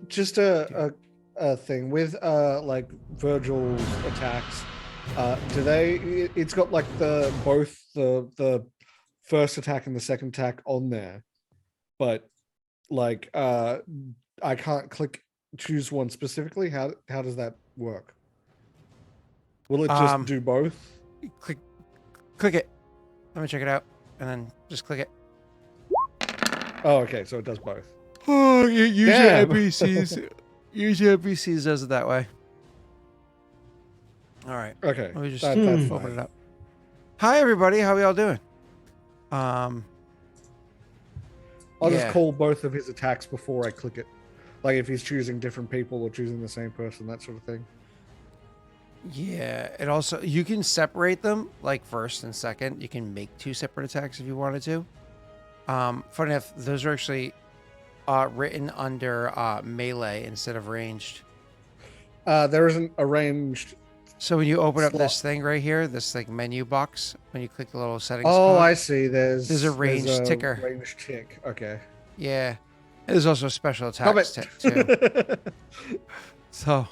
Just a thing with like Virgil's attacks. Do they? It's got like both the first attack and the second attack on there, but like I can't choose one specifically. How does that work? Will it just do both? Click it. Let me check it out, and then just click it. Oh, okay, so it does both. Oh, use your NPCs. Use your NPCs does it that way. All right. Okay. Let me just that's open it up. Hi, everybody. How are y'all doing? I'll just call both of his attacks before I click it. Like if he's choosing different people or choosing the same person, that sort of thing. Yeah. It also, you can separate them, like first and second. You can make 2 separate attacks if you wanted to. Funny enough, those are actually written under melee instead of ranged. There isn't a ranged. So when you open up this thing right here, this like menu box, when you click the little settings. Oh, I see. There's a ranged ticker. Ranged tick. Okay. Yeah. There's also a special attacks tick too. So,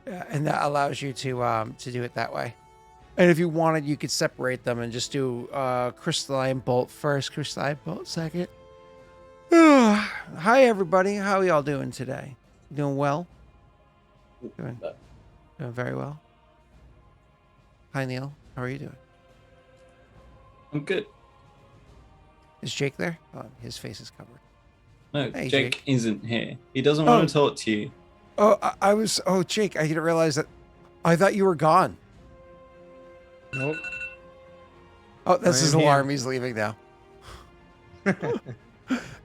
yeah, and that allows you to do it that way. And if you wanted, you could separate them and just do crystalline bolt first, crystalline bolt second. Hi everybody, how are y'all doing today? Doing well? Doing very well. Hi Neil, how are you doing? I'm good. Is Jake there? Oh, his face is covered. No, Hey, Jake isn't here. He doesn't want to talk to you. Oh, I was. Oh, Jake, I didn't realize that. I thought you were gone. Nope. Oh, that's his alarm. He's leaving now. Go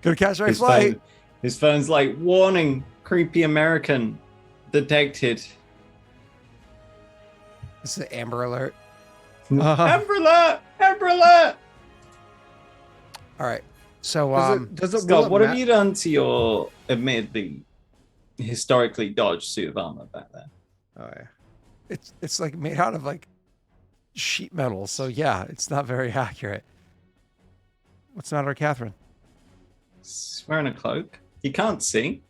to catch my flight. His phone's like, warning, creepy American detected. This is an Amber Alert. Amber Alert! Amber Alert! All right. So, Scott, what have you done to your admittedly historically dodged suit of armor back there? Oh yeah, it's like made out of like sheet metal, so yeah, it's not very accurate. What's the matter with Catherine? He's wearing a cloak. You can't see.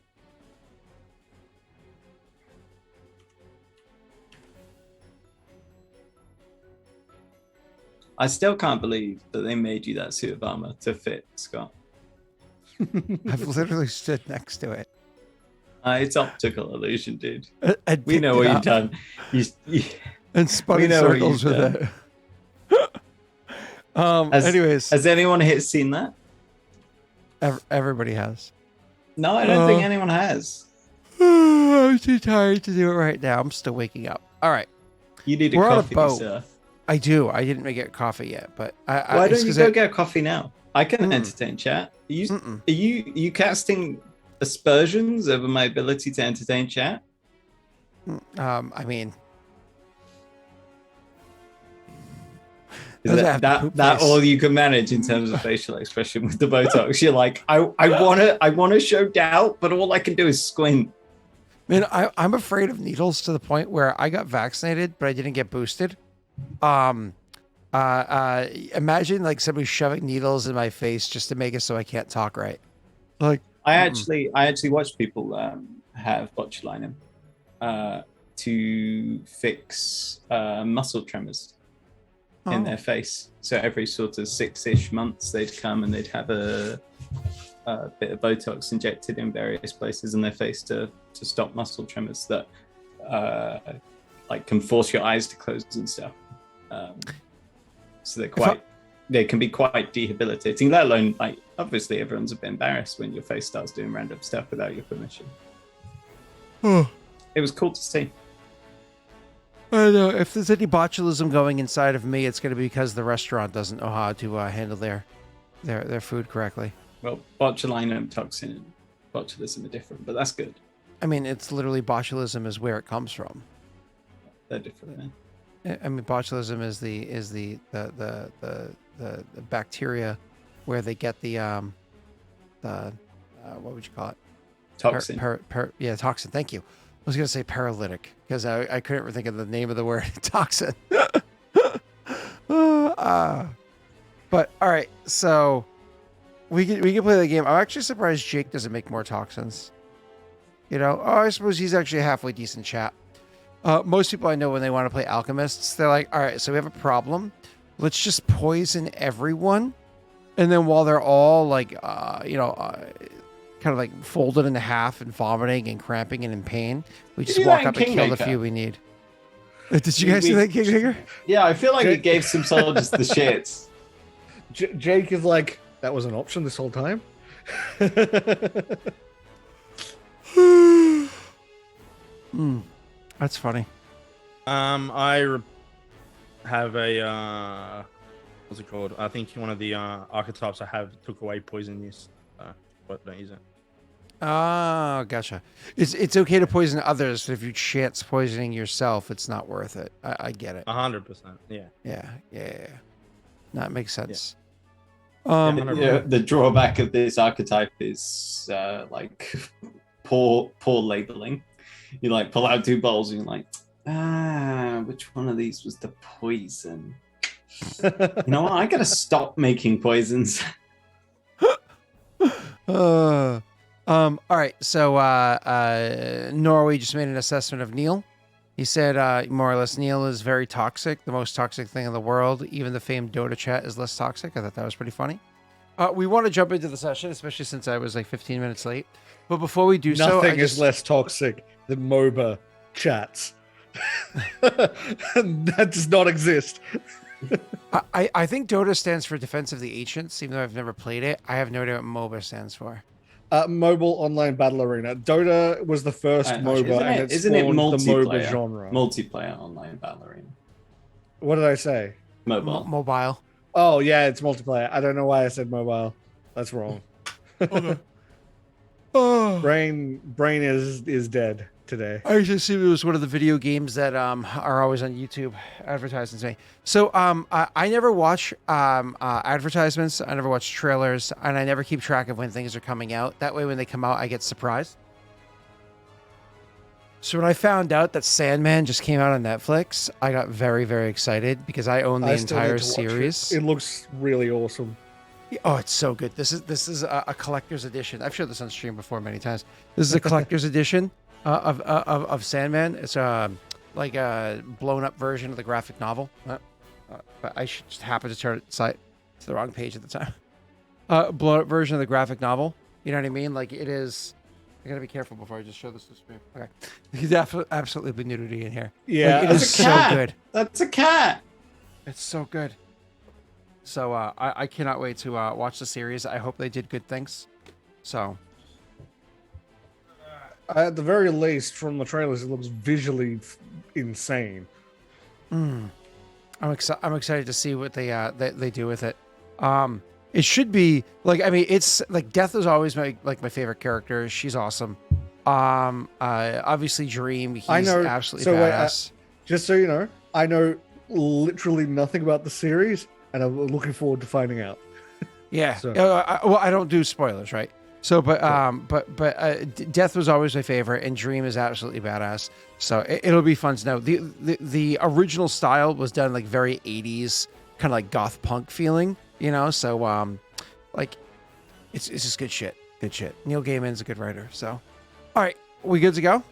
I still can't believe that they made you that suit of armor to fit, Scott. I've literally stood next to it. It's optical illusion, dude. We know what you've done. And spun in circles with it. Anyways. Has anyone seen that? Everybody has. No, I don't think anyone has. I'm too tired to do it right now. I'm still waking up. All right. You need a coffee, sir. I do. I didn't make it coffee yet, but why don't you go get a coffee now? I can entertain chat. Are you casting aspersions over my ability to entertain chat? I mean, is that all you can manage in terms of facial expression with the Botox? You're like, I want to show doubt, but all I can do is squint. Man, I'm afraid of needles to the point where I got vaccinated, but I didn't get boosted. Imagine like somebody shoving needles in my face just to make it so I can't talk right. Like I actually watched people have botulinum to fix muscle tremors in their face. So every sort of 6-ish months they'd come and they'd have a bit of Botox injected in various places in their face to stop muscle tremors that like can force your eyes to close and stuff. So they can be quite debilitating, let alone like obviously everyone's a bit embarrassed when your face starts doing random stuff without your permission. It was cool to see. I know if there's any botulism going inside of me, it's going to be because the restaurant doesn't know how to handle their food correctly. Well, botulinum toxin and botulism are different, but that's good. I mean, it's literally botulism is where it comes from. They're different, man. I mean, botulism is the bacteria where they get the what would you call it? Toxin. Toxin. Thank you. I was gonna say paralytic because I couldn't think of the name of the word toxin. But all right, so we can play the game. I'm actually surprised Jake doesn't make more toxins. I suppose he's actually a halfway decent chap. Most people I know, when they want to play alchemists, they're like, all right, so we have a problem. Let's just poison everyone. And then while they're all like, kind of like folded in half and vomiting and cramping and in pain, we just walk up and kill the few we need. Did you guys see that, Kingmaker? Yeah, I feel like it gave some soldiers the shits. Jake is like, that was an option this whole time. That's funny. I have a what's it called? I think one of the archetypes I have took away poison use, but don't use it. Oh, gotcha. It's okay to poison others, but if you chance poisoning yourself, it's not worth it. I get it. 100%. Yeah. Yeah. That makes sense. The drawback of this archetype is like poor labeling. You like pull out 2 bowls and you're like, which one of these was the poison? You know what? I gotta stop making poisons. All right. So Norway just made an assessment of Neil. He said, more or less, Neil is very toxic, the most toxic thing in the world. Even the famed Dota chat is less toxic. I thought that was pretty funny. We want to jump into the session, especially since I was like 15 minutes late. But before we do nothing is less toxic than MOBA chats. That does not exist. I think Dota stands for Defense of the Ancients, even though I've never played it. I have no idea what MOBA stands for. Mobile Online Battle Arena. Dota was the first MOBA, and it spawned the MOBA genre. Multiplayer Online Battle Arena. What did I say? Mobile. Oh, yeah, it's multiplayer. I don't know why I said mobile. That's wrong. Okay. Brain is dead today. I just assume it was one of the video games that are always on YouTube advertising to me. So I never watch advertisements. I never watch trailers, and I never keep track of when things are coming out. That way, when they come out, I get surprised. So when I found out that Sandman just came out on Netflix, I got very, very excited because I own the entire series. It looks really awesome. Oh, it's so good. This is a collector's edition. I've showed this on stream before many times. This is a collector's edition of Sandman. It's like a blown up version of the graphic novel. But I just happened to turn it to the wrong page at the time. Blown up version of the graphic novel. You know what I mean? Like it is. I gotta be careful before I just show this to stream. Okay, there's absolutely be nudity in here. Yeah, like, it is so good. That's a cat. It's so good. So I cannot wait to watch the series. I hope they did good things. So at the very least, from the trailers, it looks visually insane. I'm excited to see what they do with it. It should be like, I mean, it's like Death is always my favorite character. She's awesome. Obviously Dream. He's absolutely badass. Just so you know, I know literally nothing about the series, and I'm looking forward to finding out. Yeah. So. I don't do spoilers, right? So, but Death was always my favorite, and Dream is absolutely badass. So it'll be fun to know. The original style was done like very 80s, kind of like goth punk feeling, you know. So like it's just good shit. Good shit. Neil Gaiman's a good writer. So, all right, we good to go?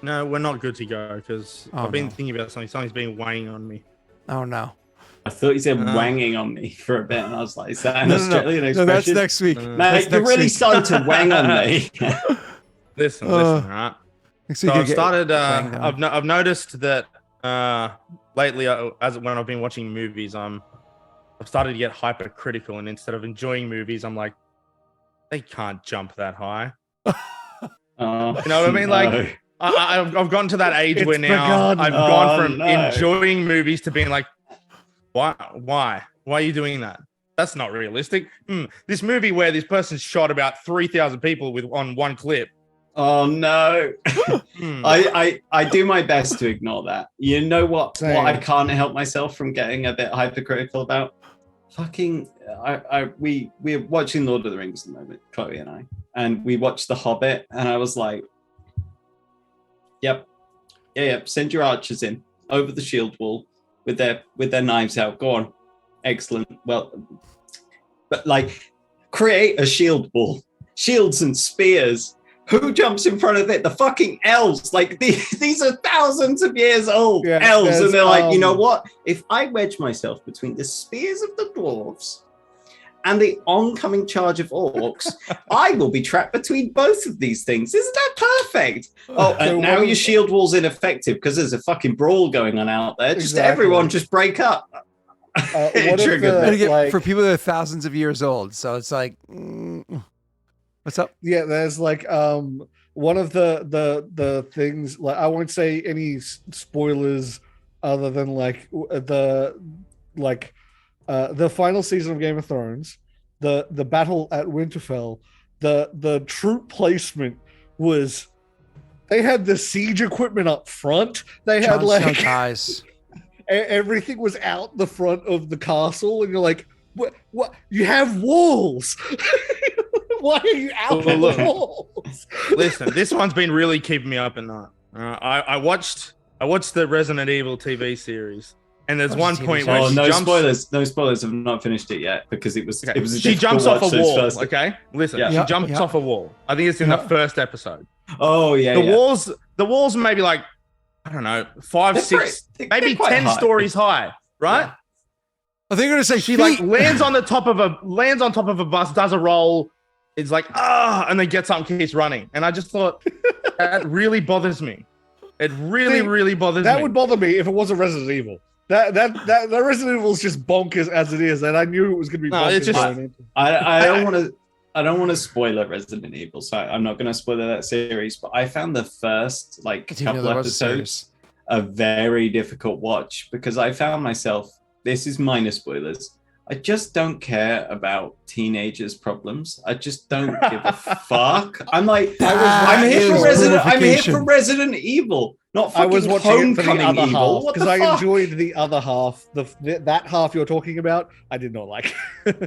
No, we're not good to go because I've been thinking about something. Something's been weighing on me. Oh no. I thought you said wanging on me for a bit, and I was like, is that an Australian expression? No, that's next week. Mate, you're really starting to wang on me. Listen, all right. So I've started, I've noticed that lately, as when I've been watching movies, I've started to get hypercritical, and instead of enjoying movies, I'm like, they can't jump that high. You know what I mean? Like, I've gotten to that age where now I've gone from enjoying movies to being like, why are you doing that? That's not realistic. This movie where this person shot about 3,000 people on one clip. Oh no. I do my best to ignore that. You know what? Same. What I can't help myself from getting a bit hypercritical about? Fucking we're watching Lord of the Rings at the moment, Chloe and I. And we watched The Hobbit, and I was like, Yep, send your archers in over the shield wall with their knives out. Go on. Excellent. Well, but like create a shield wall. Shields and spears. Who jumps in front of it? The fucking elves. Like these are thousands of years old elves, and they're like, you know what? If I wedge myself between the spears of the dwarves and the oncoming charge of orcs, I will be trapped between both of these things. Isn't that perfect? Oh, and now your shield wall's ineffective because there's a fucking brawl going on out there. Just everyone just break up. For people that are thousands of years old, so it's like, what's up? Yeah, there's like one of the things, like, I won't say any spoilers other than like the final season of Game of Thrones, the battle at Winterfell, the troop placement was, they had the siege equipment up front. They had like guys. Everything was out the front of the castle, and you're like, what? You have walls. Why are you out the walls? Listen, this one's been really keeping me up at night. I watched the Resident Evil TV series, and there's one point where no spoilers. I've not finished it yet because it was she jumps off a wall. Okay, listen, she jumps off a wall. I think it's in the first episode. Oh yeah, the walls maybe like, I don't know, 5, 6, maybe 10 stories high, right? Yeah. I think you're gonna say she like lands on top of a bus, does a roll. It's like, and then gets up and keeps running. And I just thought, that really bothers me. It really bothers me. That would bother me if it wasn't Resident Evil. That Resident Evil is just bonkers as it is, and I knew it was going to be bonkers. It's just, I don't want to spoil Resident Evil, so I'm not going to spoil that series. But I found the first couple episodes a very difficult watch because I found myself. This is minor spoilers. I just don't care about teenagers' problems. I just don't give a fuck. I'm like, I'm here for Resident Evil, not fucking I was watching it for the other Evil. half because I enjoyed the other half. That half you're talking about, I did not like.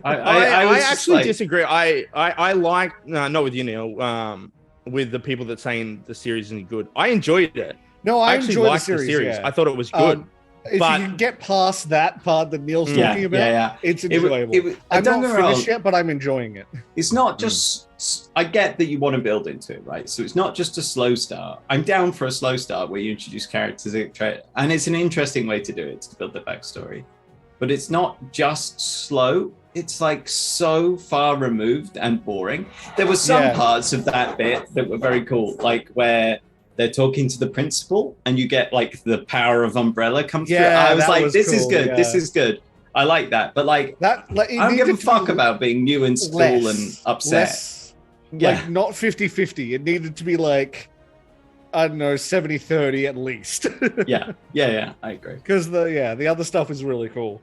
I actually disagree. I like not with you, Neil. With the people that saying the series isn't good. I enjoyed it. No, I actually enjoyed liked the series. Yeah. I thought it was good. If you can get past that part that Neil's talking about, it's enjoyable. I'm not finished yet, but I'm enjoying it. It's not just, I get that you want to build into it, right? So it's not just a slow start. I'm down for a slow start where you introduce characters, and it's an interesting way to do it, to build the backstory. But it's not just slow. It's like so far removed and boring. There were some parts of that bit that were very cool, like where they're talking to the principal and you get like the power of Umbrella come through. I was like, this is good. Yeah. This is good. I like that. But like that, I don't give a fuck about being new in school and upset. Like not 50-50. It needed to be like, I don't know, 70-30 at least. Yeah, I agree. Because the other stuff is really cool.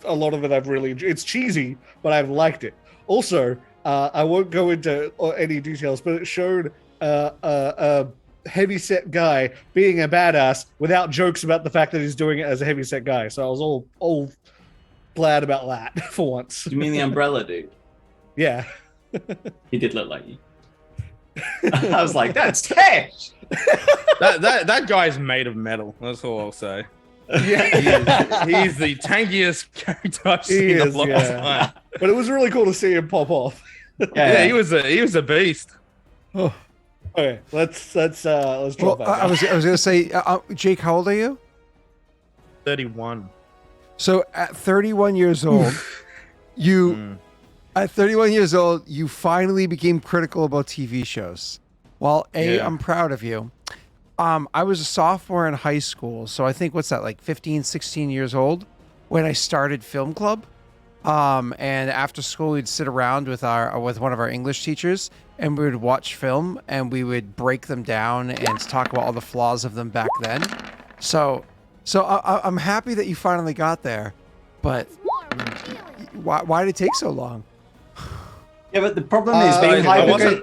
A lot of it I've really enjoyed. It's cheesy, but I've liked it. Also, I won't go into any details, but it showed a heavyset guy being a badass without jokes about the fact that he's doing it as a heavyset guy. So I was all glad about that for once. You mean the Umbrella dude? Yeah. He did look like you. I was like, that's Tesh! that guy's made of metal. That's all I'll say. Yeah, he's the tankiest character I've seen in a long time. But it was really cool to see him pop off. Yeah, he was a beast. Oh. Okay, let's drop that. I was gonna say, Jake, how old are you? 31. So at 31 years old, at 31 years old, you finally became critical about TV shows. Well, I'm proud of you. I was a sophomore in high school, so I think what's that, like 15, 16 years old when I started film club. And after school, we'd sit around with one of our English teachers, and we would watch film, and we would break them down and talk about all the flaws of them back then. So I'm happy that you finally got there, but why did it take so long? Yeah, but the problem is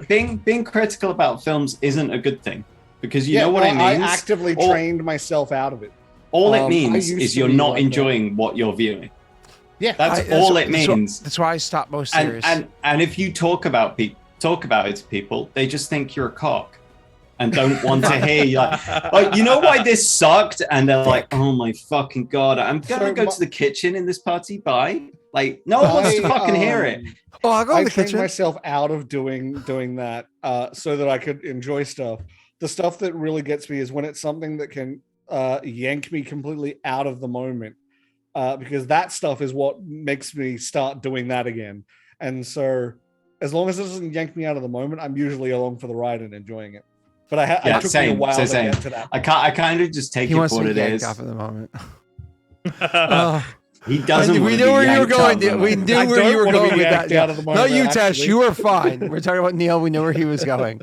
being critical about films isn't a good thing, because you know what it means. I actively trained myself out of it. All it means is you're not enjoying what you're viewing. Yeah, that's all it means. That's why I stopped most series. And if you talk about it to people, they just think you're a cock and don't want to hear you. Like, you know why this sucked? And they're like, oh my fucking god, I'm gonna go to the kitchen in this party. Bye. Like, no one wants to fucking hear it. Oh, I'll go in the trained kitchen. myself out of doing that so that I could enjoy stuff. The stuff that really gets me is when it's something that can yank me completely out of the moment, because that stuff is what makes me start doing that again. And so, as long as it doesn't yank me out of the moment, I'm usually along for the ride and enjoying it. But it took me a while to get to that. I kind of just take it for what it is. Off at the moment. He doesn't. We knew where you were going. We knew where you were going with that. Out of the moment, not you, Tash. You were fine. We're talking about Neil. We knew where he was going.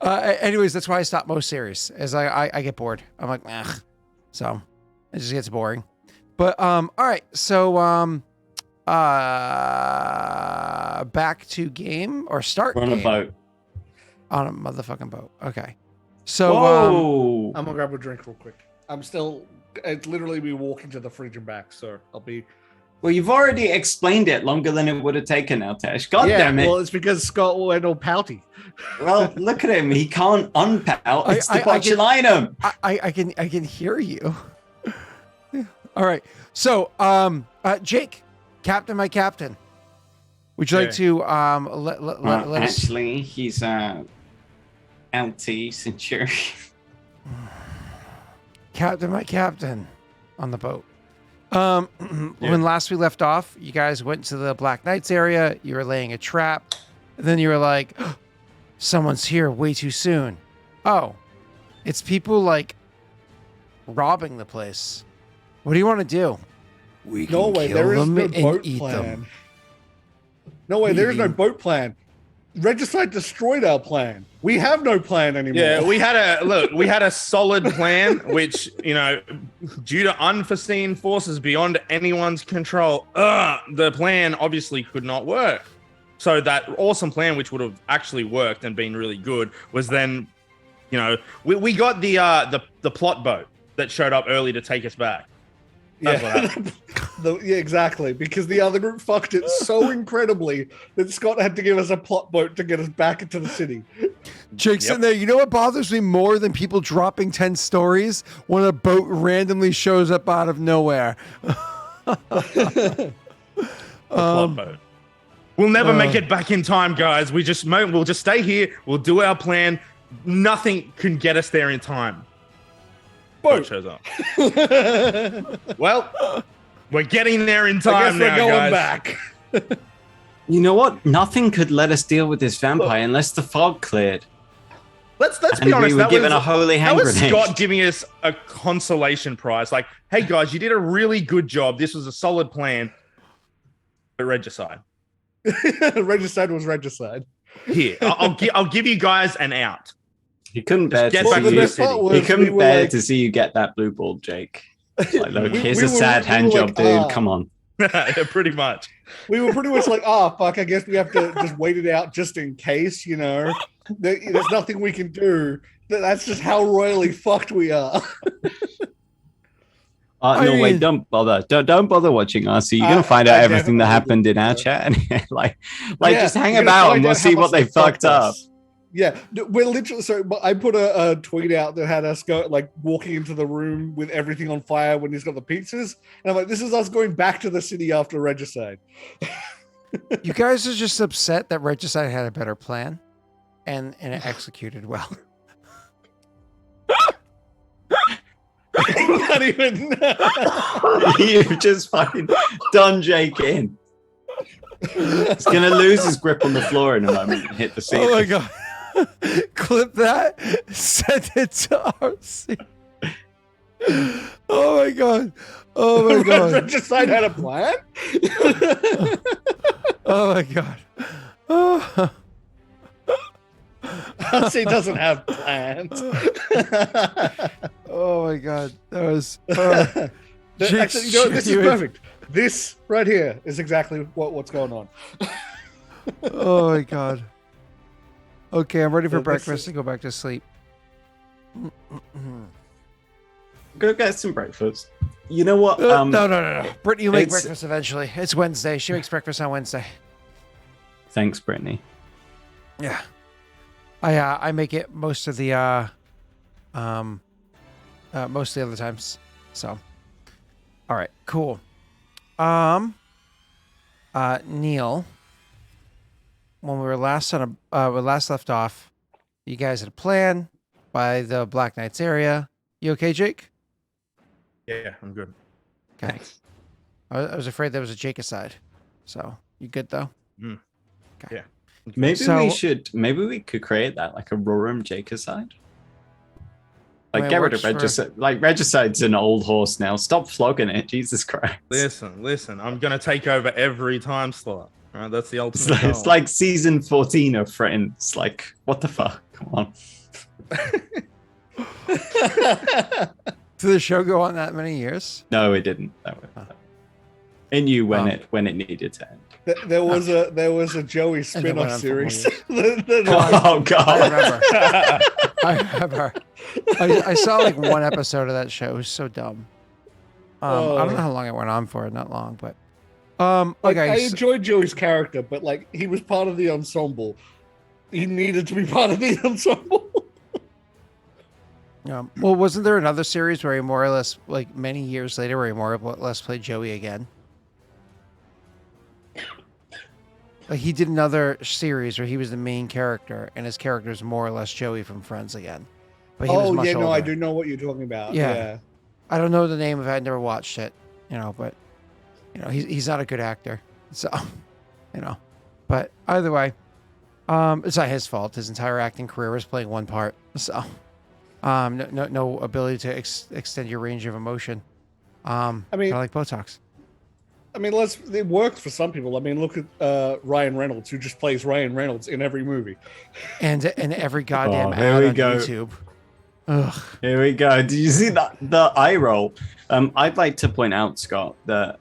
Anyways, that's why I stop most series. As I get bored. I'm like, so it just gets boring. But all right. So back to game or start. We're on game. a boat. On a motherfucking boat. Okay. So I'm gonna grab a drink real quick. It's literally me walking to the fridge and back, so I'll be. Well, you've already explained it longer than it would have taken now, Tash. God damn it. Well, it's because Scott went all pouty. Well, look at him. He can't unpout. It's the botched item. I can hear you. All right. So, Jake, Captain, my captain. Would you like to let us? Actually, he's LT Centurion. Captain, my captain, on the boat. When last we left off, you guys went to the Black Knights area. You were laying a trap. And then you were like, someone's here way too soon. Oh, it's people like robbing the place. What do you want to do? We can kill there is them no and boat eat plan. them. No way, there is no boat plan. Regicide destroyed our plan. We have no plan anymore. Yeah, we had a solid plan, which, due to unforeseen forces beyond anyone's control, the plan obviously could not work. So that awesome plan, which would have actually worked and been really good, was then, we got the plot boat that showed up early to take us back. That's what happened. Yeah, exactly. Because the other group fucked it so incredibly that Scott had to give us a plot boat to get us back into the city. Jake's in there. You know what bothers me more than people dropping 10 stories? When a boat randomly shows up out of nowhere. Plot boat. We'll never make it back in time, guys. We'll just stay here. We'll do our plan. Nothing can get us there in time. Boat shows up. Well, we're getting there in time. I guess we're going guys. back. You know what? Nothing could let us deal with this vampire unless the fog cleared. Let's be honest. We were given a holy hand grenade. That was Scott giving us a consolation prize. Like, hey guys, you did a really good job. This was a solid plan. But regicide. Regicide was regicide. Here, I'll give you guys an out. He couldn't bear to see you get that blue ball, Jake. Like, look, here's a sad hand job, dude. Come on. Yeah, pretty much. We were pretty much like, fuck, I guess we have to just wait it out just in case, There's nothing we can do. That's just how royally fucked we are. Wait, don't bother. Don't bother watching us. So you're gonna find out everything that happened in our chat. Just hang about and we'll see what they fucked up. Yeah, we're literally. So I put a tweet out that had us go walking into the room with everything on fire when he's got the pizzas, and I'm like, "This is us going back to the city after Regicide." You guys are just upset that Regicide had a better plan, and it executed well. Not even. You've just fucking done Jake in. He's gonna lose his grip on the floor in a moment and hit the ceiling. Oh my god. Clip that, send it to RC. Oh my god. Oh my god. Regicide had a plan? Oh my god. Oh. RC doesn't have plans. Oh my god. That was actually, this is perfect. This right here is exactly what's going on. Oh my god. Okay, I'm ready for breakfast to go back to sleep. Go get some breakfast. You know what? No. Brittany will make breakfast eventually. It's Wednesday. She makes breakfast on Wednesday. Thanks, Brittany. Yeah. I make it most of the other times. So, all right, cool. Neil, when we were last left off, you guys had a plan by the Black Knights area. You okay, Jake? Yeah, I'm good. Okay. Thanks. I was afraid there was a Jake aside. So you good though? Mm. Okay. Yeah. Maybe we could create that like a Aurorum Jacobside. Like Well, get it rid of works Regicide. Like Regicide's an old horse now. Stop flogging it, Jesus Christ. Listen. I'm gonna take over every time slot. All right, that's the It's ultimate. like, it's like season 14 of Friends. Like, what the fuck? Come on. Did the show go on that many years? No, it didn't. It knew when it needed to end. There was a Joey spin-off series. Oh god! I remember. I saw like one episode of that show. It was so dumb. I don't know how long it went on for. Not long, but I enjoyed Joey's character, but like he was part of the ensemble. He needed to be part of the ensemble. Well, wasn't there another series where he more or less, like many years later, where he more or less played Joey again? Like he did another series where he was the main character, and his character is more or less Joey from Friends again. But he was much older. I do know what you're talking about. Yeah. I don't know the name of it. I never watched it, but he's not a good actor, so But either way, it's not his fault. His entire acting career was playing one part, so no ability to extend your range of emotion. I mean, kind of like Botox. I mean, it works for some people. I mean, look at Ryan Reynolds, who just plays Ryan Reynolds in every movie. And in every goddamn ad on YouTube. Ugh. Here we go. Did you see that? The eye roll. I'd like to point out, Scott, that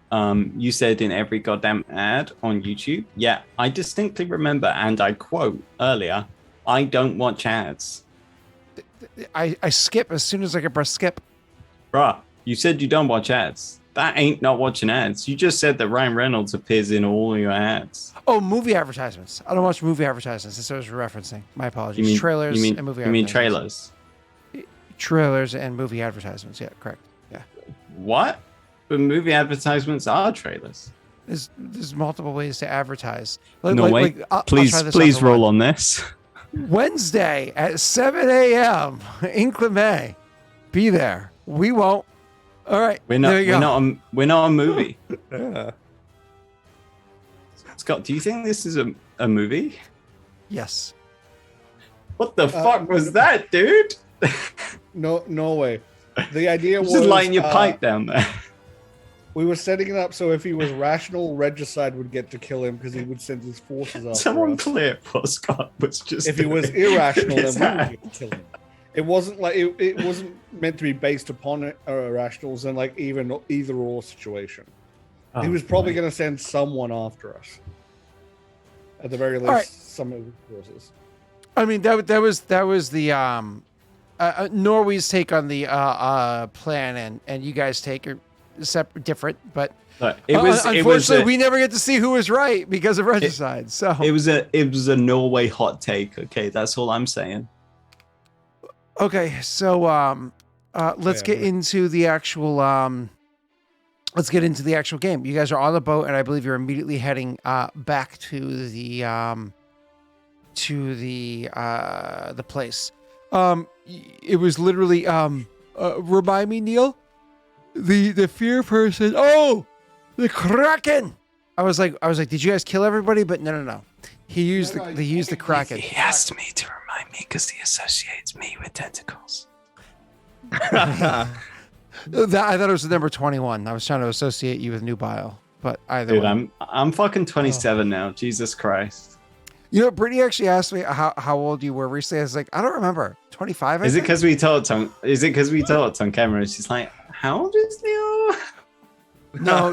you said in every goddamn ad on YouTube. Yeah, I distinctly remember, and I quote earlier, I don't watch ads. I skip as soon as I can press skip. Bruh, you said you don't watch ads. That ain't not watching ads. You just said that Ryan Reynolds appears in all your ads. Oh, movie advertisements. I don't watch movie advertisements. That's what I was referencing. My apologies. Trailers and movie advertisements. You mean trailers? Trailers and movie advertisements. Yeah, correct. Yeah. What? But movie advertisements are trailers. There's multiple ways to advertise. No way. Please roll on this. Wednesday at 7 a.m. Inclement. Be there. We won't. All right. We're not a movie. Yeah. Scott, do you think this is a movie? Yes. What the fuck was that, dude? No way. The idea was just lighting your pipe down there. We were setting it up so if he was rational, Regicide would get to kill him because he would send his forces after Someone clear what Scott was just. If he was irrational, then we would get to kill him. It wasn't like it wasn't meant to be based upon irrationals and like even either or situation. He was probably going to send someone after us. At the very least, some of the forces. I mean, that was the Norway's take on the plan, and you guys take are separate, different, but unfortunately, we never get to see who was right because of Regicide. So it was a Norway hot take. Okay, that's all I'm saying. Okay, so let's get into the actual game. You guys are on the boat, and I believe you're immediately heading back to the place. It was literally remind me, Neil, the fear person. Oh, the Kraken. I was like, did you guys kill everybody? But no. He used the Kraken. He asked me to remind me because he associates me with tentacles. I thought it was the number 21. I was trying to associate you with nubile, but either way. I'm fucking 27 now. Jesus Christ. You know, Brittany actually asked me how old you were recently. I was like, I don't remember. 25. Is it because we told it on camera? She's like, how old is Leo? No,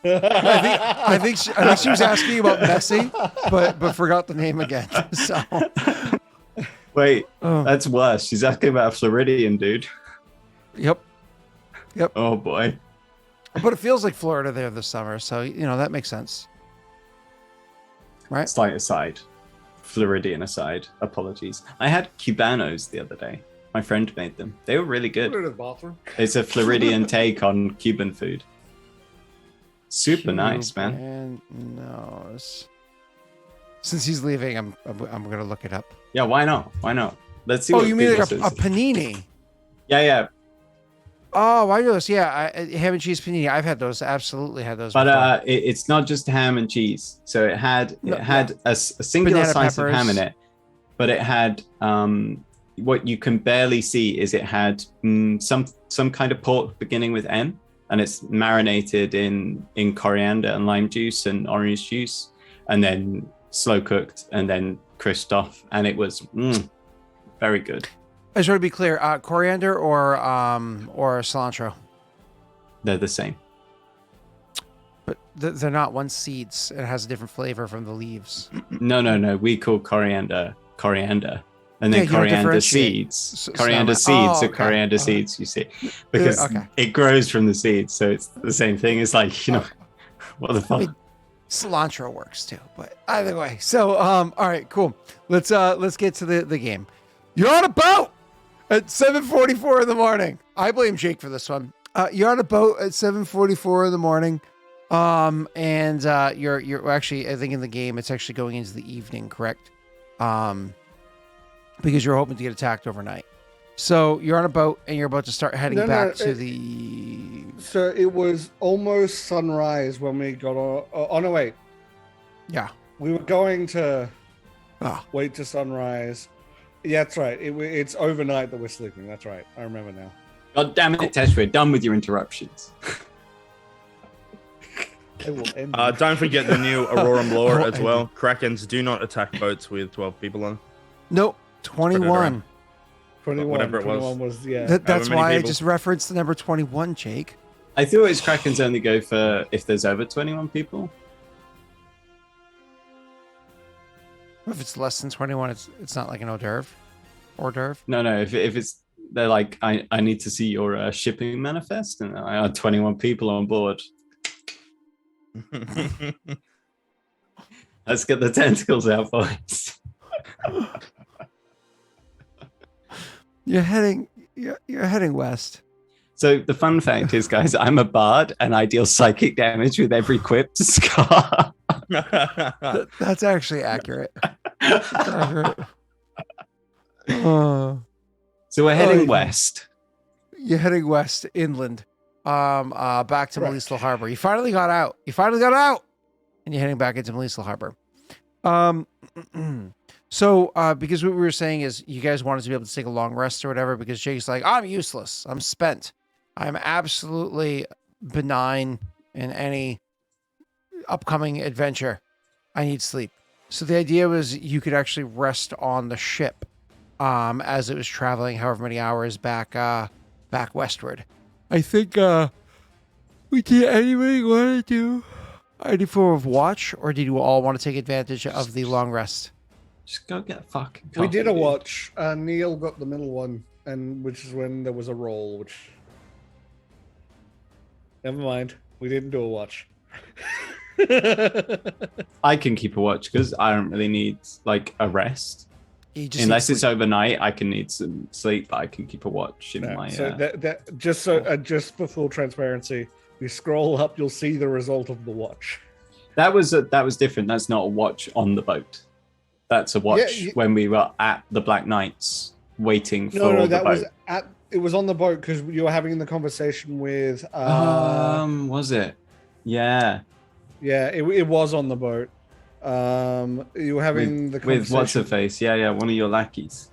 I think she was asking about Messi, but forgot the name again. So wait, that's worse. She's asking about a Floridian dude. Yep. Oh boy. But it feels like Florida there this summer, so that makes sense, right? Slight aside, Floridian aside. Apologies. I had Cubanos the other day. My friend made them. They were really good. Put it in the bathroom. It's a Floridian take on Cuban food. Super nice, man. And nose. Since he's leaving, I'm gonna look it up. Yeah, why not? Why not? Let's see. Oh, you mean like a panini? Yeah. Oh, I know this. Yeah, ham and cheese panini. I've had those. Absolutely had those. But it's not just ham and cheese. So it had a singular slice of ham in it, but it had what you can barely see is it had some kind of pork beginning with M, and it's marinated in coriander and lime juice and orange juice, and then slow cooked and then crisped off, and it was very good. I just want to be clear: coriander or cilantro. They're the same, but they're not. One seeds. It has a different flavor from the leaves. No. We call coriander, and then coriander seeds. Coriander seeds are coriander seeds. You see, because it grows from the seeds, so it's the same thing. It's like what the fuck. Cilantro works too, but either way. So, all right, cool. Let's get to the game. You're on a boat at 7:44 in the morning. I blame Jake for this one. You're on a boat at 7:44 in the morning, and you're actually, I think in the game it's actually going into the evening, correct? Because you're hoping to get attacked overnight. So you're on a boat and you're about to start heading back to the. So it was almost sunrise when we got on. Oh no, wait. Yeah, we were going to wait to sunrise. Yeah, that's right. It's overnight that we're sleeping. That's right. I remember now. God damn it, Tesh, we're done with your interruptions. Don't forget the new Aurorum lore as well. Krakens do not attack boats with 12 people on. Nope, 21. 21, whatever it 21 was that's why I just referenced the number 21, Jake. I thought his Krakens only go for if there's over 21 people. If it's less than 21, it's not like an hors d'oeuvre. No. If it's they're like I need to see your shipping manifest, and I had 21 people on board. Let's get the tentacles out, boys. You're heading west. So the fun fact is, guys, I'm a bard and I deal psychic damage with every quipped scar. That's actually accurate. That's accurate. So we're heading west. You're heading west inland, back to Malisla Harbor. You finally got out. And you're heading back into Malisla Harbor. So, because what we were saying is you guys wanted to be able to take a long rest or whatever, because Jake's like, I'm useless. I'm spent. I'm absolutely benign in any upcoming adventure. I need sleep. So the idea was you could actually rest on the ship, as it was traveling however many hours back westward. I think, did anybody want to do any form of watch, or did you all want to take advantage of the long rest? Just go get fucking coffee. We did a watch. Neil got the middle one, and which is when there was a roll, which... Never mind. We didn't do a watch. I can keep a watch because I don't really need like a rest. Unless it's overnight, I can need some sleep, but I can keep a watch in my... So just for full transparency, you scroll up, you'll see the result of the watch. That was different. That's not a watch on the boat. That's a watch when we were at the Black Knights waiting for the boat. It was on the boat because you were having the conversation with... was it? Yeah. Yeah, it was on the boat. You were having the conversation... With what's-her-face? Yeah, one of your lackeys.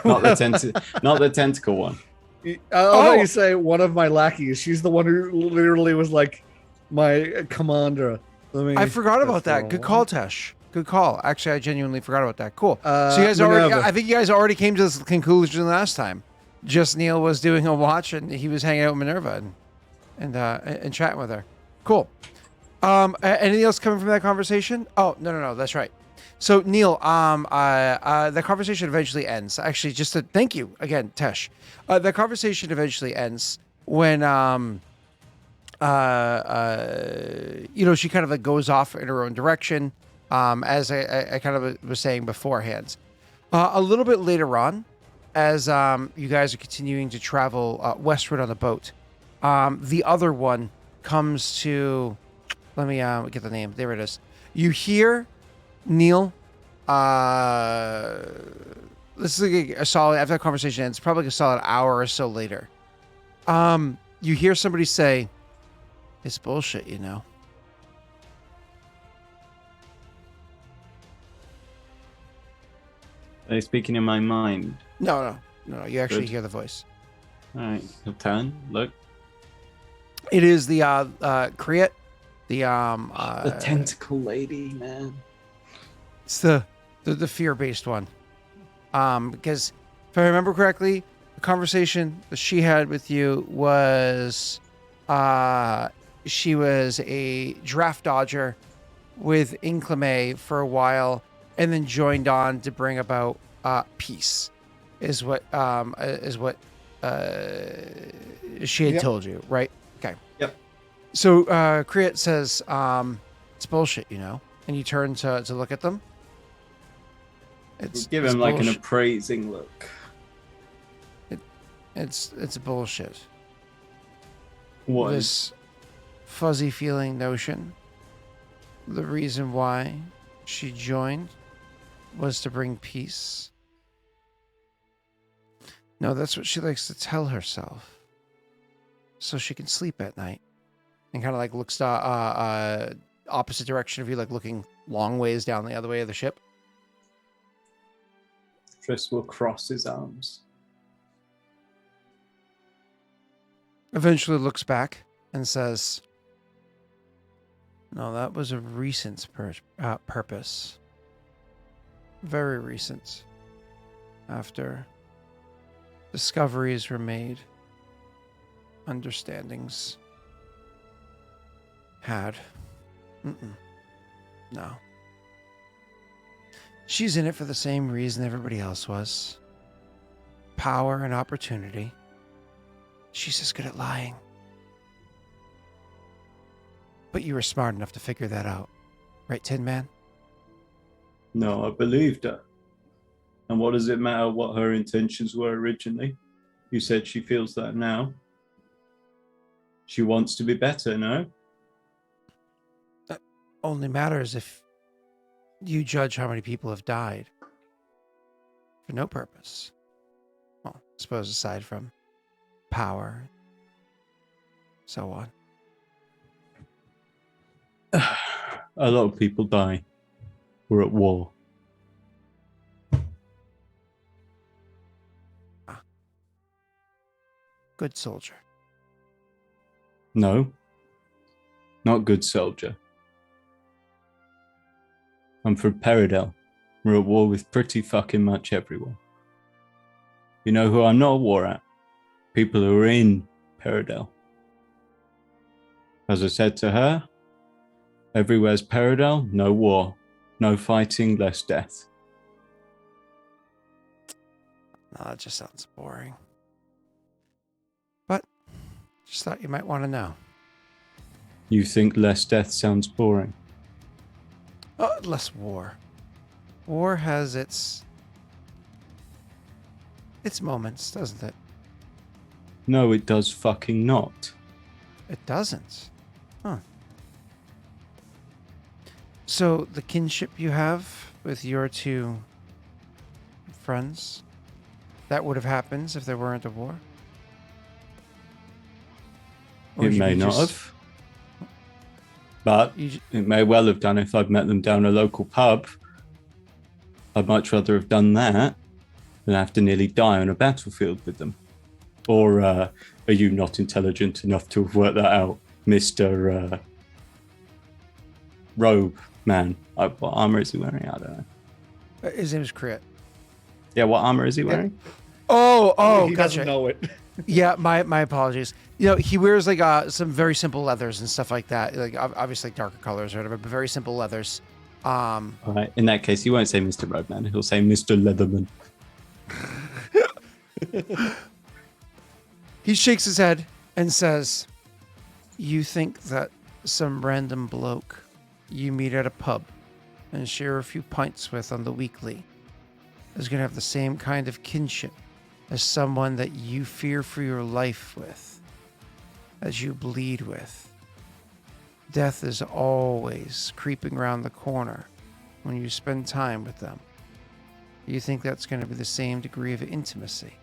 Not the tentacle one. You say one of my lackeys. She's the one who literally was like my commander. I forgot about that. Good call, Tesh. Good call. Actually, I genuinely forgot about that. Cool. So you guys I think you guys already came to this conclusion last time. Just Neil was doing a watch and he was hanging out with Minerva and chatting with her. Cool. Anything else coming from that conversation? Oh, no. That's right. So Neil, the conversation eventually ends. Actually, just to thank you again, Tesh. The conversation eventually ends when she kind of like goes off in her own direction. As I kind of was saying beforehand. A little bit later on, as you guys are continuing to travel westward on the boat, the other one comes to Let me get the name. There it is. You hear Neil. This is like a solid. After that conversation ends, probably like a solid hour or so later. You hear somebody say, "It's bullshit," you know. Are they speaking in my mind? No. You actually Good. hear the voice. All right, I'll turn. Look. It is the Kriet. The tentacle lady, man. It's the fear-based one. Because if I remember correctly, the conversation that she had with you was she was a draft dodger with Inclame for a while and then joined on to bring about peace is what she had told you, right? Okay. Yep. So Kriet says, it's bullshit, you know, and you turn to look at them. Give him like an appraising look. It's bullshit. What? This fuzzy feeling notion. The reason why she joined was to bring peace. No, that's what she likes to tell herself. So she can sleep at night. And kind of like looks opposite direction of you, like looking long ways down the other way of the ship. Triss will cross his arms. Eventually looks back and says, "No, that was a recent purpose. Very recent. After discoveries were made, understandings had. No. She's in it for the same reason everybody else was. Power and opportunity. She's just good at lying. But you were smart enough to figure that out. Right, Tin Man?" No, I believed her. And what does it matter what her intentions were originally? You said she feels that now. She wants to be better, no? That only matters if you judge how many people have died. For no purpose. Well, I suppose aside from power, so on. A lot of people die. We're at war. Good soldier. No. Not good soldier. I'm from Peridel. We're at war with pretty fucking much everyone. You know who I'm not at war at? People who are in Peridel. As I said to her, everywhere's Peridel, no war. No fighting, less death. No, that just sounds boring. But just thought you might want to know. You think less death sounds boring? Less war. War has its moments, doesn't it? No, it does fucking not. It doesn't. Huh. So the kinship you have with your two friends, that would have happened if there weren't a war? Or It should may we not just- have. But it may well have done if I'd met them down a local pub. I'd much rather have done that than have to nearly die on a battlefield with them. Or are you not intelligent enough to have worked that out, Mr. Robe Man? What armor is he wearing? I don't know. His name is Kriet. Yeah, what armor is he wearing? Oh, he gotcha. doesn't know it. Yeah, my apologies. You know, he wears like some very simple leathers and stuff like that. Like obviously darker colors or whatever, but very simple leathers. All right. In that case, he won't say Mr. Roadman. He'll say Mr. Leatherman. He shakes his head and says, "You think that some random bloke you meet at a pub and share a few pints with on the weekly is going to have the same kind of kinship as someone that you fear for your life with, as you bleed with? death is always creeping around the corner when you spend time with them. Do you think that's going to be the same degree of intimacy?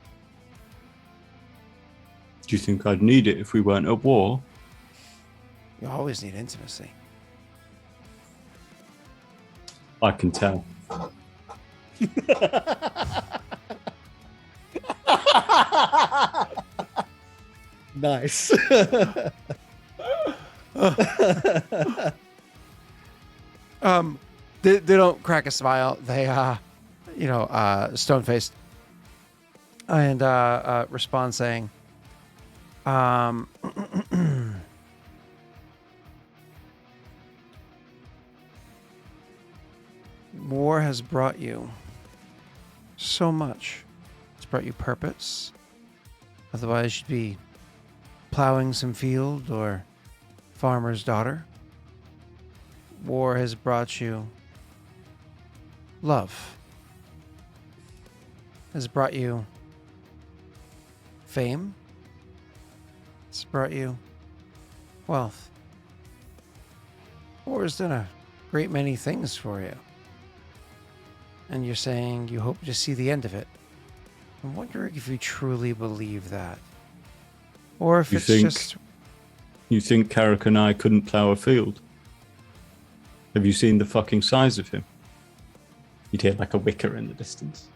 Do you think I'd need it if we weren't at war? You always need intimacy. I can tell. Nice. They don't crack a smile. They stone-faced and respond saying, war has brought you so much. It's brought you purpose. Otherwise, you'd be plowing some field or farmer's daughter. War has brought you love. Has brought you fame. It's brought you wealth. War has done a great many things for you. And you're saying you hope to see the end of it. I'm wondering if you truly believe that. Or if You think Carrick and I couldn't plough a field? Have you seen the fucking size of him? You'd hear like a wicker in the distance.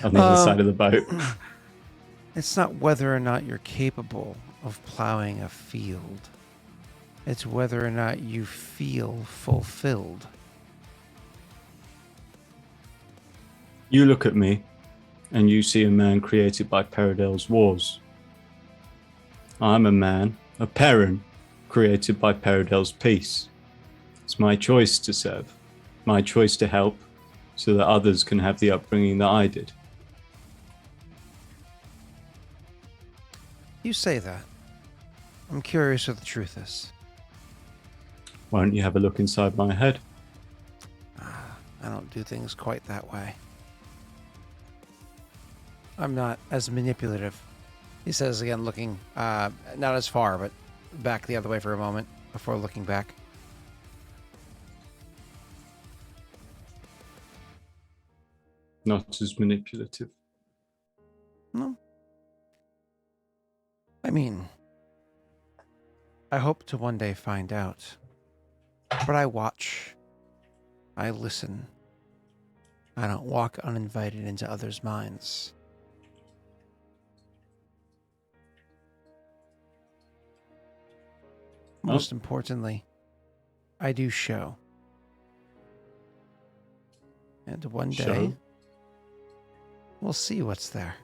On the other side of the boat. It's not whether or not you're capable of plowing a field. It's whether or not you feel fulfilled. You look at me, and you see a man created by Paradel's wars. I'm a man, a Perrin, created by Paradel's peace. It's my choice to serve, my choice to help, so that others can have the upbringing that I did. You say that. I'm curious what the truth is. Why don't you have a look inside my head? I don't do things quite that way. I'm not as manipulative. He says again, looking not as far, but back the other way for a moment before looking back. Not as manipulative. No. I mean, I hope to one day find out. But I watch. I listen. I don't walk uninvited into others' minds. Most importantly, I do show. And one day, we'll see what's there.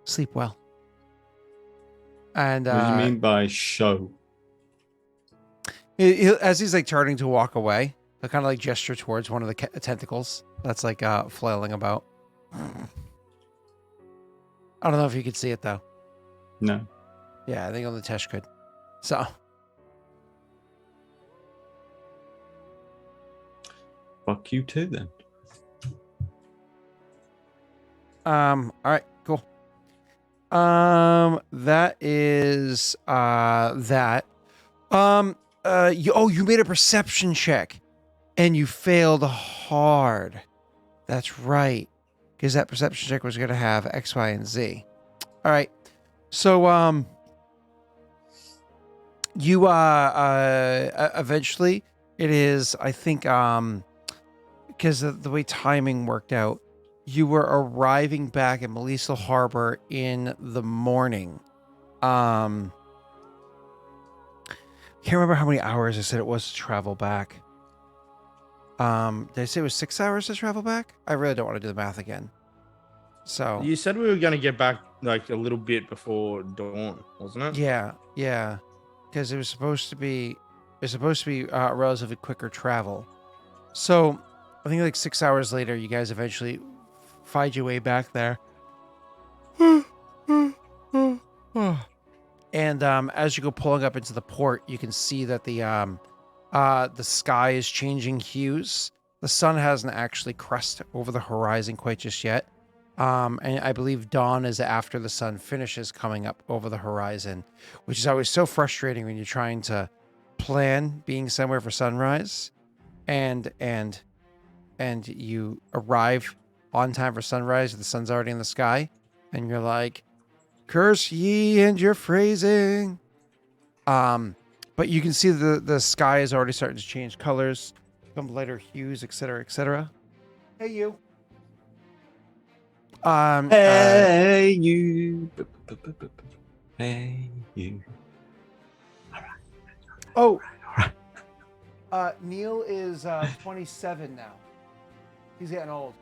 Sleep well. And what do you mean by show? As he's like turning to walk away, he'll kind of like gesture towards one of the tentacles that's like flailing about. I don't know if you could see it though. No. Yeah, I think only Tesh could. So. Fuck you too then. All right, cool. That is that. You made a perception check and you failed hard. That's right. Because that perception check was going to have X, Y, and Z. All right. So, you, eventually it is, I think, because of the way timing worked out, you were arriving back at Melisal Harbor in the morning. Can't remember how many hours I said it was to travel back. Did I say it was 6 hours to travel back? I really don't want to do the math again. So you said we were going to get back like a little bit before dawn, wasn't it? Yeah. Because it was supposed to be relatively quicker travel. So I think like 6 hours later, you guys eventually find your way back there. And as you go pulling up into the port, you can see that the sky is changing hues. The sun hasn't actually crested over the horizon quite just yet. And I believe dawn is after the sun finishes coming up over the horizon, which is always so frustrating when you're trying to plan being somewhere for sunrise and you arrive on time for sunrise, the sun's already in the sky, and you're like, curse ye and your phrasing. But you can see the sky is already starting to change colors, become lighter hues, etc., etc. Hey, you. Hey, you. Hey, you. Oh, Neil is 27 now. He's getting old.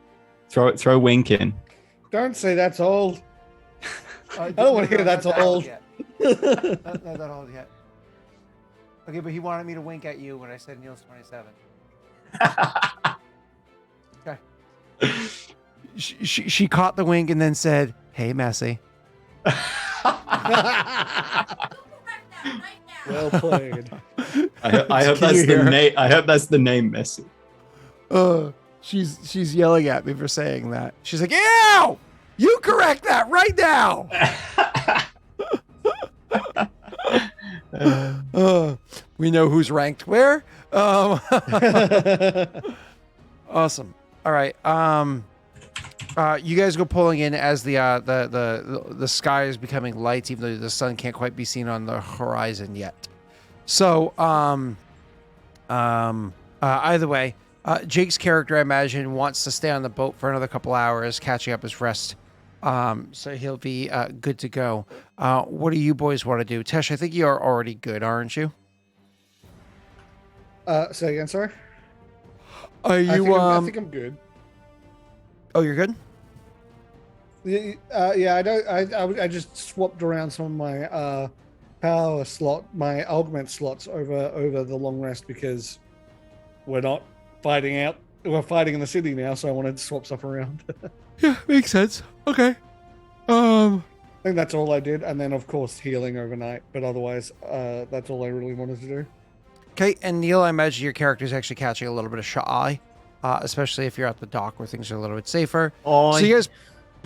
Throw Wink in. Don't say that's old. I don't want to hear that's old. Not that old yet. Okay, but he wanted me to wink at you when I said Neil's 27. Okay. She caught the wink and then said, "Hey, Messi." Well played. I hope that's the name. I hope that's the name, Messi. She's yelling at me for saying that. She's like, "Ew! You correct that right now." We know who's ranked where. Awesome. All right. You guys go pulling in as the sky is becoming light, even though the sun can't quite be seen on the horizon yet. So, either way, Jake's character, I imagine, wants to stay on the boat for another couple hours, catching up his rest. So he'll be good to go. What do you boys want to do? Tesh, I think you are already good, aren't you? Say again, sorry. Are you? I think I'm good. Oh, you're good. Yeah, I just swapped around some of my power slot, my augment slots over the long rest because we're not fighting out. We're fighting in the city now, so I wanted to swap stuff around. Yeah, makes sense. Okay. I think that's all I did, and then of course healing overnight. But otherwise, that's all I really wanted to do. Okay, and Neil, I imagine your character is actually catching a little bit of shy, especially if you're at the dock where things are a little bit safer. So you guys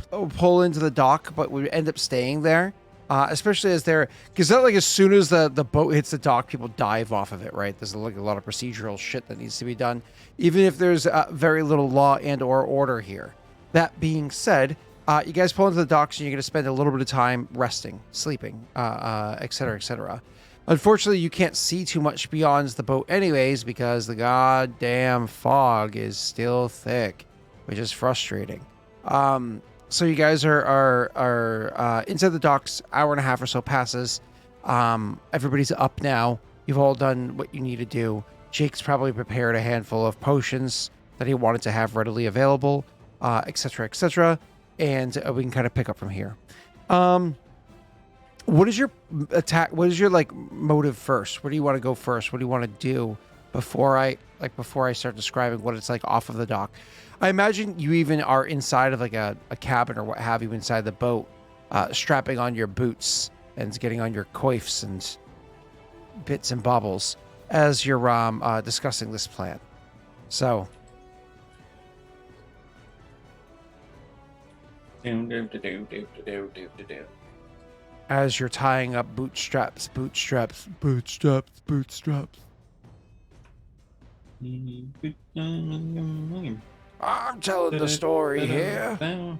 pull into the dock, but we end up staying there, especially as because like as soon as the boat hits the dock, people dive off of it, right? There's like a lot of procedural shit that needs to be done, even if there's very little law and or order here. That being said, you guys pull into the docks and you're going to spend a little bit of time resting, sleeping, et cetera, et cetera. Unfortunately, you can't see too much beyond the boat anyways because the goddamn fog is still thick, which is frustrating. So you guys are inside the docks. Hour and a half or so passes. Everybody's up now. You've all done what you need to do. Jake's probably prepared a handful of potions that he wanted to have readily available, et cetera, et cetera. And we can kind of pick up from here. What is your attack? What is your motive first? Where do you want to go first? What do you want to do before I start describing what it's like off of the dock? I imagine you even are inside of like a cabin or what have you inside the boat, strapping on your boots and getting on your coifs and bits and bobbles as you're discussing this plan. So. As you're tying up bootstraps. I'm telling the story here.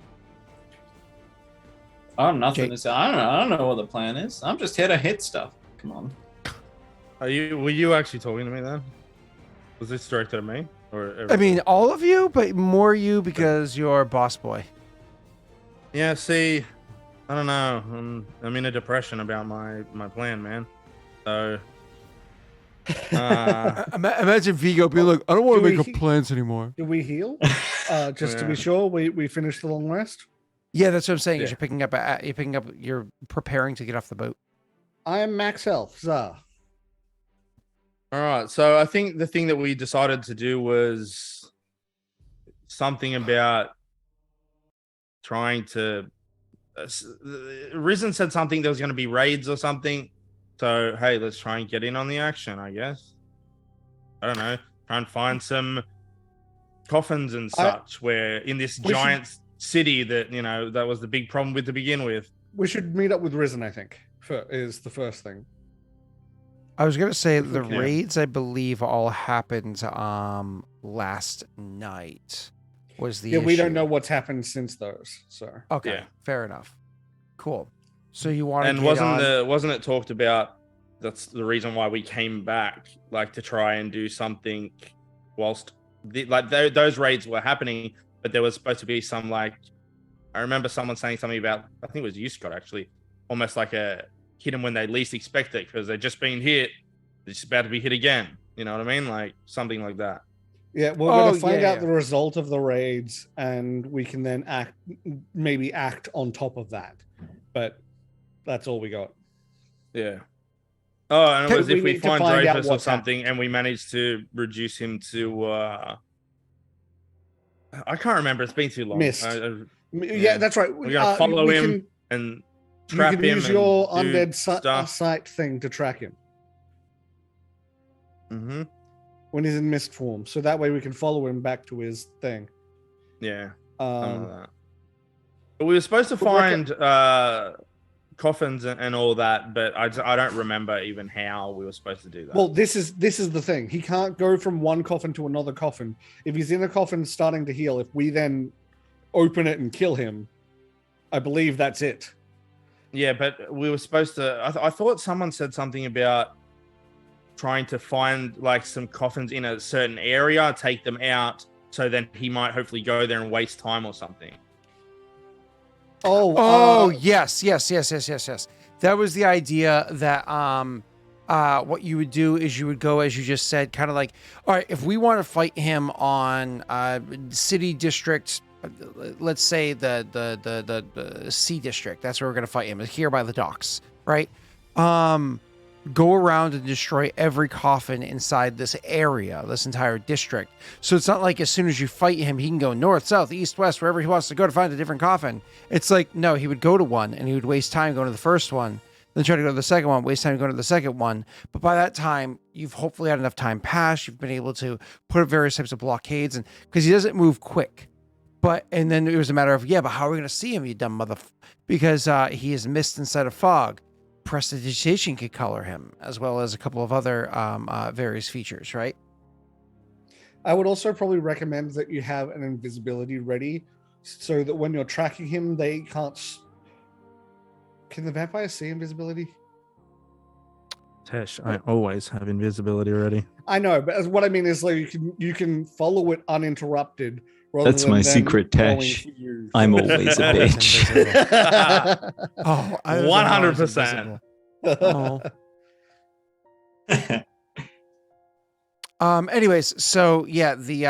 I'm nothing to say. I don't know what the plan is. I'm just here to hit stuff. Come on. Were you actually talking to me then? Was this directed at me or everybody? I mean, all of you, but more you because you're boss boy. Yeah. See, I don't know. I'm in a depression about my plan, man. So. Imagine Viggo being like, I don't want to make up plans anymore. Do we heal? Just to be sure, we finish the long rest. Yeah, that's what I'm saying. Yeah. You're preparing to get off the boat. I am max health, Zah. All right. So I think the thing that we decided to do was something about trying to. Risen said something. There was going to be raids or something. So, hey, let's try and get in on the action, I guess. I don't know. Try and find some coffins and such where in this giant city that that was the big problem with to begin with. We should meet up with Risen, I think, is the first thing. I was gonna say the raids, I believe, all happened last night. Was the issue. We don't know what's happened since those. So okay, fair enough. Cool. So you want and wasn't it talked about? That's the reason why we came back, like to try and do something whilst those raids were happening. But there was supposed to be some I remember someone saying something about, I think it was you, Scott, actually, almost like a hit them when they least expect it because they've just been hit. They're just about to be hit again. You know what I mean? Like something like that. Yeah, we're going to find out the result of the raids, and we can then act on top of that. But that's all we got. Yeah. Oh, and it was if we find Dreyfus or something, and we manage to reduce him to, I can't remember. It's been too long. Mist. Yeah, that's right. We're going to follow him and trap him. You can use your undead sight thing to track him. Mm-hmm. When he's in mist form, so that way we can follow him back to his thing. Yeah. Something like that. But we were supposed to find coffins and all that, but I don't remember even how we were supposed to do that. Well, this is the thing. He can't go from one coffin to another coffin. If he's in a coffin starting to heal, if we then open it and kill him, I believe that's it. Yeah, but we were supposed to. I thought someone said something about trying to find some coffins in a certain area, take them out, so then he might hopefully go there and waste time or something. Yes. That was the idea that what you would do is you would go, as you just said, kind of all right, if we want to fight him on city district, let's say the C district, that's where we're going to fight him, here by the docks, right? Go around and destroy every coffin inside this area, this entire district. So it's not like as soon as you fight him, he can go north, south, east, west, wherever he wants to go to find a different coffin. It's no, he would go to one and he would waste time going to the first one, then try to go to the second one, waste time going to the second one. But by that time, you've hopefully had enough time pass. You've been able to put up various types of blockades, and because he doesn't move quick. And then it was a matter of, but how are we going to see him, you dumb because he is mist inside of fog. Prestidigitation could color him, as well as a couple of other various features, right? I would also probably recommend that you have an invisibility ready, so that when you're tracking him, they can't. Can the vampires see invisibility? Tesh, I always have invisibility ready. I know, but what I mean is, you can follow it uninterrupted. That's my secret, Tesh. I'm always a bitch. 100%. Anyways, so yeah, the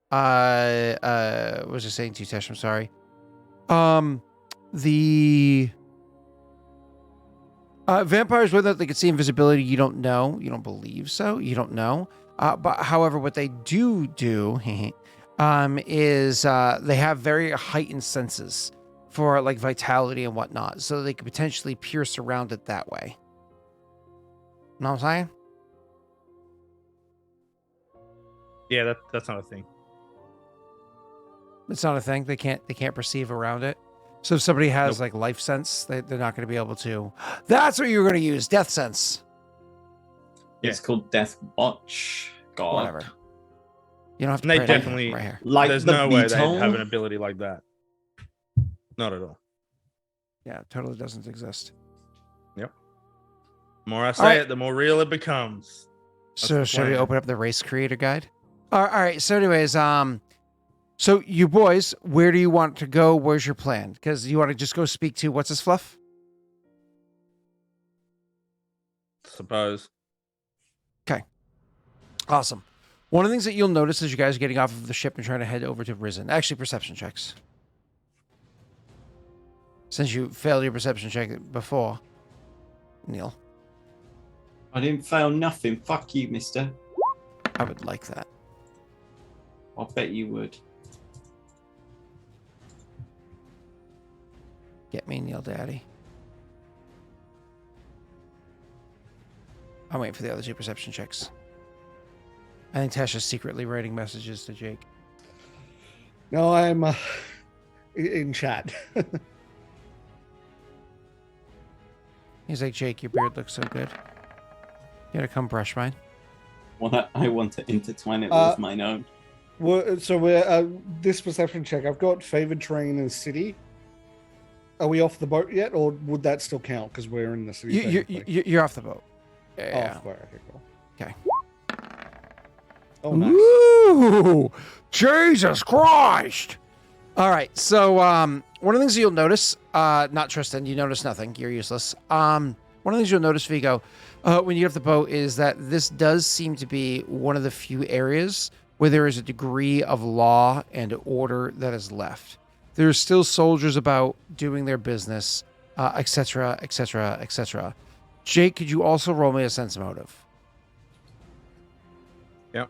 what was I saying to you, Tesh? I'm sorry. The vampires, whether they could see invisibility, you don't know. You don't believe so. You don't know. But however, what they do is they have very heightened senses for vitality and whatnot, so they could potentially pierce around it that way. Know what I'm saying? Yeah, that's not a thing. It's not a thing. They can't perceive around it. So if somebody has life sense, they're not going to be able to. That's what you were going to use, death sense. It's called Death Watch. God. Whatever. You don't have to. They definitely right here. There's no way they have an ability like that. Not at all. Yeah, it totally doesn't exist. Yep. The more I say it, the more real it becomes. So should we open up the race creator guide? All right. So anyways, so you boys, where do you want to go? Where's your plan? Because you want to just go speak to what's his fluff? Suppose. Okay. Awesome. One of the things that you'll notice as you guys are getting off of the ship and trying to head over to Risen, actually perception checks. Since you failed your perception check before, Neil. I didn't fail nothing. Fuck you, mister. I would like that. I bet you would. Get me, Neil Daddy. I'm waiting for the other two perception checks. I think Tasha's secretly writing messages to Jake. No, I'm in chat. He's like, Jake, your beard looks so good. You gotta come brush mine. Well, I want to intertwine it with mine own. We're this perception check. I've got favored terrain as city. Are we off the boat yet, or would that still count because we're in the city? You're off the boat. Yeah. Off the boat. Okay, cool. Okay. Oh, nice. Ooh, Jesus Christ! All right, so one of the things you'll notice, not Tristan, you notice nothing. You're useless. One of the things you'll notice, Viggo, when you get off the boat is that this does seem to be one of the few areas where there is a degree of law and order that is left. There's still soldiers about doing their business, etc., etc., etc. Jake, could you also roll me a sense motive? Yep.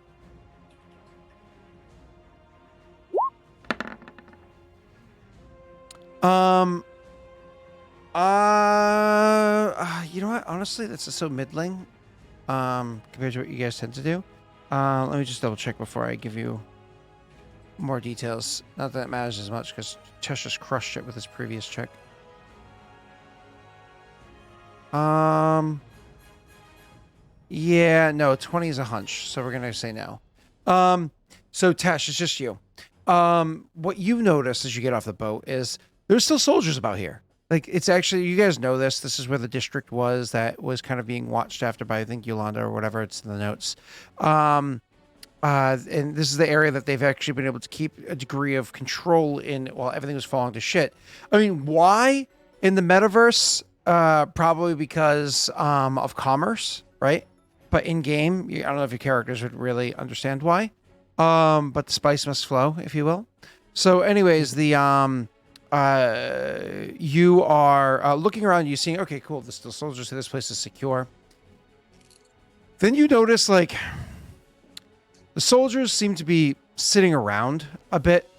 You know what? Honestly, that's just so middling, compared to what you guys tend to do. Let me just double check before I give you more details. Not that it matters as much because Tesh just crushed it with his previous check. Yeah, no, 20 is a hunch, so we're gonna say no. So Tesh, it's just you. What you've noticed as you get off the boat is there's still soldiers about here. Like, it's actually, you guys know this. This is where the district was that was kind of being watched after by, I think, Yolanda or whatever. It's in the notes. And this is the area that they've actually been able to keep a degree of control in while everything was falling to shit. I mean, why in the metaverse? Probably because of commerce, right? But in game, I don't know if your characters would really understand why. But the spice must flow, if you will. So, anyways, you are looking around, you seeing, okay, cool, there's still soldiers, so this place is secure. Then you notice, like, the soldiers seem to be sitting around a bit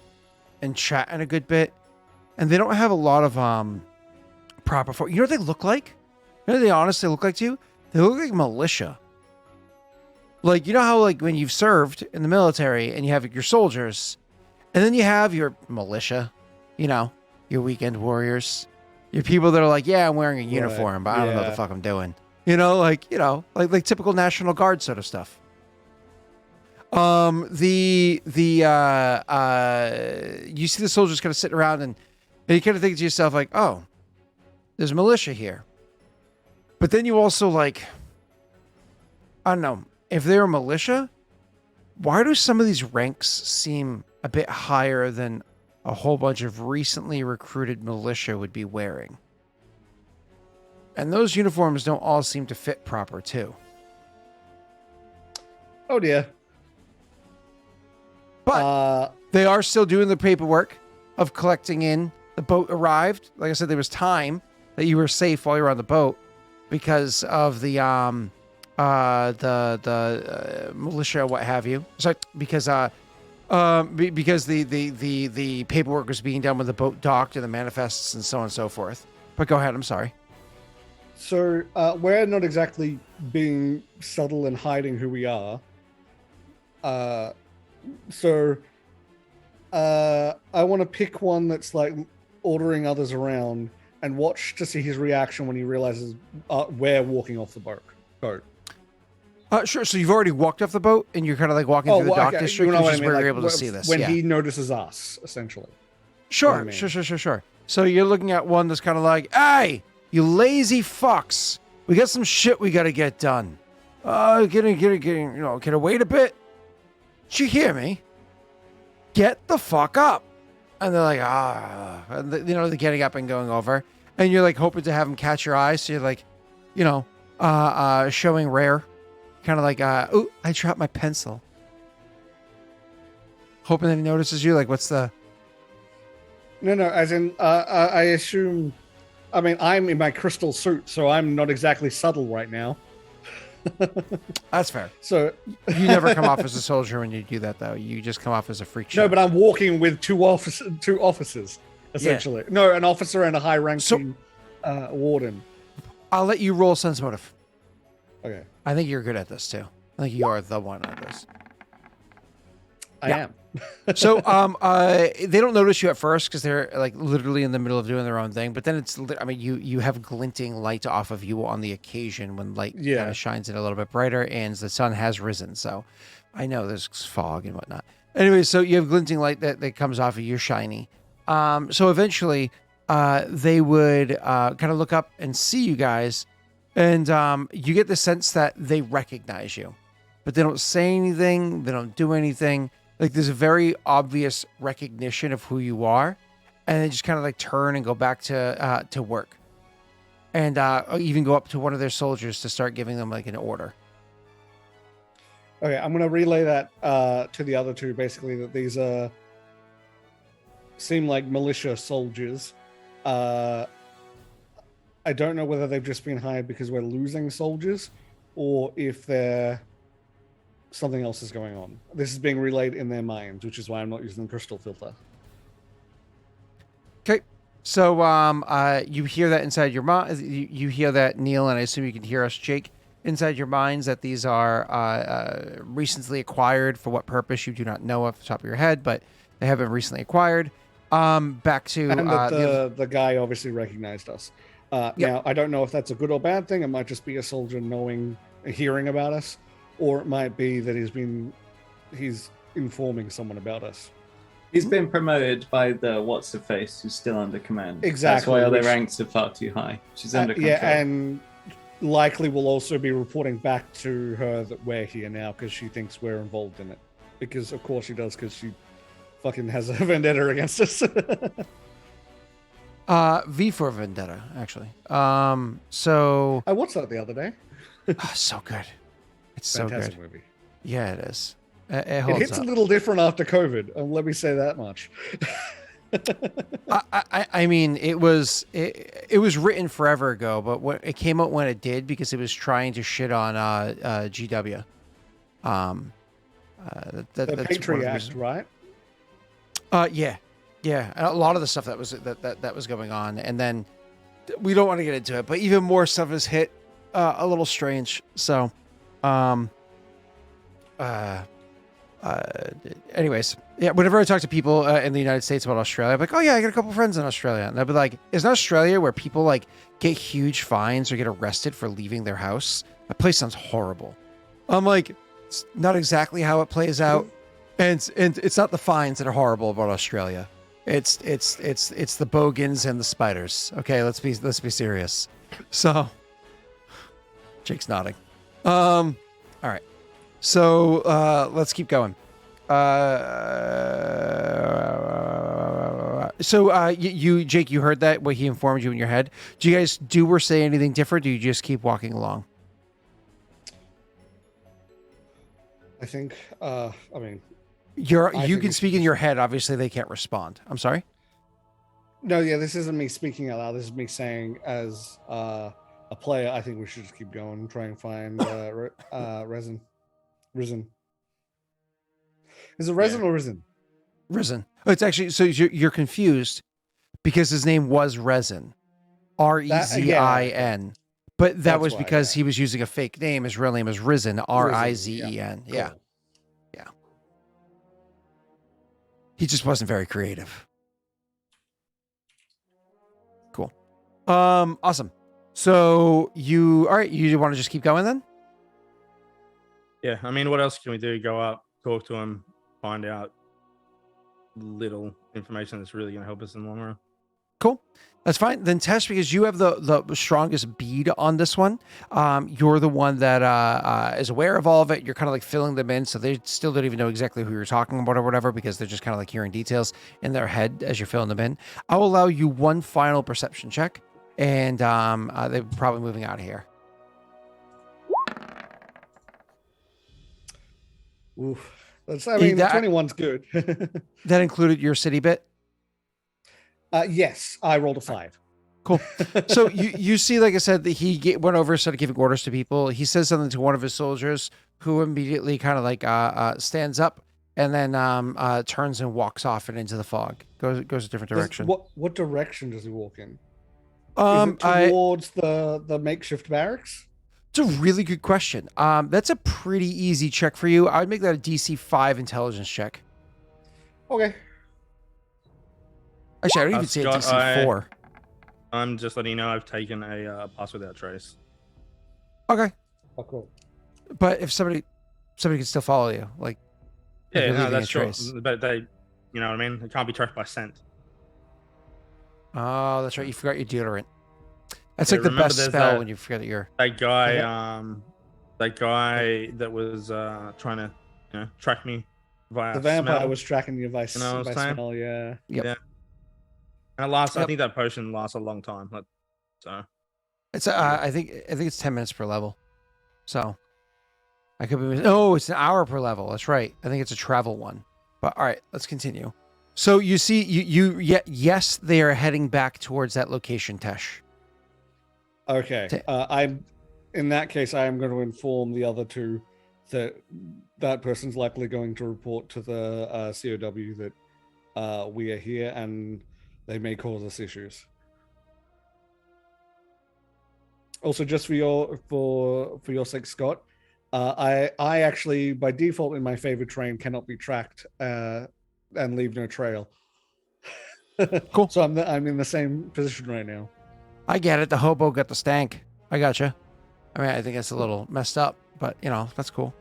and chatting a good bit, and they don't have a lot of proper. You know what they look like? You know what they honestly look like to you? They look like militia. Like, you know how, like, when you've served in the military and you have your soldiers, and then you have your militia, you know, your weekend warriors, your people that are like, yeah, I'm wearing a uniform, but I don't know what the fuck I'm doing. You know, like typical National Guard sort of stuff. You see the soldiers kind of sitting around and you kind of think to yourself, like, oh, there's militia here. But then you also, like, I don't know, if they're militia, why do some of these ranks seem a bit higher than a whole bunch of recently recruited militia would be wearing? And those uniforms don't all seem to fit proper, too. Oh, dear. But they are still doing the paperwork of collecting in. The boat arrived. Like I said, there was time that you were safe while you were on the boat because of the militia, what have you. Sorry, because the paperwork was being done when the boat docked and the manifests and so on and so forth. But go ahead. I'm sorry. So we're not exactly being subtle and hiding who we are. I want to pick one that's like ordering others around and watch to see his reaction when he realizes we're walking off the boat. Sure. So you've already walked off the boat and you're kind of like walking through the dock district, you know which is where like, you're able to see this. When he notices us, essentially. Sure, You know what I mean? sure. So you're looking at one that's kind of like, hey, you lazy fucks. We got some shit we got to get done. Can I wait a bit? Did you hear me? Get the fuck up. And they're like, and they're getting up and going over. And you're like hoping to have them catch your eye. So you're like, showing rare. Kind of like, ooh, I dropped my pencil. Hoping that he notices you. Like, what's the... No, as in, I assume... I mean, I'm in my crystal suit, so I'm not exactly subtle right now. That's fair. So you never come off as a soldier when you do that, though. You just come off as a freak show. No, but I'm walking with two officers, essentially. Yeah. No, an officer and a high-ranking warden. I'll let you roll sense motive. Okay. I think you're good at this, too. I think you are the one at this. I am. So they don't notice you at first because they're like literally in the middle of doing their own thing. But then you have glinting light off of you on the occasion when light kind of shines in a little bit brighter, and the sun has risen. So I know there's fog and whatnot. Anyway, so you have glinting light that comes off of you, shiny. So eventually they would kind of look up and see you guys, and you get the sense that they recognize you, but they don't say anything. They don't do anything. Like there's a very obvious recognition of who you are, and they just kind of like turn and go back to work, and even go up to one of their soldiers to start giving them like an order. Okay, I'm going to relay that to the other two. Basically, that these seem like militia soldiers. I don't know whether they've just been hired because we're losing soldiers, or if they're something else is going on. This is being relayed in their minds, which is why I'm not using the crystal filter. Okay, so you hear that inside your mind. You hear that, Neil, and I assume you can hear us, Jake, inside your minds, that these are recently acquired. For what purpose, you do not know off the top of your head, but they have been recently acquired. Back to... And the guy obviously recognized us. Now, I don't know if that's a good or bad thing. It might just be a soldier hearing about us, or it might be that he's informing someone about us. He's been promoted by the what's-her-face, who's still under command. Exactly. That's why other ranks are far too high. She's under control. Yeah, and likely will also be reporting back to her that we're here now because she thinks we're involved in it. Because, of course, she does, because she fucking has a vendetta against us. V for Vendetta, actually. So I watched that the other day. So good. It's Fantastic so good. movie. Yeah, it is. It hits up. a little different after COVID. Let me say that much. I mean, it was written forever ago, but it came out when it did because it was trying to shit on GW. The Patriot Act, right? Yeah. A lot of the stuff that was going on, and then we don't want to get into it, but even more stuff has hit a little strange. So, anyways, yeah. Whenever I talk to people in the United States about Australia, I'm like, oh yeah, I got a couple friends in Australia, and they'll be like, isn't Australia where people like get huge fines or get arrested for leaving their house? That place sounds horrible. I'm like, it's not exactly how it plays out, and it's not the fines that are horrible about Australia. It's the bogans and the spiders. Okay, let's be serious. So, Jake's nodding. All right. So let's keep going. You Jake, you heard that, what he informed you in your head. Do you guys do or say anything different? Or do you just keep walking along? I think. I mean, you can speak in your head. Obviously, they can't respond. I'm sorry. No, yeah, this isn't me speaking out loud. This is me saying as a player. I think we should just keep going and try and find Risen. Is it Resin or Risen? Risen. Oh, it's actually, so you're confused because his name was Resin. Rezin. But that was because he was using a fake name. His real name is Risen. Rizen. Yeah. Yeah. He just wasn't very creative. Cool. Awesome. So all right, you want to just keep going then? Yeah, I mean, what else can we do? Go up, talk to him, find out little information that's really going to help us in the long run. Cool. That's fine. Then Tesh, because you have the strongest bead on this one, you're the one that is aware of all of it. You're kind of like filling them in, so they still don't even know exactly who you're talking about or whatever, because they're just kind of like hearing details in their head as you're filling them in. I'll allow you one final perception check, and they're probably moving out of here. Oof. I mean, 21's good. That included your city bit? Yes, I rolled a 5. Cool. So you see, like I said, that he went over, started giving orders to people. He says something to one of his soldiers, who immediately kind of like stands up and then turns and walks off and into the fog. Goes a different direction. What direction does he walk in? Is it towards the makeshift barracks? It's a really good question. That's a pretty easy check for you. I would make that a DC 5 intelligence check. Okay. Actually, I don't even see a DC 4. I'm just letting you know I've taken a pass without trace. Okay. Oh, cool. But if somebody can still follow you, like yeah, no, that's true. But they, you know what I mean? It can't be tracked by scent. Oh, that's right. You forgot your deodorant. That's like the best spell when you forget your. That guy, that was trying to, track me via the vampire smell. was tracking you by smell. Yeah. Yep. Yeah. And it lasts. I think that potion lasts a long time. So. It's I think it's 10 minutes per level. So. I could be. Oh, it's an hour per level. That's right. I think it's a travel one. But all right, let's continue. So you see, yes, they are heading back towards that location, Tesh. Okay. I'm in that case. I am going to inform the other two that person's likely going to report to the COW that we are here and they may cause us issues. Also, just for your sake, Scott. I actually, by default, in my favorite train, cannot be tracked and leave no trail. Cool. So I'm in the same position right now. I get it. The hobo got the stank. I gotcha. I mean, I think that's a little messed up, but that's cool.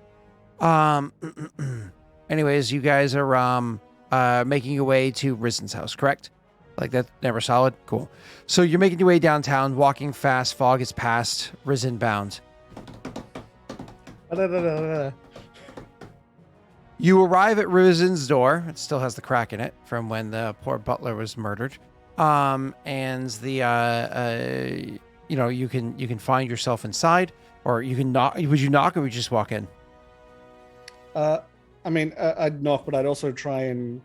Anyways, you guys are making your way to Risen's house, correct? Like that's never solid. Cool. So you're making your way downtown, walking fast. Fog is past. Risen bound. You arrive at Risen's door. It still has the crack in it from when the poor butler was murdered. And the you can find yourself inside, or you can knock. Would you knock, or would you just walk in? I mean, I'd knock, but I'd also try and.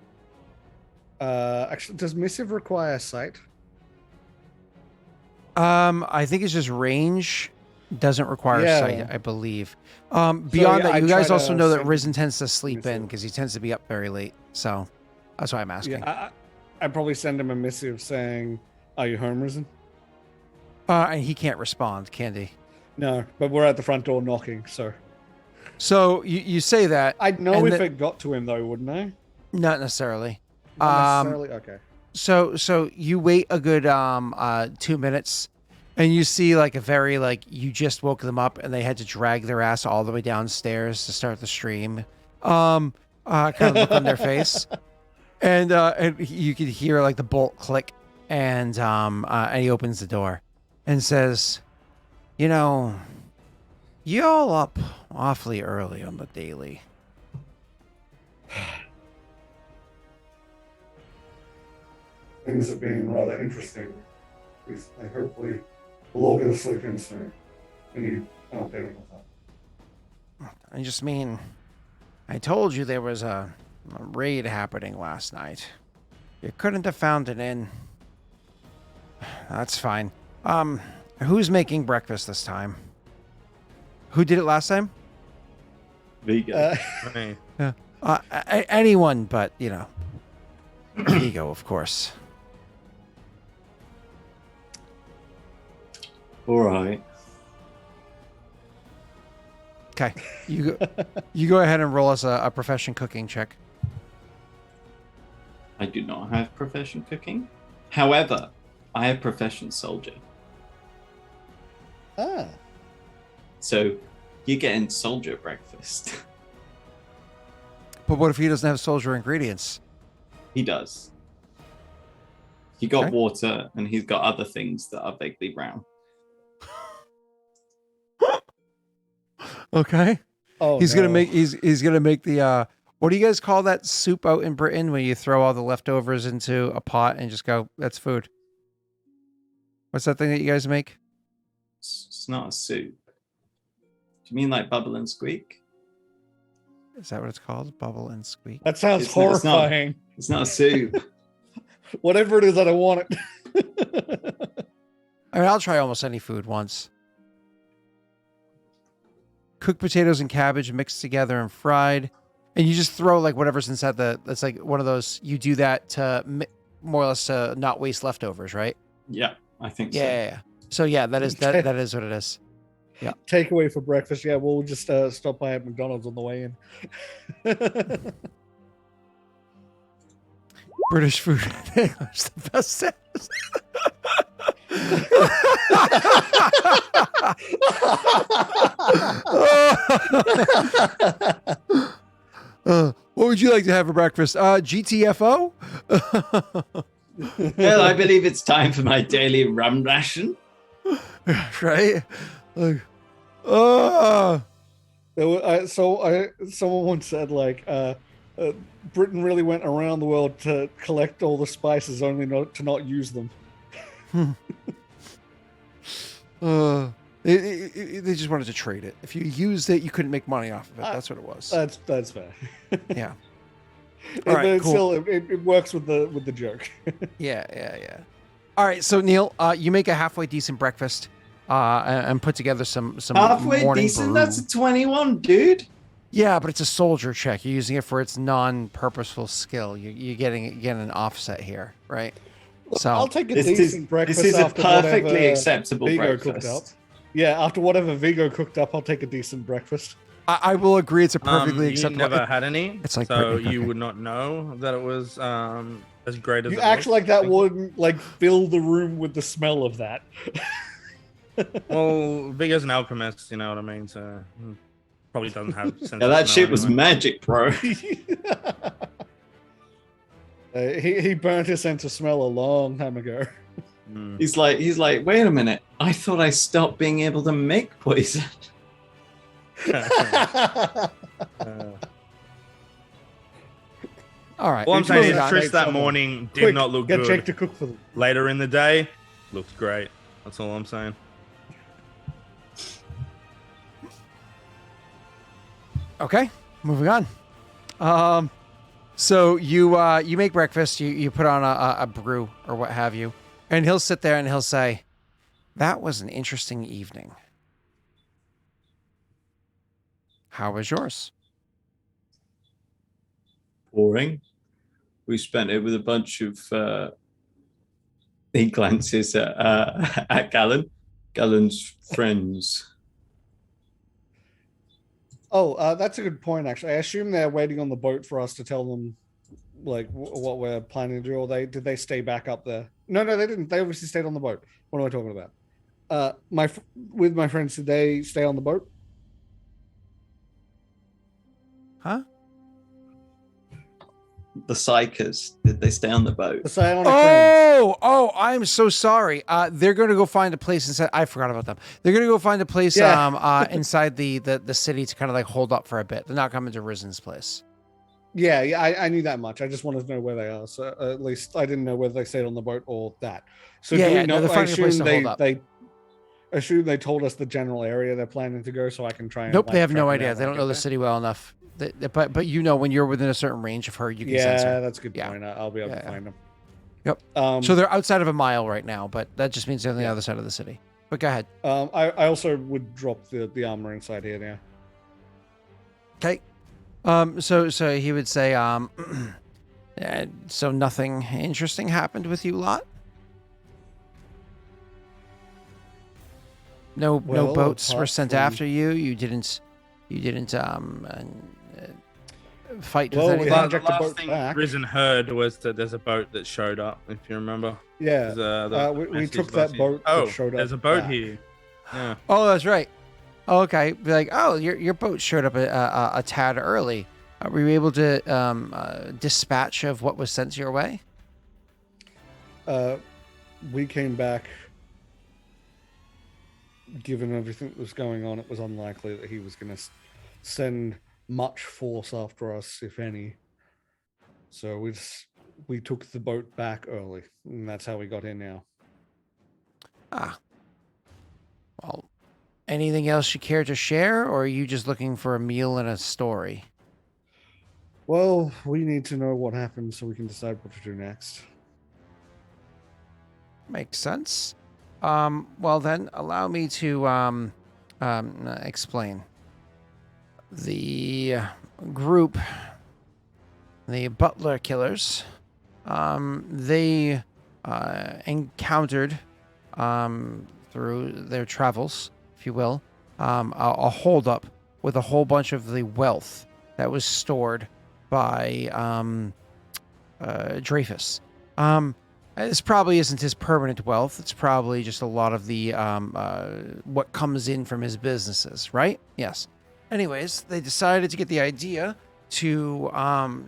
Actually, does missive require sight? I think it's just range. Doesn't require sight, I believe. Beyond that, you guys also know that Risen tends to sleep in because he tends to be up very late. So that's why I'm asking. Yeah, I'd probably send him a missive saying, "Are you home, Risen?" And he can't respond, can he? No, but we're at the front door knocking, so. So you say that. I'd know if it got to him, though, wouldn't I? Not necessarily. Not necessarily? Okay. So you wait a good 2 minutes. And you see like a very you just woke them up and they had to drag their ass all the way downstairs to start the stream. Kind of look on their face, and you can hear like the bolt click, and he opens the door, and says, "Y'all up awfully early on the daily." Things have been rather interesting. I hopefully. We'll all get a sleep in soon. I just mean, I told you there was a raid happening last night. You couldn't have found an inn. That's fine. Who's making breakfast this time? Who did it last time? Viggo. Anyone but, Viggo, of course. All right. Okay, you go ahead and roll us a profession cooking check. I do not have profession cooking. However, I have profession soldier. Ah. So you're getting soldier breakfast. But what if he doesn't have soldier ingredients? He does. He got water and he's got other things that are vaguely brown. Okay. Oh, he's gonna make the what do you guys call that soup out in Britain when you throw all the leftovers into a pot and just go, that's food? What's that thing that you guys make? It's not a soup. Do you mean like bubble and squeak? Is that what it's called? Bubble and squeak? That sounds horrifying. It's not a soup. Whatever it is, I don't want it. I mean, I'll try almost any food once. Cooked potatoes and cabbage mixed together and fried. And you just throw like whatever's inside that's like one of those, you do that to more or less to not waste leftovers, right? Yeah, I think so. Yeah. So yeah, that is what it is. Yeah. Takeaway for breakfast. Yeah, we'll just stop by at McDonald's on the way in. British food in English, the best sandwich. What would you like to have for breakfast? GTFO? Well, I believe it's time for my daily rum ration. Right? Like, someone once said like Britain really went around the world to collect all the spices, only to not use them. They just wanted to trade it. If you used it, you couldn't make money off of it. That's what it was. That's fair. Yeah. All right, cool. Still, it works with the joke. Yeah. All right, so Neil, you make a halfway decent breakfast, and put together some halfway morning decent. brew. That's a 21, dude. Yeah, but it's a soldier check. You're using it for its non-purposeful skill. You're getting an offset here, right? So I'll take a decent breakfast. This is a perfectly acceptable Viggo breakfast. Cooked up. Yeah, after whatever Viggo cooked up, I'll take a decent breakfast. I will agree. It's a perfectly acceptable. You never had any, it's like so you would not know that it was as great as you it act was. like that wouldn't like fill the room with the smell of that. Well, Viggo's an alchemist, you know what I mean. So probably doesn't have. Sense Yeah, that shit was magic, bro. He burnt his sense of smell a long time ago. He's like, wait a minute. I thought I stopped being able to make poison. All right. All I'm saying is Trish that morning did not look get good. Jake to cook for them. Later in the day, looked great. That's all I'm saying. Okay, moving on. So you make breakfast. You put on a brew or what have you, and he'll sit there and he'll say, "That was an interesting evening. How was yours?" Boring. We spent it with a bunch of. He glances at Galen. Galen's friends. Oh, that's a good point. Actually, I assume they're waiting on the boat for us to tell them, like, what we're planning to do. Or did they stay back up there? No, they didn't. They obviously stayed on the boat. What am I talking about? With my friends, did they stay on the boat? Huh? The Psychers, did they stay on the boat? The psionic friends. Oh, I'm so sorry. They're going to go find a place inside. I forgot about them. They're going to go find a place inside the city to kind of like hold up for a bit. They're not coming to Risen's place. Yeah, I knew that much. I just wanted to know where they are. So at least I didn't know whether they stayed on the boat or that. So do we know? They're finding a place to hold up. They assume they told us the general area they're planning to go, so I can try and. Nope, they have no idea. They don't know the city well enough. But you know, when you're within a certain range of her, you can sense her. Yeah, that's a good point. I'll be able to find them. Yep. So they're outside of a mile right now, but that just means they're on the other side of the city. But go ahead. I also would drop the armor inside here now. Okay. So he would say, so nothing interesting happened with you lot? No boats were sent after you. You didn't fight with anything. The last thing Risen heard was that there's a boat that showed up, if you remember. Yeah, we took that boat that showed up. There's a boat here. Yeah. Oh, that's right. Okay, be like, your boat showed up a tad early. Were you able to dispatch of what was sent your way? We came back. Given everything that was going on, it was unlikely that he was going to send much force after us, if any. So we took the boat back early, and that's how we got here now. Well, anything else you care to share, or are you just looking for a meal and a story? Well, we need to know what happened so we can decide what to do next. Makes sense. Well then, allow me to explain. The group, the Butler Killers, they encountered through their travels, if you will, a holdup with a whole bunch of the wealth that was stored by Dreyfus. This probably isn't his permanent wealth. It's probably just a lot of the what comes in from his businesses, right? Yes. Anyways, they decided to get the idea to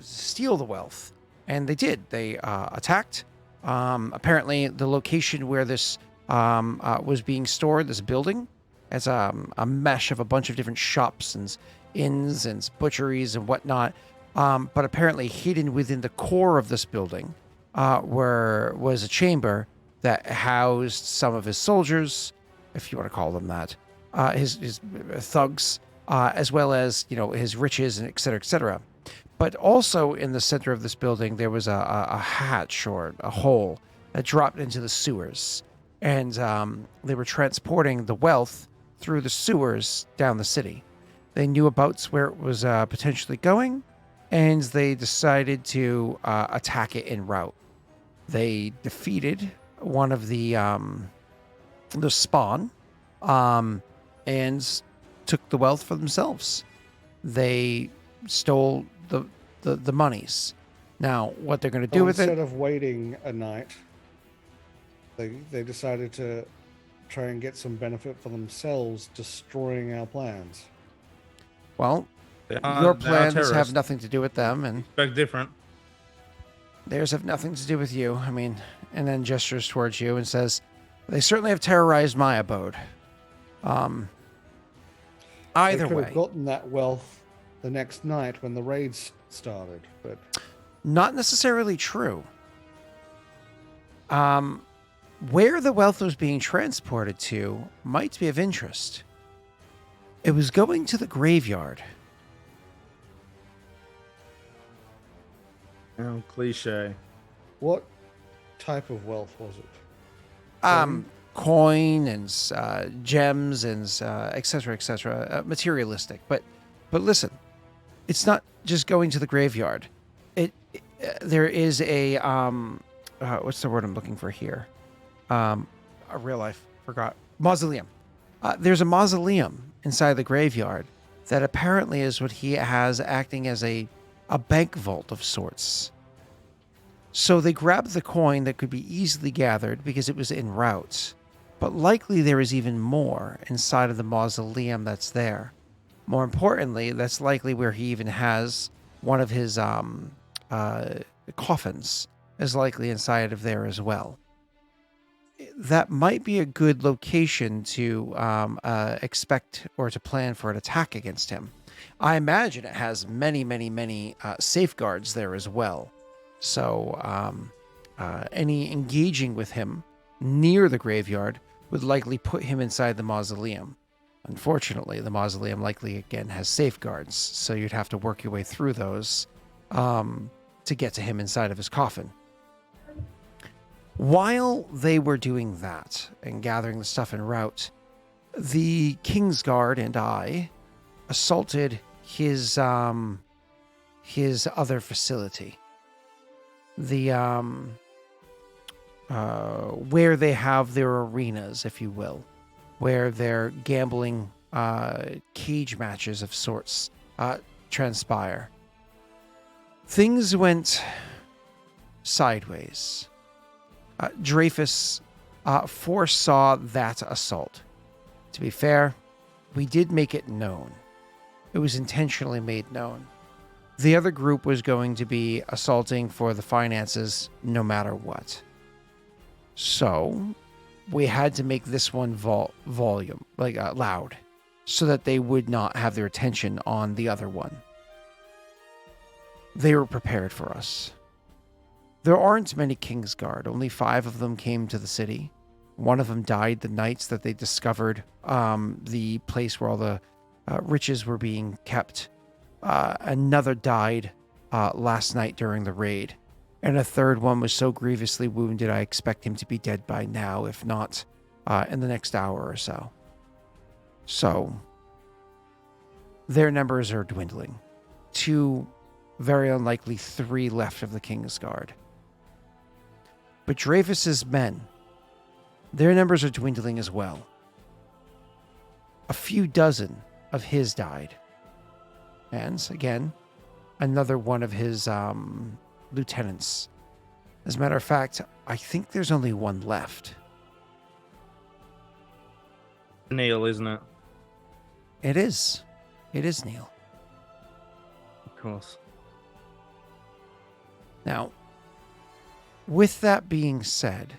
steal the wealth, and they did. They attacked. Apparently, the location where this was being stored, this building, as a mesh of a bunch of different shops and inns and butcheries and whatnot. But apparently, hidden within the core of this building, was a chamber that housed some of his soldiers, if you want to call them that, his thugs, as well as his riches and et cetera, et cetera. But also in the center of this building, there was a hatch or a hole that dropped into the sewers, and they were transporting the wealth through the sewers down the city. They knew about where it was potentially going, and they decided to attack it en route. They defeated one of the spawn, and took the wealth for themselves. They stole the monies. Now, what they're going to do with it? Instead of waiting a night, they decided to try and get some benefit for themselves, destroying our plans. Well, your plans have nothing to do with them, and expect different. Theirs have nothing to do with you. I mean, and then gestures towards you and says, "They certainly have terrorized my abode." Either they could way, have gotten that wealth the next night when the raids started, but not necessarily true. Where the wealth was being transported to might be of interest. It was going to the graveyard. Oh, cliche. what type of wealth was it? Coin and gems and etc., materialistic. But listen, it's not just going to the graveyard. There is a what's the word I'm looking for here? A real life forgot mausoleum. There's a mausoleum inside the graveyard that apparently is what he has acting as a bank vault of sorts. So they grabbed the coin that could be easily gathered because it was en route. But likely there is even more inside of the mausoleum that's there. More importantly, that's likely where he even has one of his coffins is likely inside of there as well. That might be a good location to expect or to plan for an attack against him. I imagine it has many safeguards there as well. So any engaging with him near the graveyard would likely put him inside the mausoleum. Unfortunately, the mausoleum likely again has safeguards, so you'd have to work your way through those to get to him inside of his coffin. While they were doing that and gathering the stuff en route, the Kingsguard and I assaulted his other facility. The where they have their arenas, if you will, where their gambling cage matches of sorts transpire. Things went sideways. Dreyfus foresaw that assault. To be fair, we did make it known. It was intentionally made known. The other group was going to be assaulting for the finances no matter what. So we had to make this one loud, so that they would not have their attention on the other one. They were prepared for us. There aren't many Kingsguard. Only 5 of them came to the city. One of them died the nights that they discovered the place where all the riches were being kept. Another died last night during the raid. And a third one was so grievously wounded, I expect him to be dead by now, if not in the next hour or so. So, their numbers are dwindling. 2, very unlikely 3 left of the Kingsguard. But Dreyfus's men, their numbers are dwindling as well. A few dozen of his died. And again, another one of his lieutenants. As a matter of fact, I think there's only one left. Neil, isn't it? It is. It is Neil. Of course. Now, with that being said,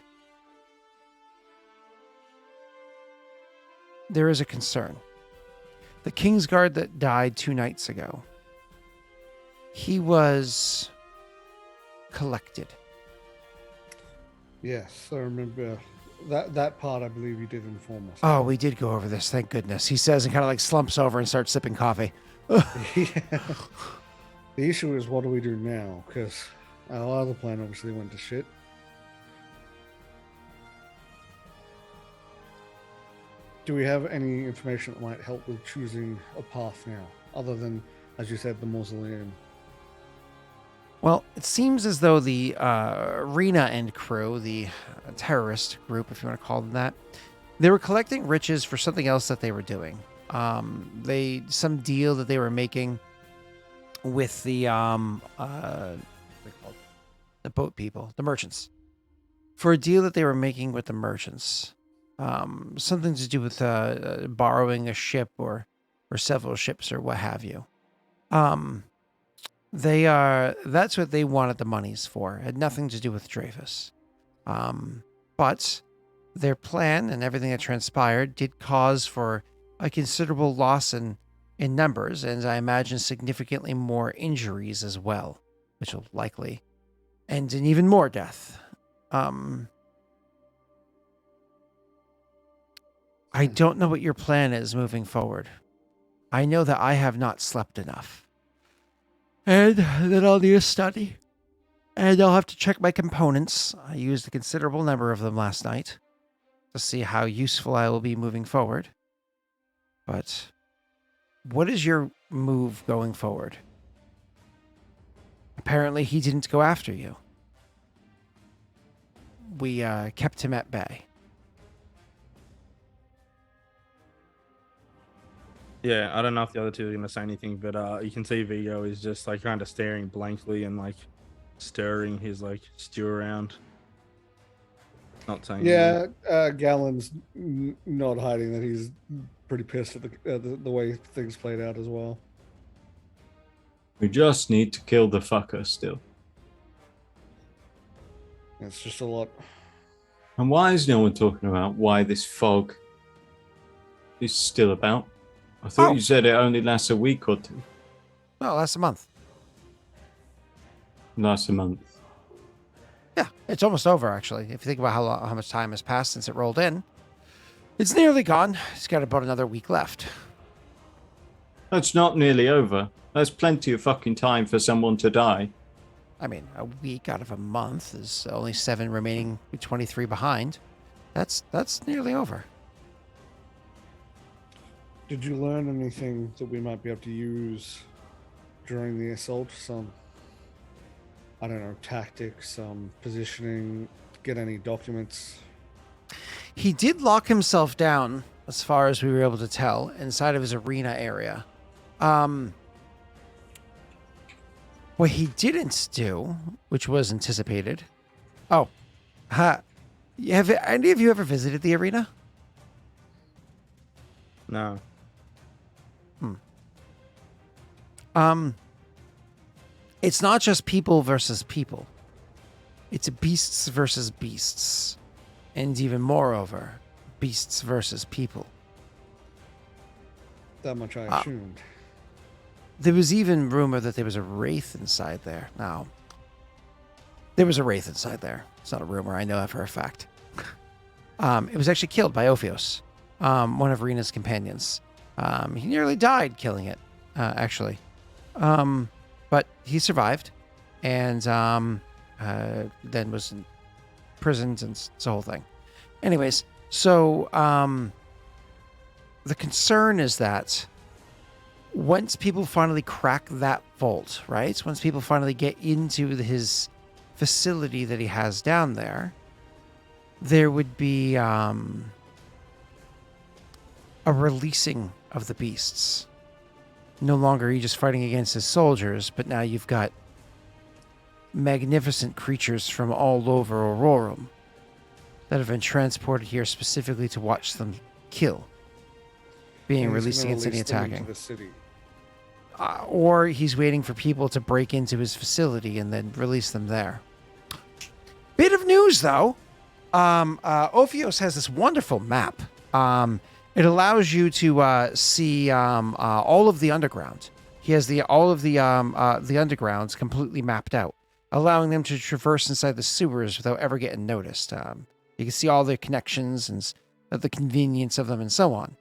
there is a concern. The Kingsguard that died 2 nights ago, he was collected. Yes, I remember that part. I believe you did inform us. Oh, we did go over this. Thank goodness. He says and kind of like slumps over and starts sipping coffee. Yeah. The issue is, what do we do now? Because our other plan obviously went to shit. Do we have any information that might help with choosing a path now, other than, as you said, the mausoleum? Well, it seems as though the Rena and crew, the terrorist group, if you want to call them that, they were collecting riches for something else that they were doing. Some deal that they were making with the boat people, the merchants, for a deal that they were making with the merchants. Something to do with borrowing a ship or several ships or what have you. That's what they wanted the monies for. It had nothing to do with Dreyfus. But their plan and everything that transpired did cause for a considerable loss in numbers, and I imagine significantly more injuries as well, which will likely end in even more death. I don't know what your plan is moving forward. I know that I have not slept enough. And then I'll need a study. And I'll have to check my components. I used a considerable number of them last night to see how useful I will be moving forward. But what is your move going forward? Apparently he didn't go after you. We kept him at bay. Yeah, I don't know if the other two are going to say anything, but you can see Viggo is just like kind of staring blankly and like stirring his like stew around. Not saying Yeah, Gallon's not hiding that he's pretty pissed at the way things played out as well. We just need to kill the fucker still. It's just a lot. And why is no one talking about why this fog is still about? I thought you said it only lasts a week or two. No, lasts a month. Lasts a month. Yeah, it's almost over, actually. If you think about how much time has passed since it rolled in, it's nearly gone. It's got about another week left. That's not nearly over. That's plenty of fucking time for someone to die. I mean, a week out of a month is only 7 remaining, 23 behind. That's nearly over. Did you learn anything that we might be able to use during the assault? Some, I don't know, tactics, positioning, get any documents? He did lock himself down, as far as we were able to tell, inside of his arena area. What he didn't do, which was anticipated... Oh. Have any of you ever visited the arena? No. It's not just people versus people. It's beasts versus beasts. And even moreover, beasts versus people. That much I assumed. There was even rumor that there was a wraith inside there. Now, there was a wraith inside there. It's not a rumor. I know that for a fact. It was actually killed by Ophios, one of Rena's companions. He nearly died killing it, actually. But he survived and then was imprisoned and it's the whole thing. Anyways, so the concern is that once people finally crack that vault, right? Once people finally get into his facility that he has down there, there would be a releasing of the beasts. No longer are you just fighting against his soldiers, but now you've got magnificent creatures from all over Aurorum that have been transported here specifically to watch them kill, being released against any attacking. The city. Or he's waiting for people to break into his facility and then release them there. Bit of news, though. Ophios has this wonderful map. It allows you to see all of the underground. He has all of the undergrounds completely mapped out, allowing them to traverse inside the sewers without ever getting noticed. You can see all the connections and the convenience of them and so on.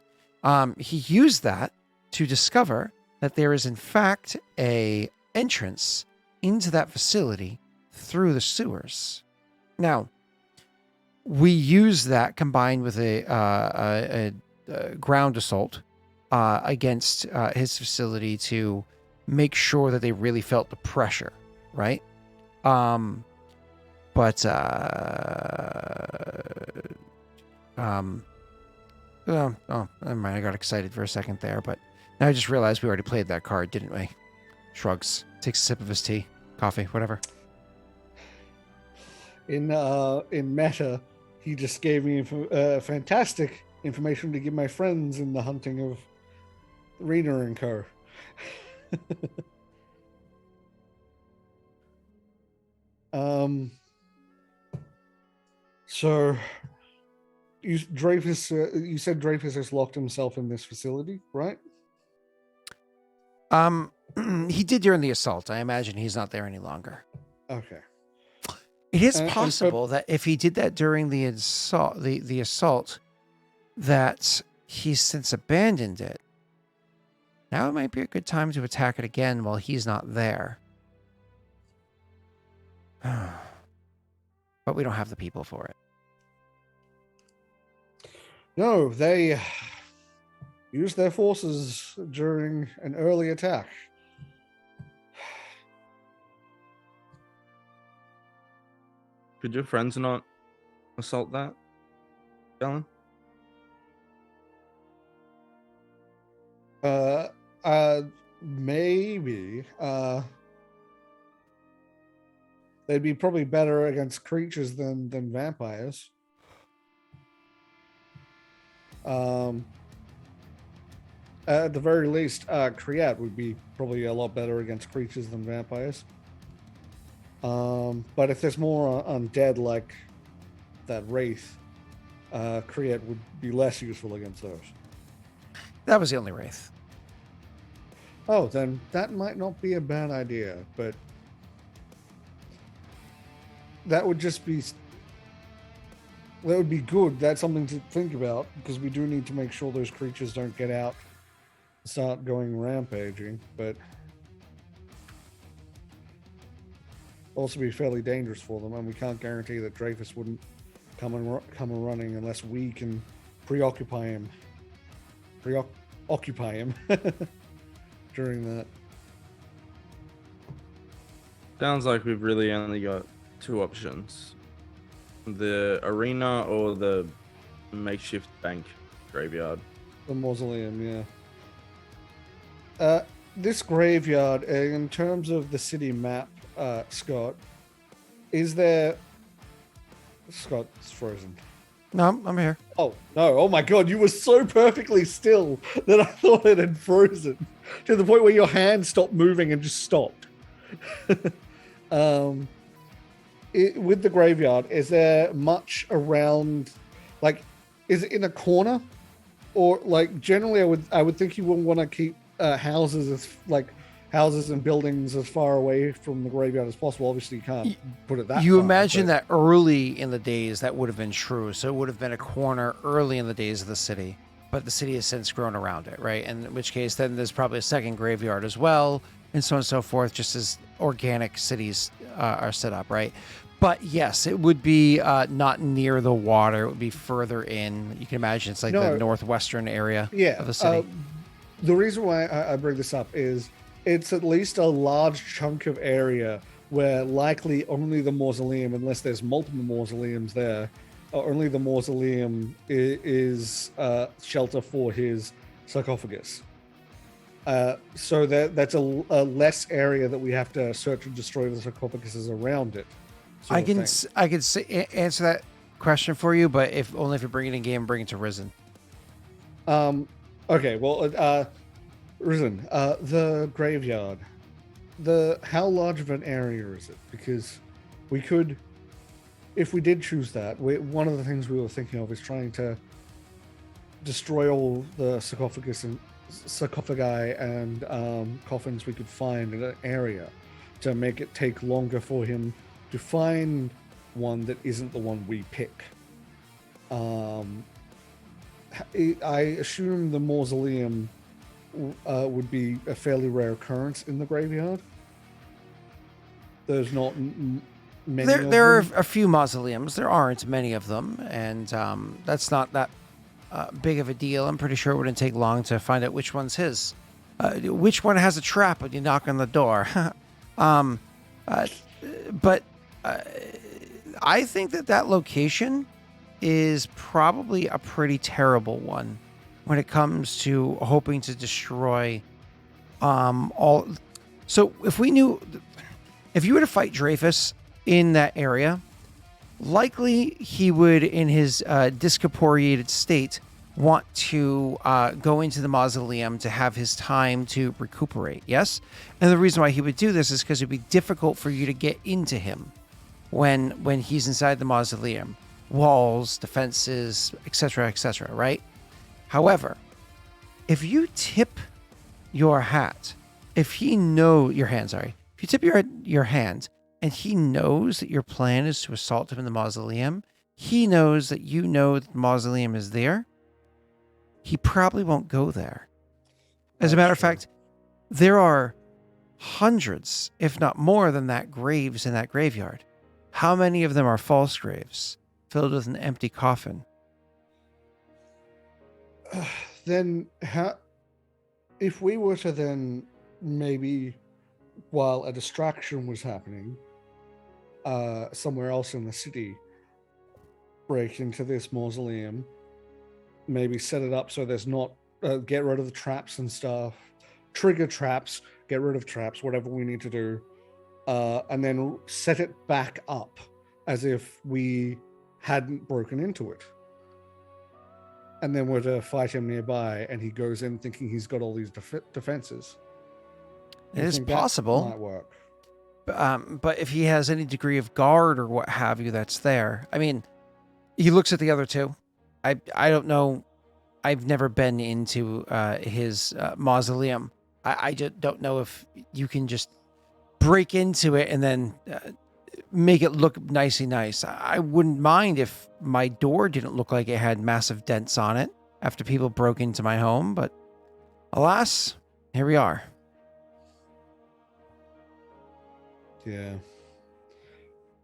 He used that to discover that there is in fact a entrance into that facility through the sewers. Now, we use that combined with a ground assault against his facility to make sure that they really felt the pressure, right? Never mind, I got excited for a second there, but now I just realized we already played that card, didn't we? Shrugs, takes a sip of his tea, coffee, whatever. In meta, he just gave me fantastic information to give my friends in the hunting of Rena and Co. So you said Dreyfus has locked himself in this facility, right? He did during the assault. I imagine he's not there any longer. Okay. It is possible that if he did that during the assault, that he's since abandoned it. Now it might be a good time to attack it again while he's not there. But we don't have the people for it. No, they used their forces during an early attack. Could your friends not assault that, Alan? Maybe. They'd be probably better against creatures than vampires. At the very least, Kriat would be probably a lot better against creatures than vampires. But if there's more undead like that Wraith, Kriat would be less useful against those. That was the only Wraith. Oh, then that might not be a bad idea, but that would be good. That's something to think about, because we do need to make sure those creatures don't get out and start going rampaging, but also be fairly dangerous for them, and we can't guarantee that Dreyfus wouldn't come and running unless we can preoccupy him during that. Sounds like we've really only got two options: the arena or the makeshift bank graveyard. The mausoleum, yeah. This graveyard, in terms of the city map, Scott, is there... Scott's frozen. No, I'm here. Oh, no. Oh, my God. You were so perfectly still that I thought it had frozen to the point where your hand stopped moving and just stopped. With the graveyard, is there much around, like, is it in a corner? Or, like, generally I would think you wouldn't want to keep houses and buildings as far away from the graveyard as possible. Obviously, you can't put it that You far, imagine that early in the days that would have been true. So it would have been a corner early in the days of the city. But the city has since grown around it, right? And in which case, then there's probably a second graveyard as well, and so on and so forth, just as organic cities are set up, right? But yes, it would be not near the water. It would be further in. You can imagine it's like the northwestern area of the city. The reason why I bring this up is it's at least a large chunk of area where likely only the mausoleum, unless there's multiple mausoleums there, only the mausoleum is shelter for his sarcophagus. So that's a less area that we have to search and destroy the sarcophaguses around it. I can answer that question for you, but only if you're bringing it in game, bring it to Risen. Okay. Well, Risen, the graveyard. How large of an area is it? Because we could, if we did choose that, one of the things we were thinking of is trying to destroy all the sarcophagi and coffins we could find in an area to make it take longer for him to find one that isn't the one we pick. I assume the mausoleum would be a fairly rare occurrence in the graveyard. There's not many. There are a few mausoleums. There aren't many of them, and that's not that big of a deal. I'm pretty sure it wouldn't take long to find out which one's his. Which one has a trap when you knock on the door? But I think that location is probably a pretty terrible one when it comes to hoping to destroy all. So if you were to fight Dreyfus in that area, likely he would, in his discorporeated state, want to go into the mausoleum to have his time to recuperate, yes? And the reason why he would do this is because it'd be difficult for you to get into him when he's inside the mausoleum. Walls, defenses, etc., right? However, if you tip your hat, if you tip your hand and he knows that your plan is to assault him in the mausoleum, he knows that you know that the mausoleum is there, he probably won't go there. As a matter of fact, there are hundreds, if not more than that, graves in that graveyard. How many of them are false graves filled with an empty coffin? Then if we were to then maybe, while a distraction was happening somewhere else in the city, break into this mausoleum, maybe set it up so there's not, get rid of the traps and stuff, trigger traps, get rid of traps, whatever we need to do, and then set it back up as if we hadn't broken into it. And then we're to fight him nearby, and he goes in thinking he's got all these defenses. It is possible. That might work. But if he has any degree of guard or what have you that's there, I mean, he looks at the other two. I don't know. I've never been into his mausoleum. I just don't know if you can just break into it and then make it look nicey nice. I wouldn't mind if my door didn't look like it had massive dents on it after people broke into my home, but alas, here we are. Yeah.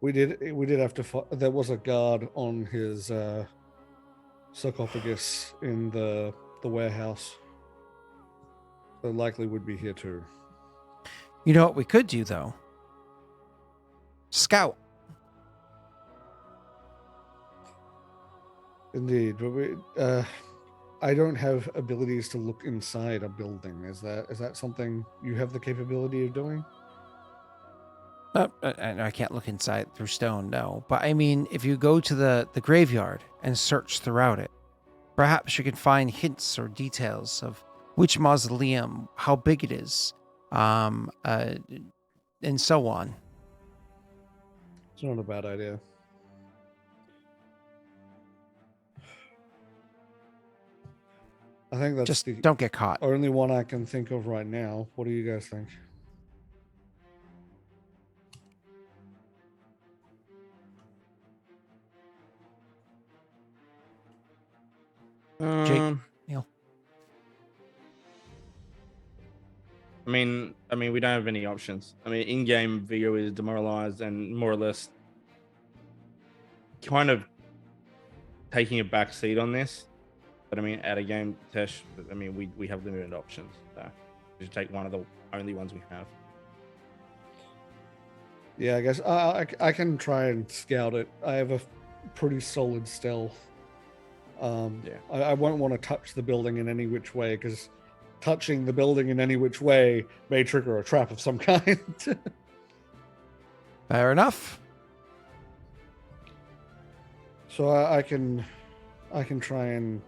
We did have to there was a guard on his sarcophagus in the warehouse. So likely would be here too. You know what we could do though? Scout. Indeed, but I don't have abilities to look inside a building. Is that something you have the capability of doing? I can't look inside through stone, no. But I mean, if you go to the graveyard and search throughout it, perhaps you can find hints or details of which mausoleum, how big it is, and so on. It's not a bad idea. I think that's just don't get caught. Only one I can think of right now. What do you guys think? Jake, Neil. I mean, we don't have any options. I mean, in-game Viggo is demoralized and more or less kind of taking a back seat on this. But I mean, at a game test, I mean, we have limited options. So we should take one of the only ones we have. Yeah, I guess I can try and scout it. I have a pretty solid stealth. I won't want to touch the building in any which way because touching the building in any which way may trigger a trap of some kind. Fair enough. So I can try and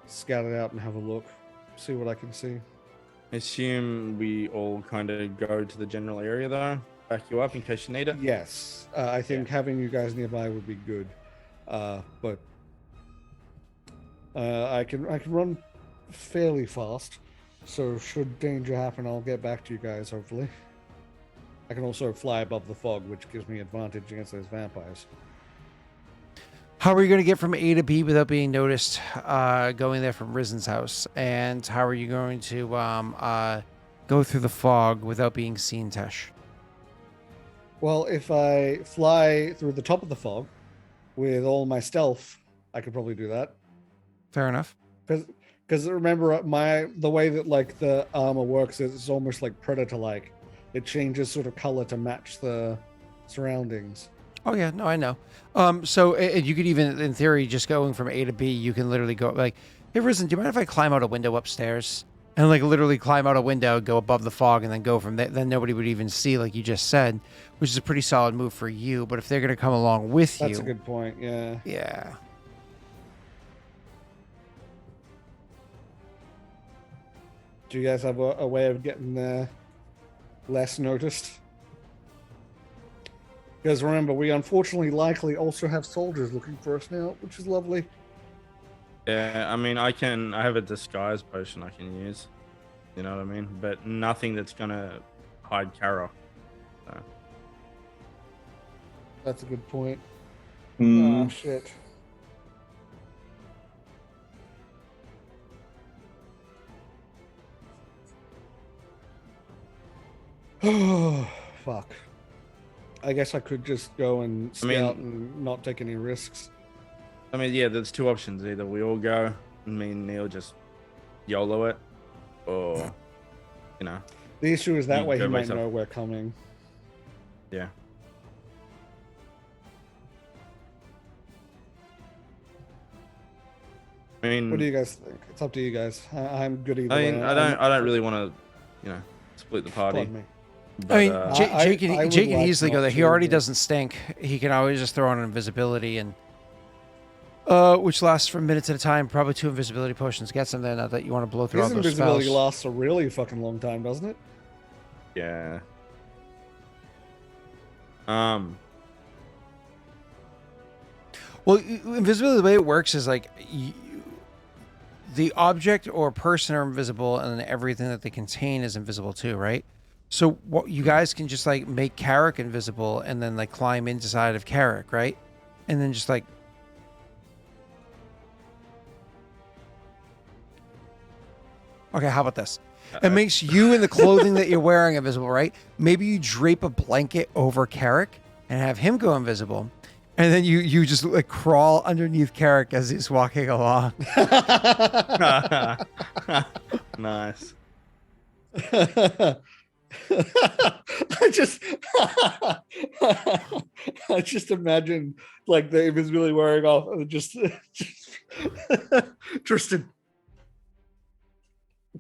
scout it out and have a look, see what I can see. I assume we all kind of go to the general area though, back you up in case you need it. Yes, I think having you guys nearby would be good, but I can run fairly fast, so should danger happen, I'll get back to you guys. Hopefully, I can also fly above the fog, which gives me advantage against those vampires. How are you going to get from A to B without being noticed going there from Risen's house? And how are you going to go through the fog without being seen, Tesh? Well, if I fly through the top of the fog with all my stealth, I could probably do that. Fair enough. Because remember, the way that like the armor works is it's almost like Predator-like. It changes sort of color to match the surroundings. Oh yeah, no, I know. So you could even, in theory, just going from A to B, you can literally go like, "Hey, Risen, do you mind if I climb out a window upstairs?" And like literally climb out a window, go above the fog, and then go from there. Then nobody would even see, like you just said, which is a pretty solid move for you. But if they're gonna come along with you, that's a good point. Yeah. Yeah. Do you guys have a way of getting less noticed? Because remember, we unfortunately likely also have soldiers looking for us now, which is lovely. Yeah, I mean, I have a disguise potion I can use. You know what I mean? But nothing that's gonna hide Karok. So. That's a good point. Mm. Oh, shit. Oh, fuck. I guess I could just go and scout and not take any risks. I mean, yeah, there's two options. Either we all go and me and Neil just YOLO it, or, you know. The issue is that way he might yourself. know we're coming. Yeah. I mean, what do you guys think? It's up to you guys. I'm good either I mean, way. I don't really want to, you know, split the party. Pardon me. But, I mean, Jake would can like easily go not there. He to, already but- doesn't stink. He can always just throw on invisibility, and which lasts for minutes at a time. Probably 2 invisibility potions gets him there. Not that you want to blow through His all those invisibility spells. lasts a really fucking long time, doesn't it? yeah. Well, invisibility, the way it works is like the object or person are invisible, and then everything that they contain is invisible too, right? So what you guys can just like make Carrick invisible, and then like climb inside of Carrick, right? And then just like. Okay, how about this? It makes you and the clothing that you're wearing invisible, right? Maybe you drape a blanket over Carrick and have him go invisible. And then you just like crawl underneath Carrick as he's walking along. Nice. I just imagine like the invisibility wearing off and just Tristan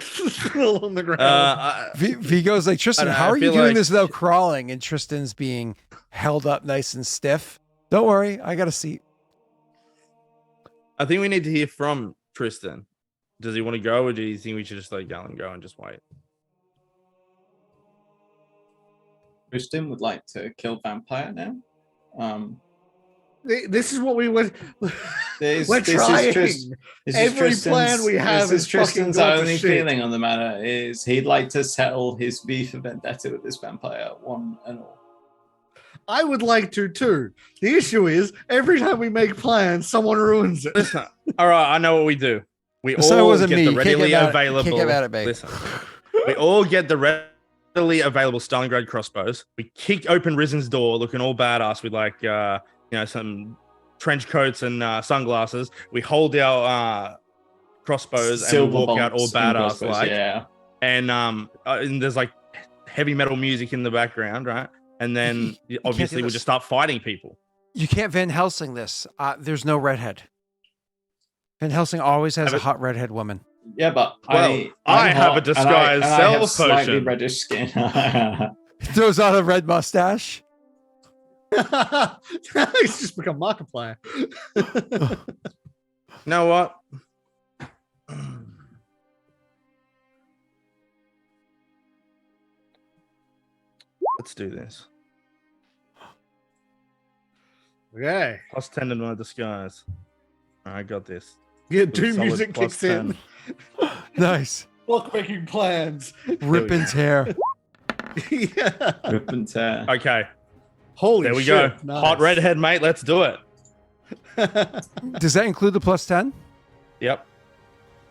still on the ground. Viggo's like, Tristan, how are you doing this without crawling? And Tristan's being held up nice and stiff. Don't worry, I got a seat. I think we need to hear from Tristan. Does he want to go, or do you think we should just let Galen go and just wait? Tristan would like to kill vampire now. This is what we would. We're trying. Every plan we have is Tristan's fucking only shit. feeling on the matter is he'd like to settle his V for Vendetta with this vampire, one and all. I would like to too. The issue is every time we make plans, someone ruins it. Listen, all right, I know what we do. We So it all wasn't get me. the You can't readily get mad- available. can't get mad at me. Listen, we all get the readily available Stalingrad crossbows. We kick open Risen's door, looking all badass with like some trench coats and sunglasses. We hold our crossbows and we walk out all badass like. Yeah. And there's like heavy metal music in the background, right? And then obviously we'll just start fighting people. You can't Van Helsing this. There's no redhead. Van Helsing always has a hot redhead woman. Yeah, but I I'm have a hot, disguised and I have self slightly potion. reddish skin. Throws on a red mustache. He's just become Markiplier. You know what? Let's do this. Okay. Plus 10 in my disguise. I got this. Yeah, With Doom solid music plus kicks in. 10. Nice. Clockmaking plans. Rippin's hair. Yeah. Rip and tear. Okay, Holy there we shit. go. Nice. Hot redhead, mate. Let's do it. Does that include the plus 10? Yep.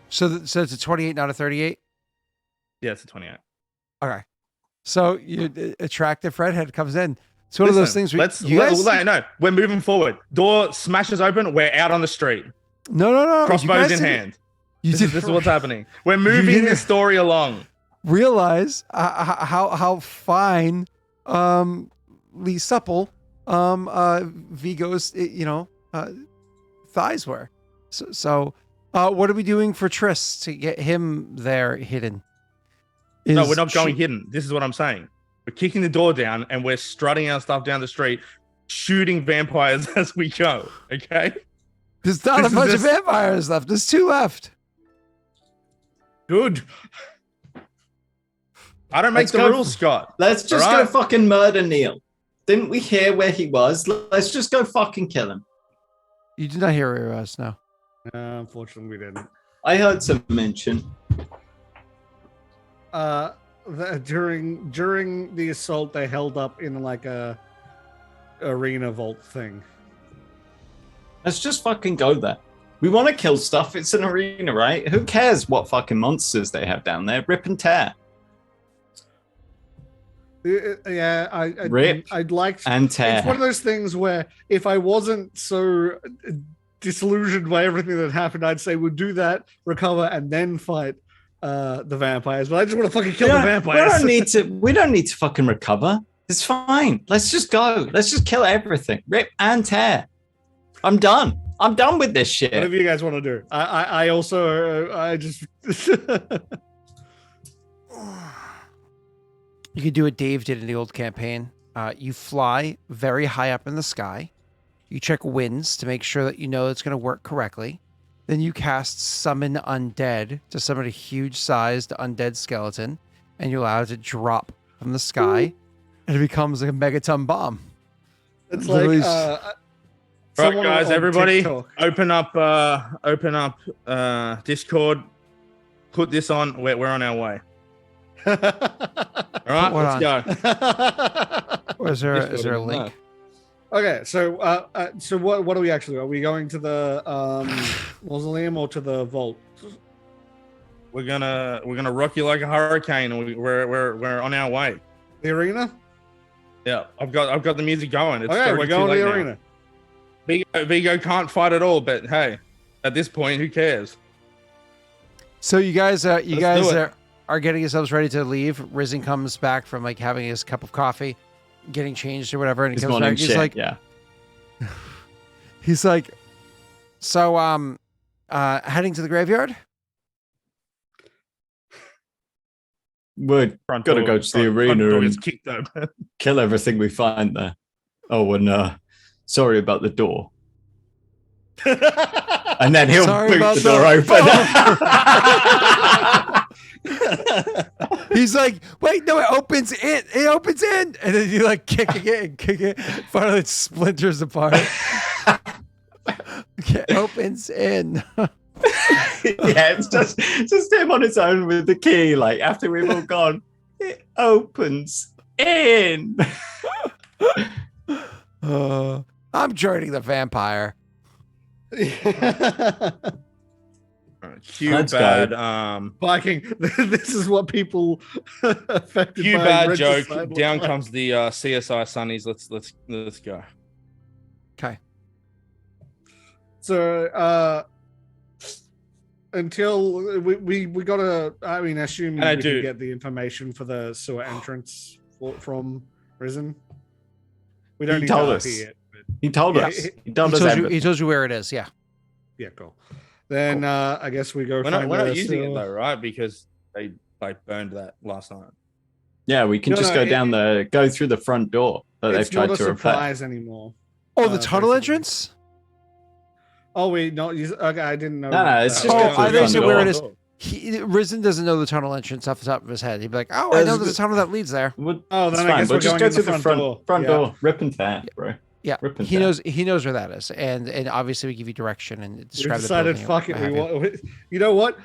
So it's a 28, not a 38? Yeah, it's a 28. Okay. So you attractive redhead comes in. It's one of those things. No, we're moving forward. Door smashes open. We're out on the street. No. Crossbows in hand. This This is what's happening. We're moving this story along. Realize how fine, supple, Viggo's thighs were. So what are we doing for Triss to get him there hidden? No, we're not going hidden. This is what I'm saying. We're kicking the door down and we're strutting our stuff down the street, shooting vampires as we go. Okay? There's not a bunch of vampires left. There's 2 left. Good. I don't make Let's the go. rules, Scott. Let's just All go right? fucking murder Neil. Didn't we hear where he was? Let's just go fucking kill him. You did not hear where he was, no. Unfortunately, we didn't. I heard some mention. During the assault, they held up in like a arena vault thing. Let's just fucking go there. We want to kill stuff. It's an arena, right? Who cares what fucking monsters they have down there? Rip and tear. Yeah, Rip I'd like to, and tear. It's one of those things where if I wasn't so disillusioned by everything that happened, I'd say we'll do that, recover, and then fight the vampires. But I just want to fucking kill the vampires. We don't need to fucking recover. It's fine. Let's just go. Let's just kill everything. Rip and tear. I'm done. I'm done with this shit. Whatever you guys want to do. I just. You could do what Dave did in the old campaign. You fly very high up in the sky. You check winds to make sure that you know it's going to work correctly. Then you cast Summon Undead to summon a huge-sized undead skeleton, and you allow it to drop from the sky, and it becomes like a megaton bomb. It's Literally like. Right, guys, on everybody, TikTok. open up Discord. Put this on. We're on our way. All right, let's go. Is there a link? Okay, so what are we actually? Are we going to the mausoleum or to the vault? We're gonna rock you like a hurricane. And we're on our way. The arena? Yeah, I've got the music going. It's Okay, we're going to the arena. Viggo can't fight at all, but hey, at this point, who cares? So you guys do it. are getting yourselves ready to leave. Risen comes back from like having his cup of coffee, getting changed or whatever, and he comes back. He's like, yeah. He's like, so heading to the graveyard. We're gonna go to the arena and kicked open. kill everything we find there. Oh, and sorry about the door. And then he'll Sorry boot about the door open. He's like, wait, no, it opens in. It opens in. And then you like kick it. Finally, it splinters apart. It opens in. Yeah, it's just him on his own with the key. Like after we've all gone, it opens in. I'm joining the vampire. Cue Let's bad. Viking. This is what people affected Cue by bad joke. regicide look Down like. comes the CSI Sunnies. Let's go. Okay. So until we gotta, I mean, assume And I we do. can get the information for the sewer entrance from Risen. We don't He need told to us. RP it. But He told Yeah, us. he- He told us everything. He told you where it is. Yeah. yeah, cool. Then I guess we go. We're not using it though, right? Because they burned that last night. Yeah, we can just go through the front door that they've tried to repair. It's not a surprise anymore. Oh, the tunnel entrance? Oh, wait, no, okay, I didn't know. No, it's just I think so where it is. Risen doesn't know the tunnel entrance off the top of his head. He'd be like, "Oh, I know there's a tunnel that leads there." Then I guess we'll just go to the front door. Rip and tear, bro. Yeah, he knows where that is, and obviously we give you direction and describe. We decided, fuck it. You know what?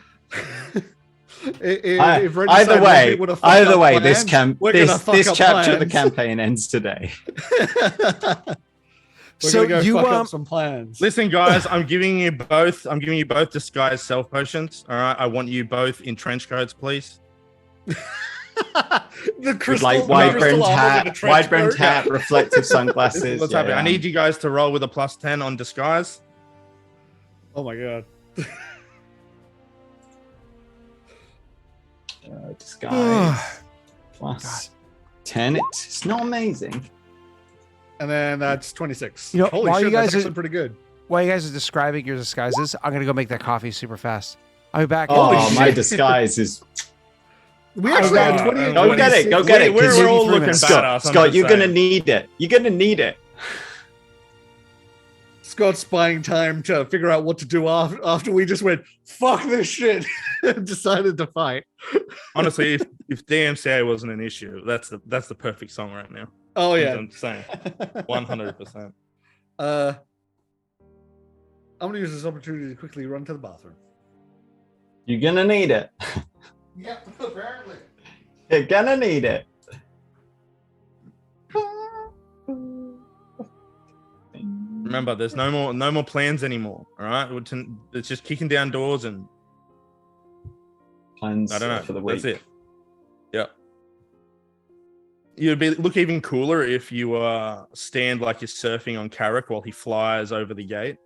Either way, this chapter of the campaign ends today. We're gonna go fuck up some plans. Listen, guys, I'm giving you both disguise self potions. All right, I want you both in trench coats, please. The crystal, like wide-brimmed hat, reflective sunglasses. What's happening? I need you guys to roll with a +10 on disguise. Oh my god. Disguise +10. It's not amazing. And then that's 26. You know, holy shit, that's actually pretty good. While you guys are describing your disguises, I'm gonna go make that coffee super fast. I'll be back. Oh, my disguise is. We actually had 20. Go get it. We're all looking badass. Scott, you're gonna need it. Scott's buying time to figure out what to do after we just went, fuck this shit, and decided to fight. Honestly, if DMCA wasn't an issue, that's the perfect song right now. Oh yeah, I'm saying 100%. I'm gonna use this opportunity to quickly run to the bathroom. You're gonna need it. Yeah, apparently. You're gonna need it. Remember, there's no more plans anymore. All right, it's just kicking down doors and plans. I don't know. For the week. That's it. Yep. You'd look even cooler if you stand like you're surfing on Carrick while he flies over the gate.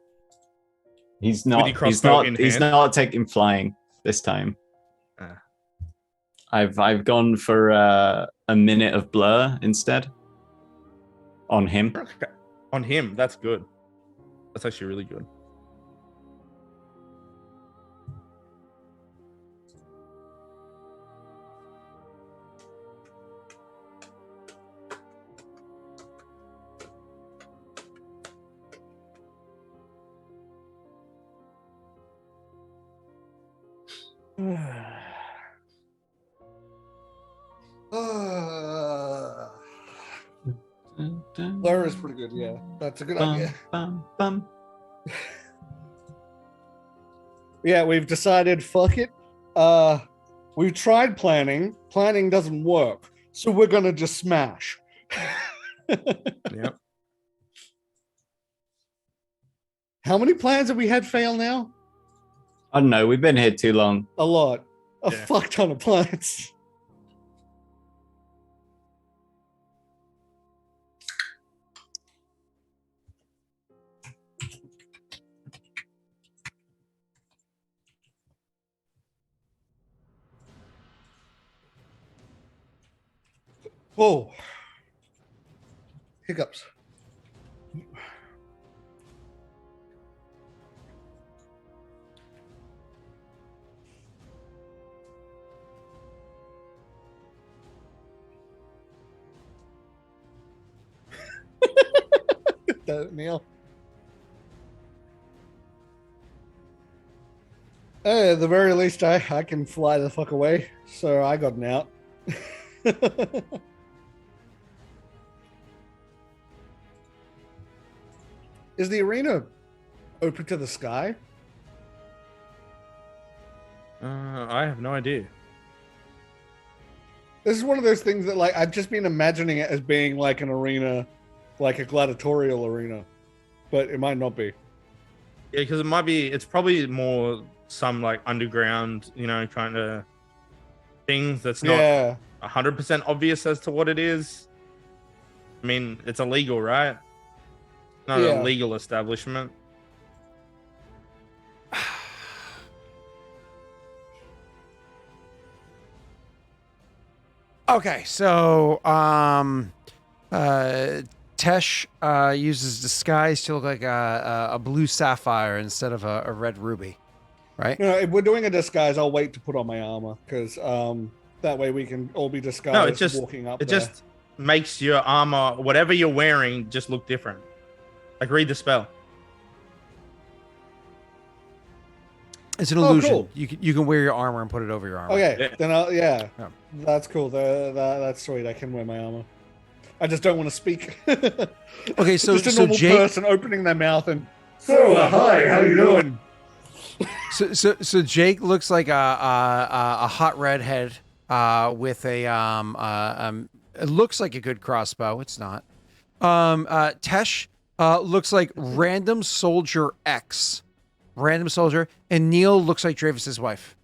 He's not taking flying this time. I've gone for a minute of blur instead. On him. Okay. On him, that's good. That's actually really good. Blur is pretty good, yeah. That's a good idea. Yeah, we've decided, fuck it. We've tried planning. Planning doesn't work. So we're gonna just smash. Yep. How many plans have we had fail now? I don't know. We've been here too long. A lot. A fuck ton of plans. Whoa. Hiccups. Neil. Hey, at the very least, I can fly the fuck away, so I got an out. Is the arena open to the sky? I have no idea. This is one of those things that, like, I've just been imagining it as being like an arena, like a gladiatorial arena, but it might not be. Yeah, because it's probably more some like underground, kind of thing that's not 100% obvious as to what it is. I mean, it's illegal, right? Not a legal establishment. Okay, so Tesh uses disguise to look like a blue sapphire instead of a red ruby. right? No, if we're doing a disguise, I'll wait to put on my armor because that way we can all be disguised. No, it just walking up. it just makes your armor, whatever you're wearing, just look different. Like read the spell. It's an illusion. Cool. You can wear your armor and put it over your armor. Okay, then that's cool. That's sweet. I can wear my armor. I just don't want to speak. Okay, so just a normal Jake, person opening their mouth and hi, how you doing? So Jake looks like a hot redhead with a it looks like a good crossbow. It's not. Tesh looks like Random Soldier X. Random Soldier, and Neil looks like Dravis's wife.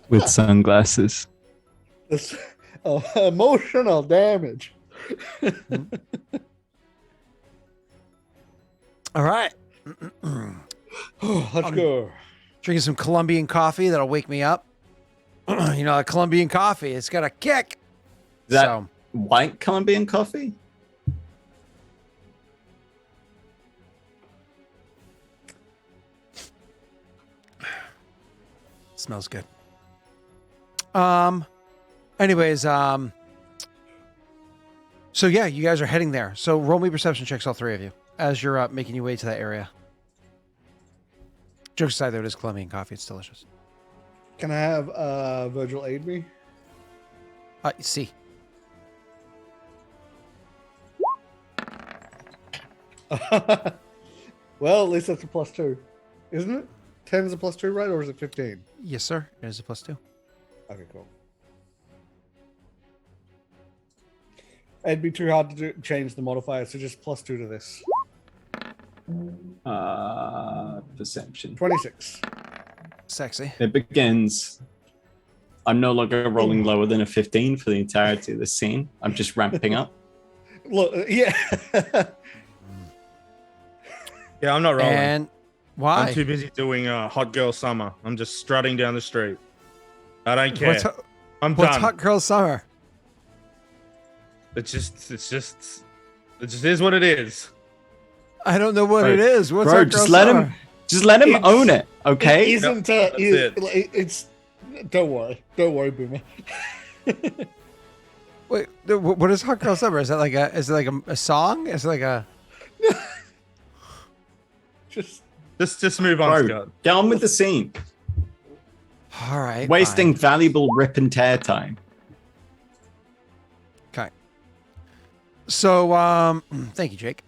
With sunglasses. This, emotional damage. All right. Let's go. Drinking some Colombian coffee that'll wake me up. You know, Colombian coffee, it's got a kick. Is that white Colombian coffee? Smells good. Anyways, so yeah, you guys are heading there. So roll me perception checks, all three of you, as you're making your way to that area. Jokes aside, though, it is Colombian coffee. It's delicious. Can I have Virgil aid me? See. Well, at least that's a +2, isn't it? 10 is a +2, right? Or is it 15? Yes, sir. It is a +2. Okay, cool. It'd be too hard to change the modifier, so just +2 to this. Perception. 26. Sexy. It begins. I'm no longer rolling lower than a 15 for the entirety of the scene. I'm just ramping up. Look, yeah. Yeah, I'm not rolling. And why? I'm too busy doing Hot Girl Summer. I'm just strutting down the street. I don't care. What's done. Hot Girl Summer? It just is what it is. I don't know what it is. What's Bro, Hot Girl Summer? Just let him own it, okay? It isn't. It's. Don't worry, Boomer. Wait, what is Hot Girl Summer? Is that like a? Is it like a song? Is it like a? Just move on, Bro, Scott. get on with the scene. All right. Wasting valuable rip and tear time. Okay. So, thank you, Jake.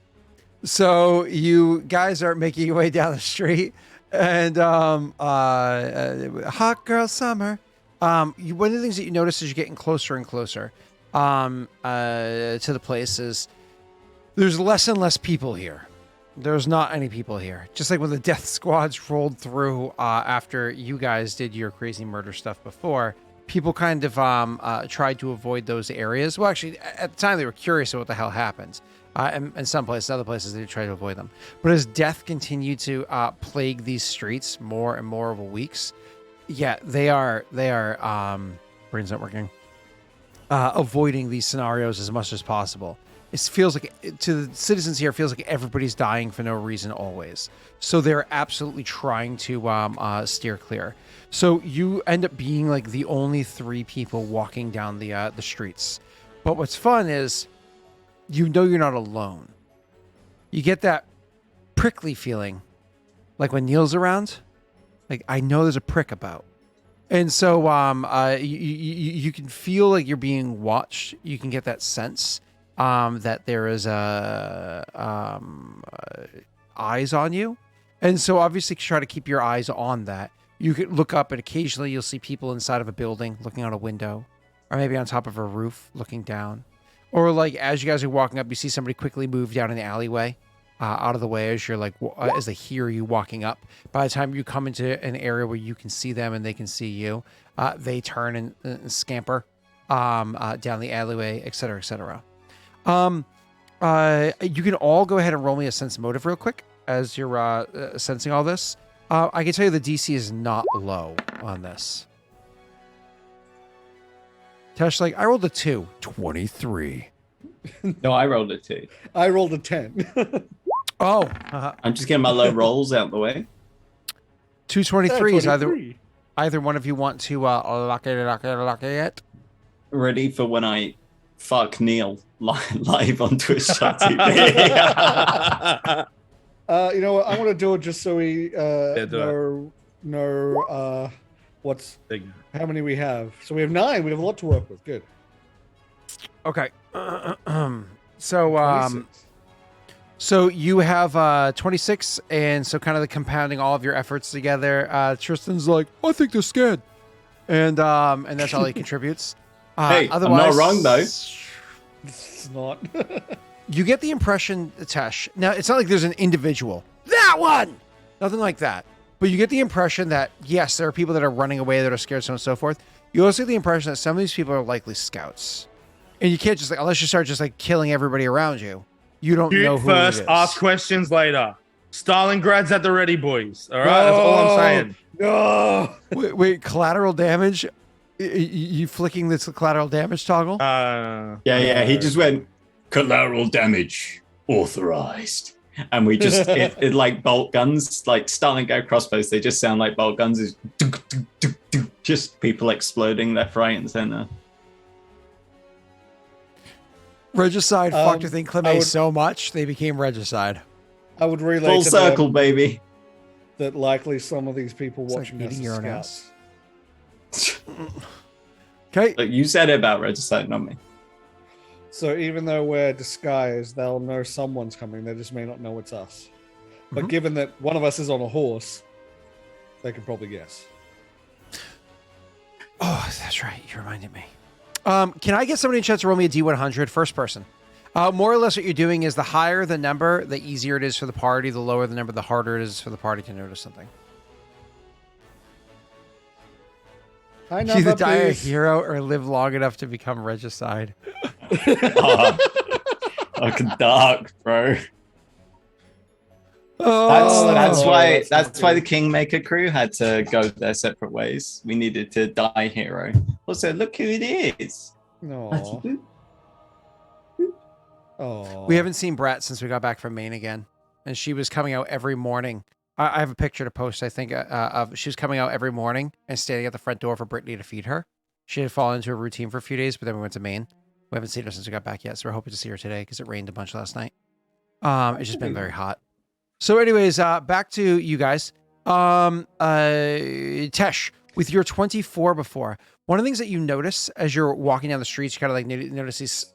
So you guys are making your way down the street, and Hot Girl Summer. One of the things that you notice as you're getting closer and closer to the place is there's less and less people here. There's not any people here. Just like when the death squads rolled through after you guys did your crazy murder stuff before, people kind of tried to avoid those areas. Well, actually, at the time, they were curious about what the hell happened. And some places, other places, they tried to avoid them. But as death continued to plague these streets more and more over weeks, yeah, they are brain's not working, avoiding these scenarios as much as possible. It feels like, to the citizens here, it feels like everybody's dying for no reason always. So they're absolutely trying to steer clear. So you end up being like the only three people walking down the streets. But what's fun is, you know you're not alone. You get that prickly feeling, like when Neil's around. Like, I know there's a prick about. And so you can feel like you're being watched. You can get that sense that there is eyes on you. And so obviously try to keep your eyes on that. You could look up and occasionally you'll see people inside of a building looking out a window, or maybe on top of a roof looking down. Or like as you guys are walking up, you see somebody quickly move down in the alleyway out of the way as you're like, as they hear you walking up. By the time you come into an area where you can see them and they can see you, they turn and scamper down the alleyway, et cetera, et cetera. You can all go ahead and roll me a sense motive real quick as you're sensing all this. I can tell you the DC is not low on this. Tesh, like, I rolled a 2. 23. No, I rolled a 2. I rolled a 10. Oh, I'm just getting my low rolls out the way. 223 is either one of you want to lock it. Ready for when I fuck Neil live on Twitch chat TV. You know what? I want to do it just so we know how many we have. So we have 9. We have a lot to work with. Good. Okay. So you have 26, and so kind of the compounding all of your efforts together. Tristan's like, I think they're scared, and that's all he contributes. Hey, I'm not wrong though. It's not. You get the impression, Tesh. Now it's not like there's an individual. That one, nothing like that. But you get the impression that yes, there are people that are running away that are scared, so on and so forth. You also get the impression that some of these people are likely scouts, and you can't just unless you start just like killing everybody around you. You don't know who first, it is. Ask questions later. Stalingrad's at the ready, boys. All right, that's all I'm saying. No. Wait, collateral damage? You flicking this collateral damage toggle? Yeah. He just went collateral damage authorized, and we just it like bolt guns, like Stalingrad crossbows. They just sound like bolt guns. Is just people exploding left, right, and center. Regicide fucked with Inclime so much they became Regicide. I would relay full to circle, them baby. that likely some of these people watching like us eating are your own scouts. Okay. Look, you said it about Regicide, not me. So even though we're disguised, they'll know someone's coming. They just may not know it's us. But given that one of us is on a horse, they can probably guess. Oh, that's right. You reminded me. Can I get somebody in chat to roll me a D100 first person? More or less what you're doing is the higher the number, the easier it is for the party. The lower the number, the harder it is for the party to notice something. Either die a hero or live long enough to become Regicide. Fucking dark, bro. That's why the Kingmaker crew had to go their separate ways. We needed to die hero. Also, look who it is. No. Oh. We haven't seen Brett since we got back from Maine again, and she was coming out every morning. I have a picture to post. I think of she was coming out every morning and standing at the front door for Brittany to feed her. She had fallen into a routine for a few days, but then we went to Maine. We haven't seen her since we got back yet, so we're hoping to see her today because it rained a bunch last night. It's just been very hot. So anyways, back to you guys. Tesh, with your 24 before, one of the things that you notice as you're walking down the streets, you kind of like notice these...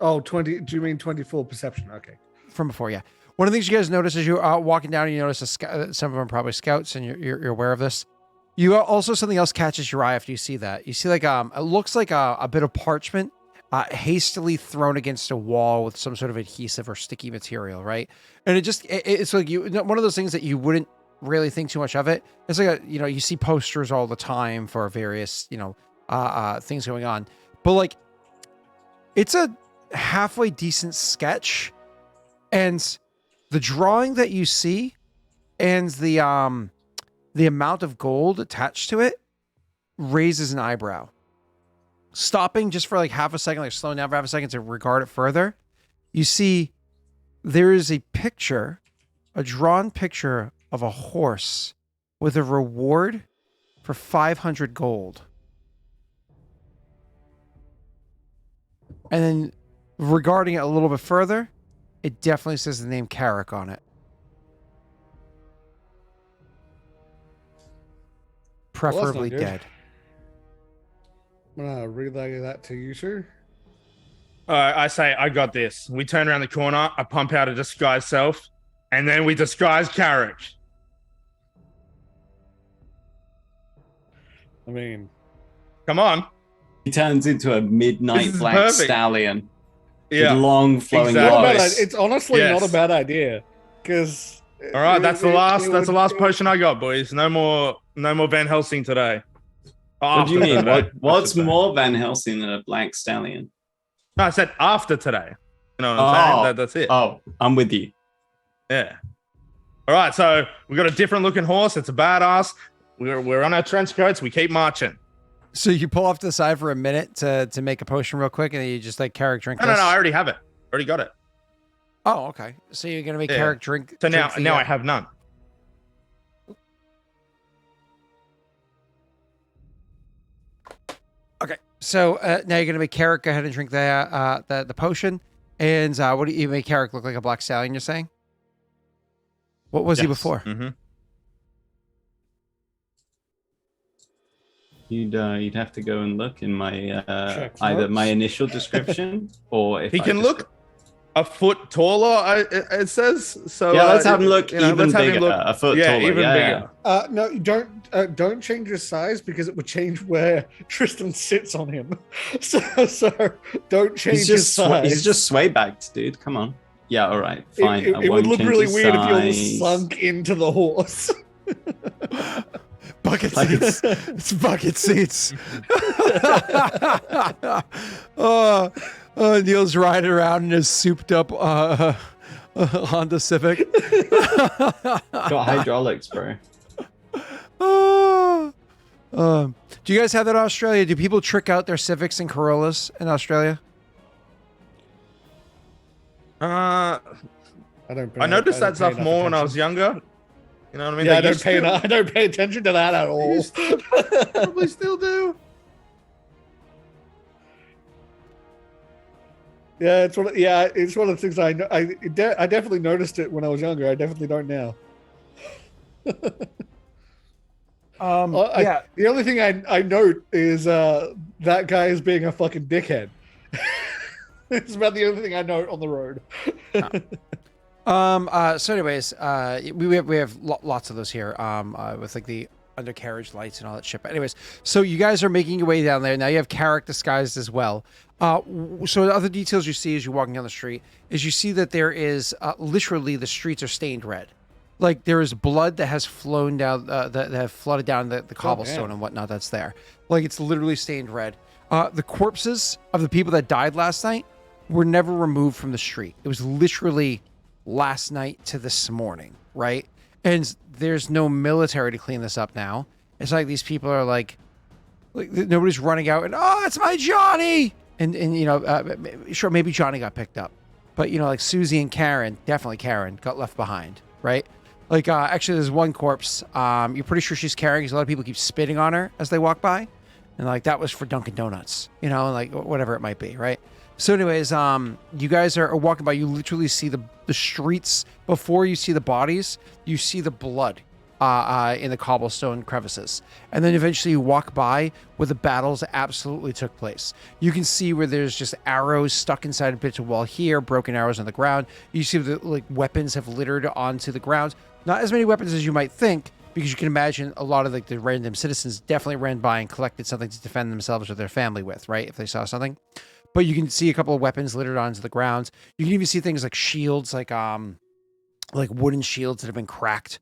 Oh, 20. Do you mean 24 perception? Okay. From before, yeah. One of the things you guys notice as you're walking down and you notice some of them are probably scouts and you're aware of this. You also, something else catches your eye after you see that. You see like, it looks like a bit of parchment hastily thrown against a wall with some sort of adhesive or sticky material, right? And it's like one of those things that you wouldn't really think too much of it. It's like you see posters all the time for various, things going on, but like it's a halfway decent sketch, and the drawing that you see and the amount of gold attached to it raises an eyebrow. Stopping just for like half a second, like slowing down for half a second to regard it further, you see there is a picture, a drawn picture of a horse with a reward for 500 gold. And then regarding it a little bit further, it definitely says the name Carrick on it. Preferably dead. I'm gonna relay that to you, sir. I say, I got this. We turn around the corner, I pump out a disguise self, and then we disguise Carrick. I mean, come on. He turns into a midnight black stallion. Yeah. With long flowing locks. It's honestly not a bad idea. Because all right, that's the last potion I got, boys. No more Van Helsing today. What do you mean? What's more Van Helsing than a black stallion? No, I said after today. You know what I'm saying? That's it. Oh, I'm with you. Yeah. All right, so we got a different looking horse. It's a badass. We're on our trench coats. We keep marching. So you pull off to the side for a minute to make a potion real quick, and then you just like Carrick drink. No, I already have it. Already got it. Oh, okay. So you're gonna make Carrick drink. So drink now I have none. Okay. So now you're gonna make Carrick go ahead and drink the potion. And what do you make Carrick look like, a black stallion? You're saying? What was he before? Mm-hmm. You'd have to go and look in my either my initial description or if he can look a foot taller. It says so. Yeah, let's have him look even bigger. A foot taller. Even bigger. No, don't change his size because it would change where Tristan sits on him. So don't change his size. He's just sway backed, dude. Come on. Yeah, all right, fine. It would look really weird if you're sunk into the horse. Bucket seats. It's bucket seats. Neil's riding around in his souped up Honda Civic. Got hydraulics, bro. Do you guys have that in Australia? Do people trick out their Civics and Corollas in Australia? I noticed that stuff more when I was younger. You know what I mean? Yeah, I don't pay attention to that at all. Probably still do. Yeah, it's one of the things I know. I definitely noticed it when I was younger. I definitely don't now. Yeah. The only thing I note is that guy is being a fucking dickhead. It's about the only thing I note on the road. So anyways, we have lots of those here, with like the undercarriage lights and all that shit. But anyways, so you guys are making your way down there. Now you have Carrick disguised as well. So the other details you see as you're walking down the street is you see that there is, literally the streets are stained red. Like there is blood that has flown down, that have flooded down the cobblestone and whatnot that's there. Like it's literally stained red. The corpses of the people that died last night were never removed from the street. It was literally last night to this morning, right? And there's no military to clean this up now. It's like these people are like nobody's running out and, oh, it's my Johnny. And you know, sure, maybe Johnny got picked up, but you know, like Susie and Karen, definitely Karen got left behind, right? Like, actually there's one corpse, you're pretty sure she's carrying because a lot of people keep spitting on her as they walk by. And like, that was for Dunkin' Donuts, you know, like whatever it might be, right? So anyways, you guys are walking by, you literally see the streets before you see the bodies, you see the blood in the cobblestone crevices. And then eventually you walk by where the battles absolutely took place. You can see where there's just arrows stuck inside a bit of wall here, broken arrows on the ground. You see that like weapons have littered onto the ground. Not as many weapons as you might think, because you can imagine a lot of like the random citizens definitely ran by and collected something to defend themselves or their family with, right? If they saw something. But you can see a couple of weapons littered onto the ground. You can even see things like shields, like wooden shields that have been cracked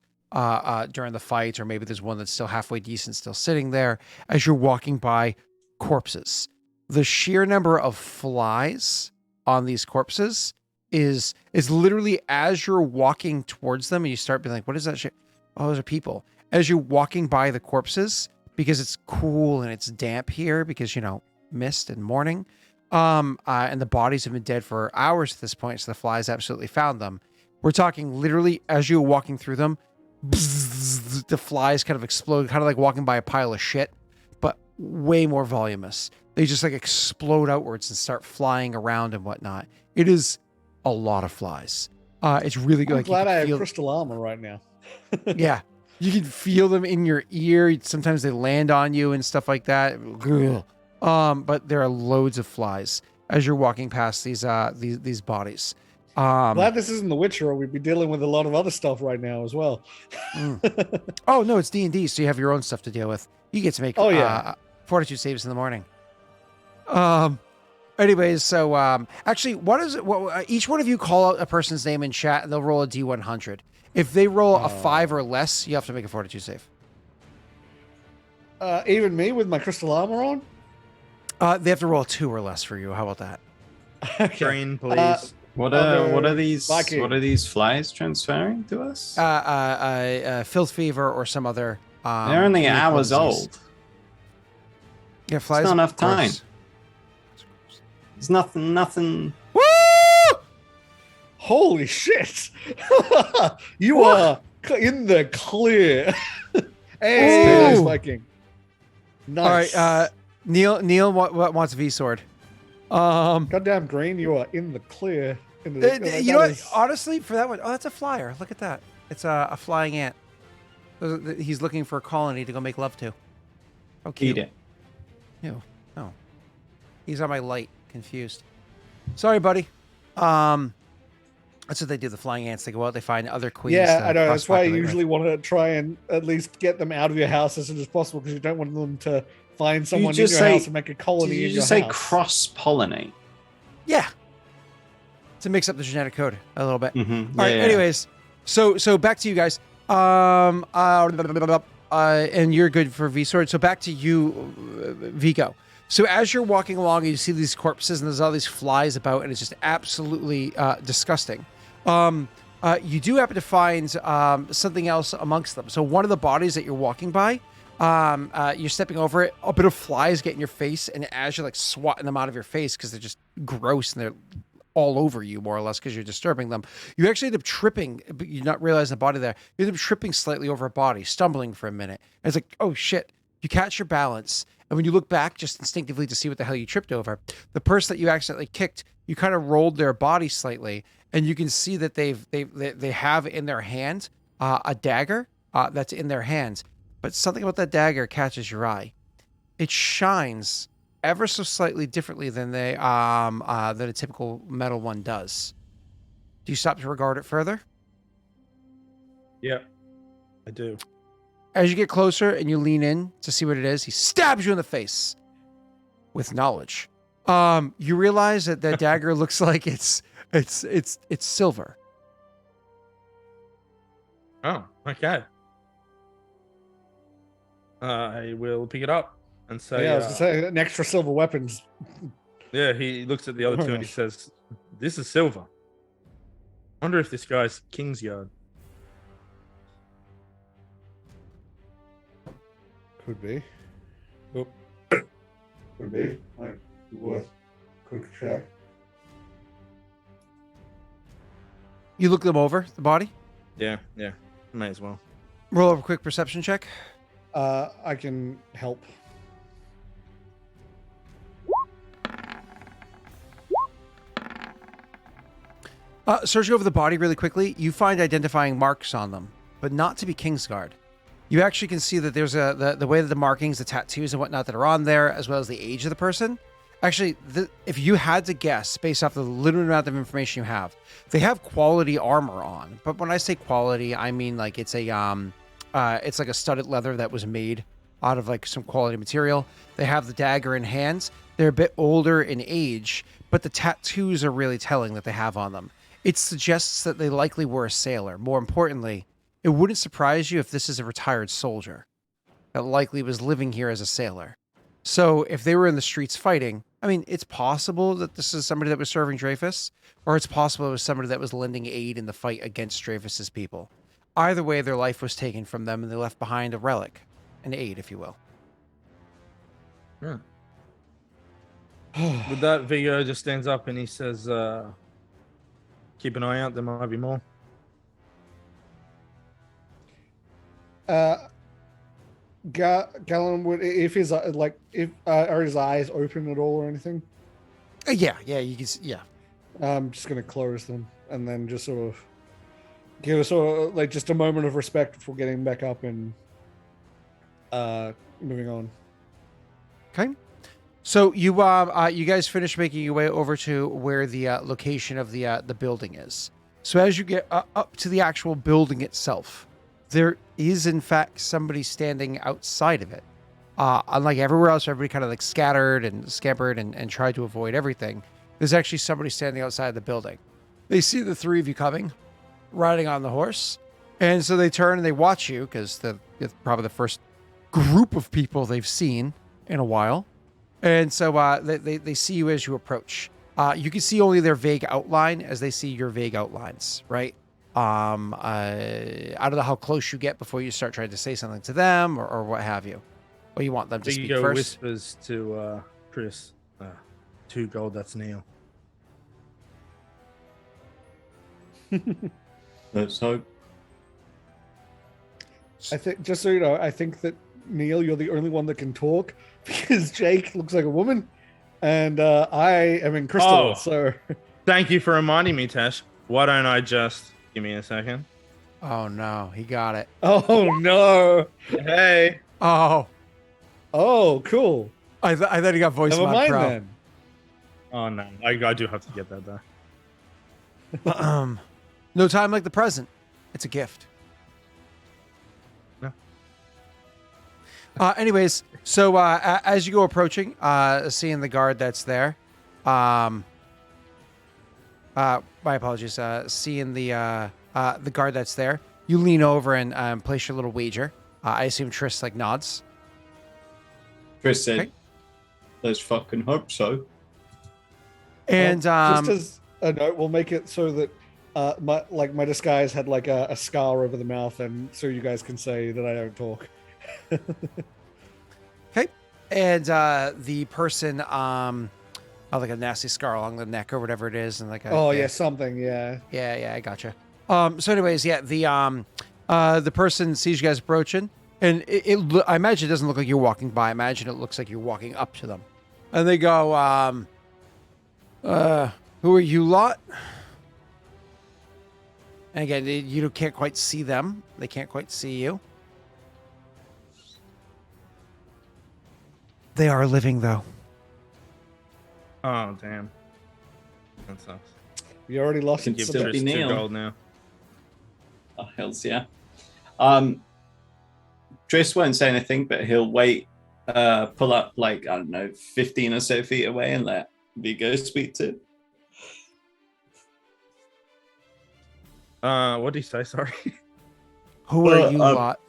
during the fight, or maybe there's one that's still halfway decent, still sitting there as you're walking by corpses. The sheer number of flies on these corpses is literally, as you're walking towards them and you start being like, what is that shit? Oh, those are people. As you're walking by the corpses, because it's cool and it's damp here because, you know, mist and morning, and the bodies have been dead for hours at this point, so the flies absolutely found them. We're talking literally as you're walking through them, bzzz, the flies kind of explode, kind of like walking by a pile of shit, but way more voluminous. They just like explode outwards and start flying around and whatnot. It is a lot of flies. It's really good. I'm glad I have crystal armor right now. Yeah, you can feel them in your ear. Sometimes they land on you and stuff like that. But there are loads of flies as you're walking past these bodies. Glad this isn't The Witcher, or we'd be dealing with a lot of other stuff right now as well. Oh no, it's D&D, so you have your own stuff to deal with. You get to make fortitude saves in the morning. Anyways, so actually, each one of you call out a person's name in chat, and they'll roll a D100. If they roll a 5 or less, you have to make a fortitude save. Even me with my crystal armor on? They have to roll a 2 or less for you. How about that? Okay. Green, please. What are these flies transferring to us? Filth fever or some other. They're only hours old. Yeah, flies. It's not enough time. Gross. There's nothing. Woo! Holy shit! You are in the clear. Hey, nice Viking. Nice. All right, Neil wants V sword. Goddamn green, you are in the clear. You know what? Honestly, for that one, that's a flyer. Look at that. It's a flying ant. He's looking for a colony to go make love to. Oh, cute. Eat it. Ew. No. He's on my light. Confused. Sorry, buddy. That's what they do. The flying ants. They go out. They find other queens. Yeah, I know. That's why I usually want to try and at least get them out of your house as soon as possible, because you don't want them to find someone in your house and make a colony in your house. Did you just say cross-pollinate? Yeah. To mix up the genetic code a little bit. Mm-hmm. All right. Anyways, so back to you guys. And you're good for V sword. So back to you, Viggo. So as you're walking along and you see these corpses and there's all these flies about and it's just absolutely disgusting. You do happen to find something else amongst them. So one of the bodies that you're walking by, you're stepping over it, a bit of flies get in your face, and as you're like swatting them out of your face because they're just gross and they're all over you more or less because you're disturbing them, you actually end up tripping, but you're not realizing the body there. You end up tripping slightly over a body, stumbling for a minute. And it's like, oh shit. You catch your balance, and when you look back just instinctively to see what the hell you tripped over, the person that you accidentally kicked, you kind of rolled their body slightly, and you can see that they have in their hand a dagger that's in their hands. But something about that dagger catches your eye. It shines ever so slightly differently than than a typical metal one does. Do you stop to regard it further? Yeah, I do. As you get closer and you lean in to see what it is, he stabs you in the face with knowledge. You realize that that dagger looks like it's silver. Oh, okay. I will pick it up and say, yeah, I was gonna say an extra silver weapons. Yeah, he looks at the other two and he says, "This is silver. Wonder if this guy's Kingsguard." Could be. Oh. Could be. Like, what? Quick check. You look them over, the body? Yeah, may as well. Roll a quick perception check. I can help. Searching over the body really quickly, you find identifying marks on them, but not to be Kingsguard. You actually can see that there's the way that the markings, the tattoos and whatnot that are on there, as well as the age of the person. Actually, if you had to guess based off the limited amount of information you have, they have quality armor on. But when I say quality, I mean like it's like a studded leather that was made out of like some quality material. They have the dagger in hands. They're a bit older in age, but the tattoos are really telling that they have on them. It suggests that they likely were a sailor. More importantly, it wouldn't surprise you if this is a retired soldier that likely was living here as a sailor. So if they were in the streets fighting, I mean, it's possible that this is somebody that was serving Dreyfus, or it's possible it was somebody that was lending aid in the fight against Dreyfus's people. Either way, their life was taken from them and they left behind a relic, an aid, if you will. With that, Viggo just stands up and he says, keep an eye out, there might be more. Galen, would if his are his eyes open at all or anything? Yeah, you can see, yeah. I'm just gonna close them and then just sort of give us like just a moment of respect before getting back up and moving on. Okay. So you guys finish making your way over to where the location of the building is. So as you get up to the actual building itself, there is in fact somebody standing outside of it. Unlike everywhere else, everybody kind of like scattered and scampered and tried to avoid everything. There's actually somebody standing outside the building. They see the three of you coming, riding on the horse, and so they turn and they watch you because it's probably the first group of people they've seen in a while. And so they see you as you approach. You can see only their vague outline as they see your vague outlines, right? I don't know how close you get before you start trying to say something to them or what have you. Or you want them to speak Viggo first? whispers to Chris, 2 gold, that's Neil. Let's hope. I think, just so you know, I think that Neil, you're the only one that can talk because Jake looks like a woman, and I am in crystal. Oh. So, Thank you for reminding me, Tesh. Why don't I just give me a second? Oh no, he got it. oh no, Hey. Oh, cool. I thought he got voice Never mod mind pro. then. Oh no, I do have to get that though. No time like the present. It's a gift. No. Anyways, so as you go approaching, seeing the guard that's there, my apologies. Seeing the guard that's there, you lean over and place your little wager. I assume Triss like nods. Chris said, Okay. let's fucking hope so. And just as a note, we'll make it so that my disguise had like a scar over the mouth, and so you guys can say that I don't talk. okay, and the person like a nasty scar along the neck or whatever it is, and like something, yeah, I gotcha. So anyways, the person sees you guys approaching, and I imagine it doesn't look like you're walking by. I imagine it looks like you're walking up to them, and they go, who are you lot? And again, you can't quite see them. They can't quite see you. They are living, though. Oh damn. That sucks. You already lost Can it. still Triss be 2 Neil. gold now. Oh, hells yeah. Triss won't say anything, but he'll wait, pull up like, I don't know, 15 or so feet away and let Viggo speak to. What did he say? Sorry. Who are you lot?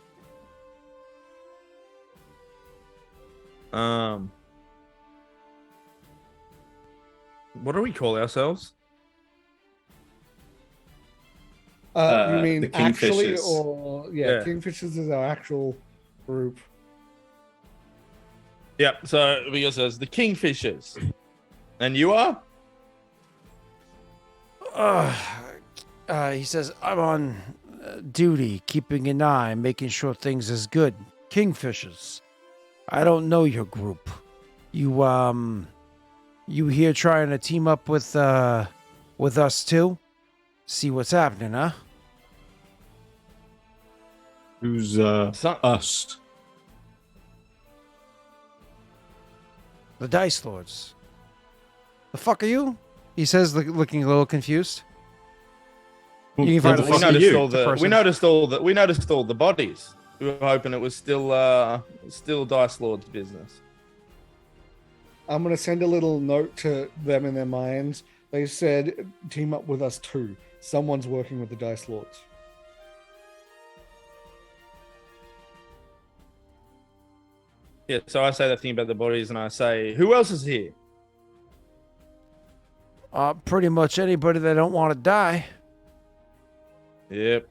What do we call ourselves? You mean the actually, Kingfishers. or Yeah. Kingfishers is our actual group. Yep. So Viggo says the Kingfishers, and you are. He says, I'm on duty, keeping an eye, making sure things is good. Kingfishers. I don't know your group. You here trying to team up with us too? See what's happening, huh? Who's us? The Dice Lords. The fuck are you? He says, looking a little confused. You can find What the fuck are you? we noticed all the bodies. We were hoping it was still Dice Lord's business. I'm gonna send a little note to them in their minds. They said, "Team up with us too." Someone's working with the Dice Lords. Yeah, so I say that thing about the bodies, and I say, who else is here? Pretty much anybody that don't want to die. Yep.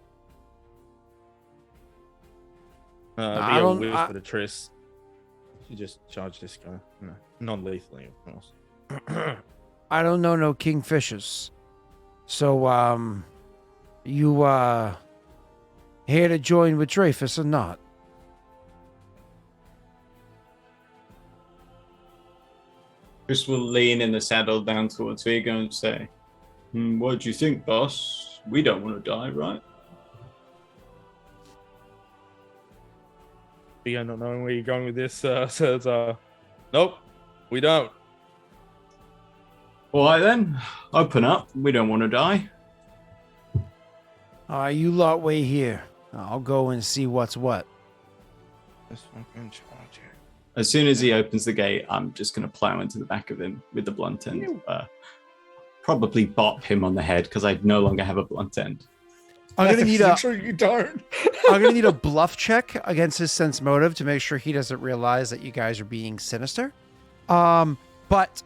I Viggo don't- whispered to Triss. She just charged this guy. No, non-lethally, of course. I don't know no Kingfishers. So, you, here to join with Dreyfus or not? Chris will lean in the saddle down towards Viggo and say, what do you think, boss? We don't want to die, right? Viggo, not knowing where you're going with this, says, nope, we don't. All right then, open up. We don't want to die. You lot wait here. I'll go and see what's what. This fucking charger. As soon as he opens the gate, I'm just going to plow into the back of him with the blunt end. Probably bop him on the head because I no longer have a blunt end. I'm gonna need a. Sure you don't. I'm gonna need a bluff check against his sense motive to make sure he doesn't realize that you guys are being sinister. But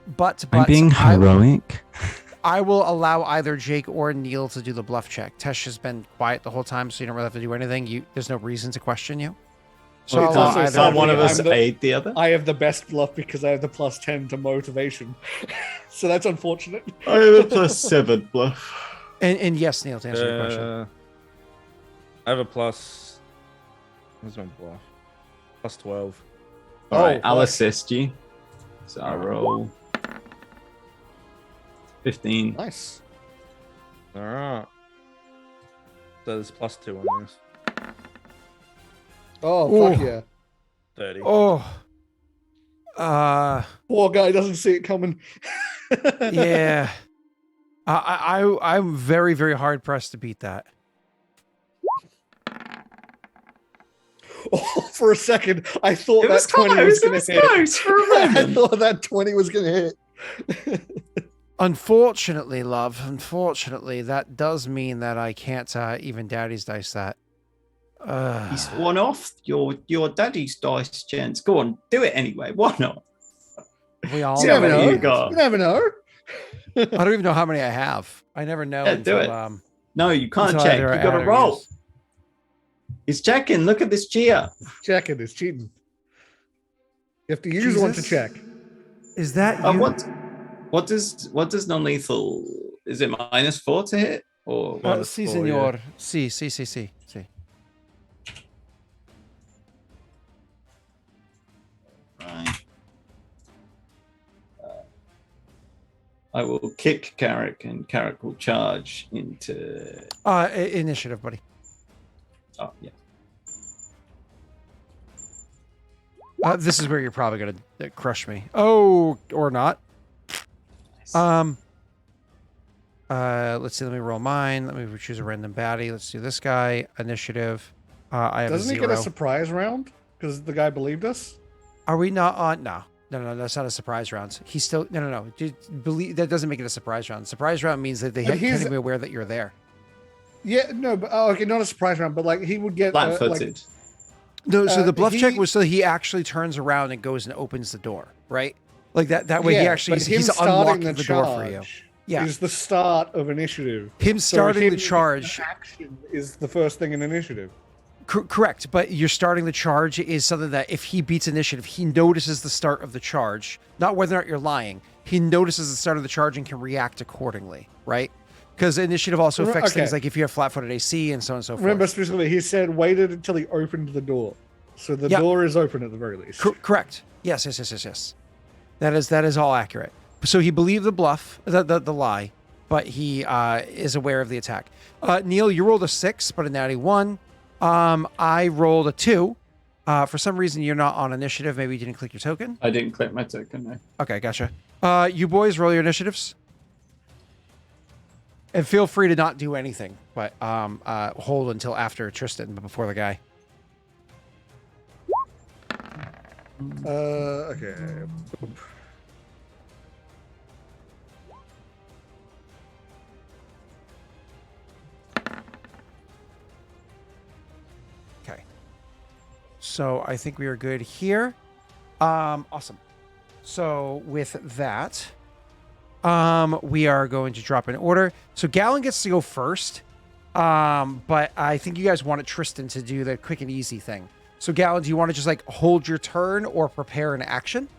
I'm being heroic. I will allow either Jake or Neil to do the bluff check. Tesh has been quiet the whole time, so you don't really have to do anything. There's no reason to question you. So one of us aid the other? I have the best bluff because I have the +10 to motivation. So that's unfortunate. I have a +7 bluff. And yes, Neil, to answer your question. I have a plus. What's my bluff? +12. All right, I'll assist you. So I roll 15. Nice. All right. So there's +2 on this. Oh, fuck yeah. 30. Oh. Poor guy doesn't see it coming. Yeah. I'm very, very hard pressed to beat that. Oh, for a second, I thought that 20 was going to hit. Close for a moment. I thought that 20 was going to hit. Unfortunately, love, that does mean that I can't even daddy's dice that. He's one off your daddy's dice, gents. Go on, do it anyway. Why not? We all You never know. you got. You never know. I don't even know how many I have. I never know. Yeah, until, do it. No, you can't until check. either You got to add or roll. use. He's checking. Look at this Gia. Checking is cheating. You have to use one to check. Is that you? What does non-lethal? Is it -4 to hit or? Sí, señor. Sí. Right. I will kick Carrick, and Carrick will charge into. Initiative, buddy. Oh yeah. This is where you're probably gonna crush me. Oh, or not. Nice. Let's see. Let me roll mine. Let me choose a random baddie. Let's do this guy. Initiative. I have Doesn't a he 0. get a surprise round? Because the guy believed us? Are we not on? No. That's not a surprise round. He's still no. Believe that doesn't make it a surprise round. Surprise round means that they can't be aware that you're there. Yeah, no, but okay, not a surprise round, but like he would get Flat-footed. No, so the bluff check was so he actually turns around and goes and opens the door, right? Like that. That way, he actually he's unlocking the door for you. Yeah, is the start of initiative. Him starting the charge action is the first thing in initiative. Correct, but you're starting the charge is something that if he beats initiative, he notices the start of the charge, not whether or not you're lying. He notices the start of the charge and can react accordingly, right? Because initiative also affects things like if you have flat-footed AC and so on and so forth. Remember specifically, he said waited until he opened the door, so the door is open at the very least. Correct. Yes. That is all accurate. So he believed the bluff, the lie, but he is aware of the attack. Neil, you rolled a 6, but a natty 1. I rolled a 2. For some reason, you're not on initiative. Maybe you didn't click your token. I didn't click my token. No. Okay, gotcha. You boys roll your initiatives, and feel free to not do anything, but hold until after Tristan, but before the guy. Okay. Okay. So I think we are good here. Awesome. So with that, we are going to drop in order. So Gallon gets to go first. But I think you guys wanted Tristan to do the quick and easy thing. So Gallon, do you want to just like hold your turn or prepare an action?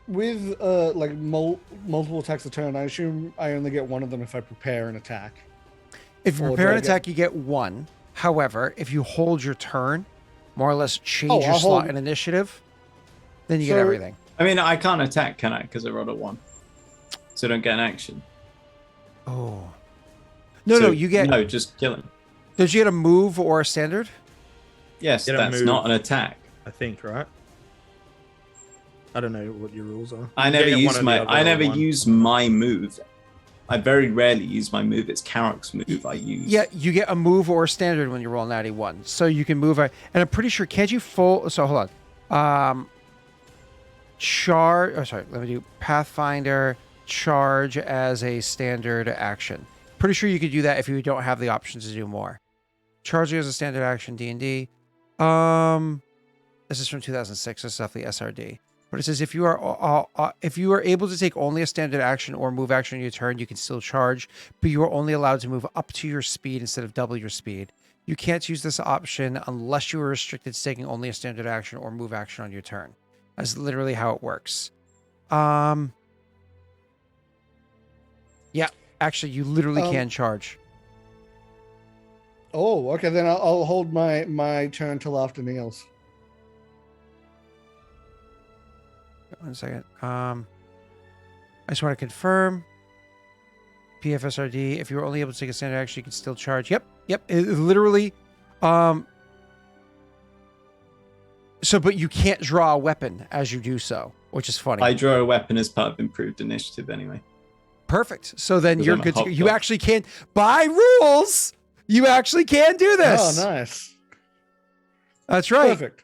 With like multiple attacks a turn, I assume I only get one of them if I prepare an attack. If you prepare an attack, you get one. However, if you hold your turn, more or less change your slot in initiative, then you get everything. I mean, I can't attack, can I? Because I rolled a 1. So I don't get an action. Oh. No, you get... No, just kill him. Did you get a move or a standard? Yes, that's not an attack. I think, right? I don't know what your rules are. I never use my move. I very rarely use my move. It's Carrick's move I use. Yeah, you get a move or a standard when you roll natty 1. So you can move and I'm pretty sure, can't you so hold on. Let me do Pathfinder charge as a standard action. Pretty sure you could do that if you don't have the options to do more. Charging as a standard action, D&D. This is from 2006. This is off the SRD. But it says if you are able to take only a standard action or move action on your turn, you can still charge, but you are only allowed to move up to your speed instead of double your speed. You can't use this option unless you are restricted to taking only a standard action or move action on your turn. That's literally how it works. Yeah, actually, you literally can charge. Oh, okay. Then I'll hold my turn till after Niels. 1 second. I just want to confirm. PFSRD. If you were only able to take a standard action, you can still charge. Yep. It literally. So, but you can't draw a weapon as you do so, which is funny. I draw a weapon as part of improved initiative anyway. Perfect. So then you're good. You actually can, by rules, you actually can do this. Oh, nice. That's right. Perfect.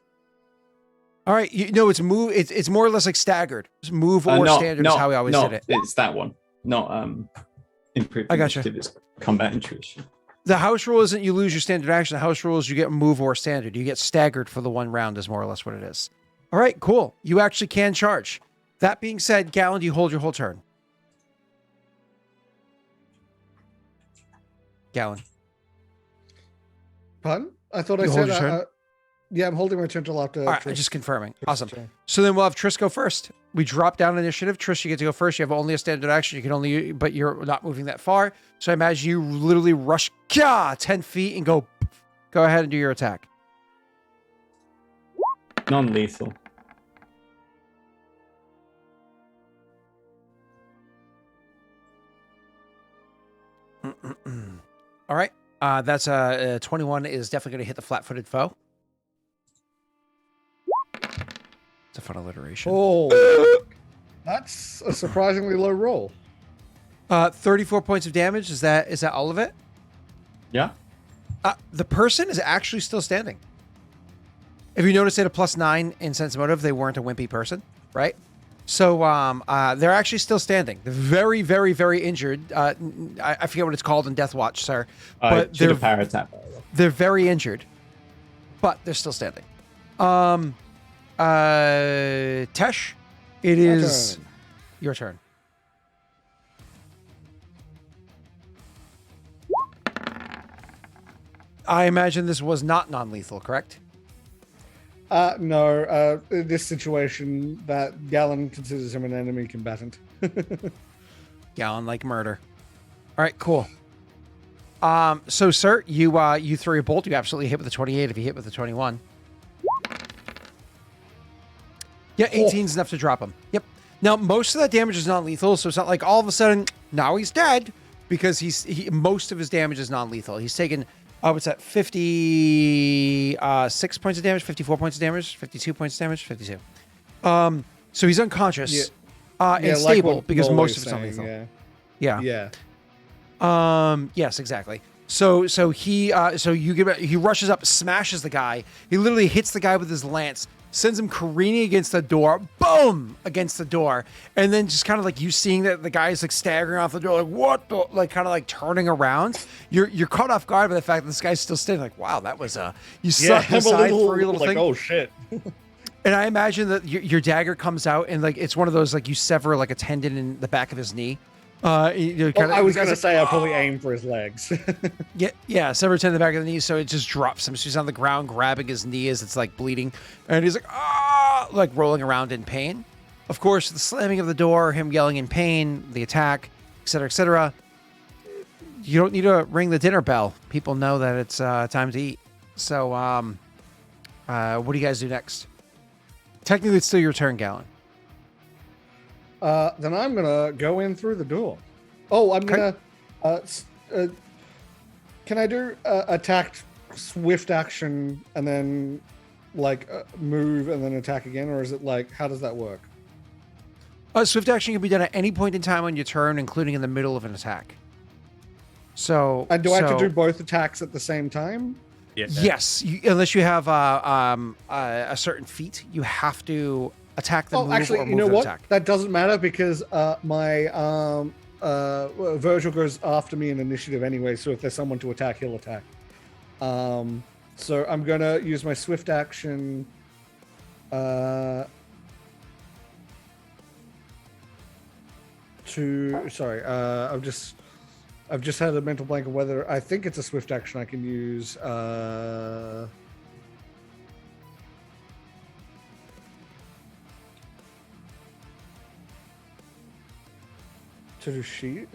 All right, it's move. It's more or less like staggered. It's move or standard is how we always did it. It's that one, not improved initiative. It's combat intuition. The house rule isn't you lose your standard action. The house rule is you get move or standard. You get staggered for the one round is more or less what it is. All right, cool. You actually can charge. That being said, Gallon, you hold your whole turn. Gallon. Pardon? I thought I said... yeah, I'm holding my turn till after. All right, just confirming. Awesome. So then we'll have Triss go first. We drop down initiative. Triss, you get to go first. You have only a standard action. You can only, but you're not moving that far. So I imagine you literally rush 10 feet and go ahead and do your attack. Non-lethal. All right. That's 21 is definitely going to hit the flat-footed foe. It's a fun alliteration. Oh, that's a surprisingly low roll. 34 points of damage. Is that all of it? Yeah. The person is actually still standing. If you notice, they had a +9 in sense motive. They weren't a wimpy person, right? So they're actually still standing. They're very, very, very injured. I forget what it's called in Death Watch, sir. But they're power attack. They're very injured, but they're still standing. Tesh, it is your turn. I imagine this was not non-lethal, correct? No. In this situation, that Gallon considers him an enemy combatant. Gallon like murder. All right, cool. So, sir, you throw your bolt. You absolutely hit with a 28 if you hit with a 21. Yeah, 18 is enough to drop him. Yep. Now, most of that damage is non-lethal, so it's not like all of a sudden, now he's dead, because most of his damage is non-lethal. He's taken, what's that, 56 points of damage, 54 points of damage, 52 points of damage, 52. So he's unconscious and stable, like because most of it's non-lethal. Yeah. Yes, exactly. So he rushes up, smashes the guy. He literally hits the guy with his lance, sends him careening against the door, boom, against the door. And then just kind of like you seeing that the guy's like staggering off the door, like what the, like kind of like turning around. You're caught off guard by the fact that this guy's still standing, like, wow, that was you sucked him aside for a little like, thing. Oh shit. And I imagine that your dagger comes out and like, it's one of those, like you sever like a tendon in the back of his knee. I was going to say I probably aim for his legs. yeah, severed tendon in the back of the knee, so it just drops him. So he's on the ground grabbing his knee as it's like bleeding, and he's like, like rolling around in pain. Of course, the slamming of the door, him yelling in pain, the attack, etc., etc. You don't need to ring the dinner bell. People know that it's time to eat. So, what do you guys do next? Technically, it's still your turn, Gallon. Then I'm gonna go in through the door. Oh, I'm gonna. Can I do attack, swift action, and then like move and then attack again, or is it like how does that work? Swift action can be done at any point in time on your turn, including in the middle of an attack. So, and do I have to do both attacks at the same time? Yes, unless you have a certain feat, you have to attack the move actually, or move you know what? Attack. That doesn't matter because my Virgil goes after me in initiative anyway. So if there's someone to attack, he'll attack. So I'm gonna use my swift action. Sorry, I've just had a mental blank of whether I think it's a swift action I can use. To do shield?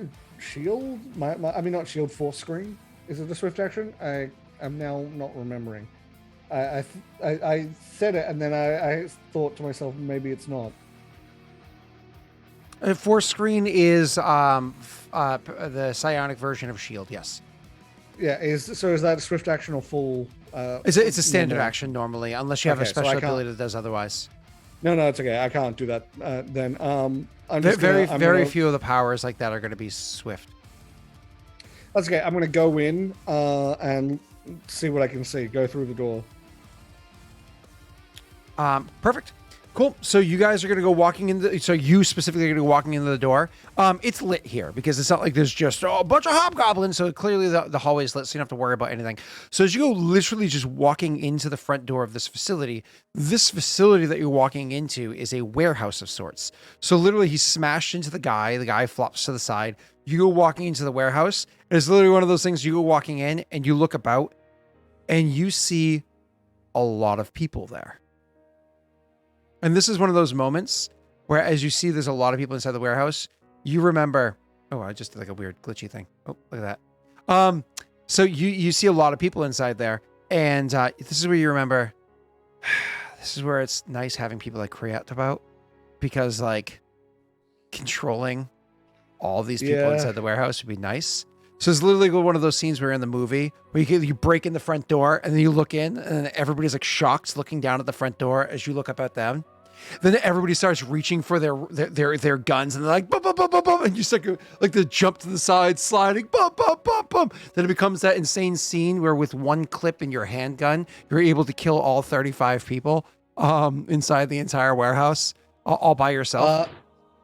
I mean, not shield, force screen. Is it a swift action? I'm now not remembering. I said it and then I thought to myself maybe it's not. Force screen is the psionic version of shield. Yes. Yeah. Is that a swift action or full? It's a standard action normally, unless you have a special ability that does otherwise. No, it's okay. I can't do that. Then very few of the powers like that are going to be swift. That's okay. I'm going to go in and see what I can see. Go through the door. Perfect. Cool. So you guys are going to go walking in. So you specifically are going to go walking into the door. It's lit here because it's not like there's just a bunch of hobgoblins. So clearly the hallway is lit, so you don't have to worry about anything. So as you go literally just walking into the front door of this facility that you're walking into is a warehouse of sorts. So literally he's smashed into the guy. The guy flops to the side. You go walking into the warehouse. And it's literally one of those things you go walking in and you look about and you see a lot of people there. And this is one of those moments where as you see there's a lot of people inside the warehouse, you remember, oh, I just did like a weird glitchy thing. Oh, look at that. So you see a lot of people inside there. And this is where you remember, this is where it's nice having people like Krayat about, because like controlling all these people inside the warehouse would be nice. So it's literally one of those scenes where you're in the movie where you break in the front door and then you look in and then everybody's like shocked looking down at the front door as you look up at them. Then everybody starts reaching for their guns and they're like, bum, bum, bum, bum, bum, and you start like the jump to the side, sliding, bum, bum, bum, bum. Then it becomes that insane scene where with one clip in your handgun, you're able to kill all 35 people inside the entire warehouse all by yourself.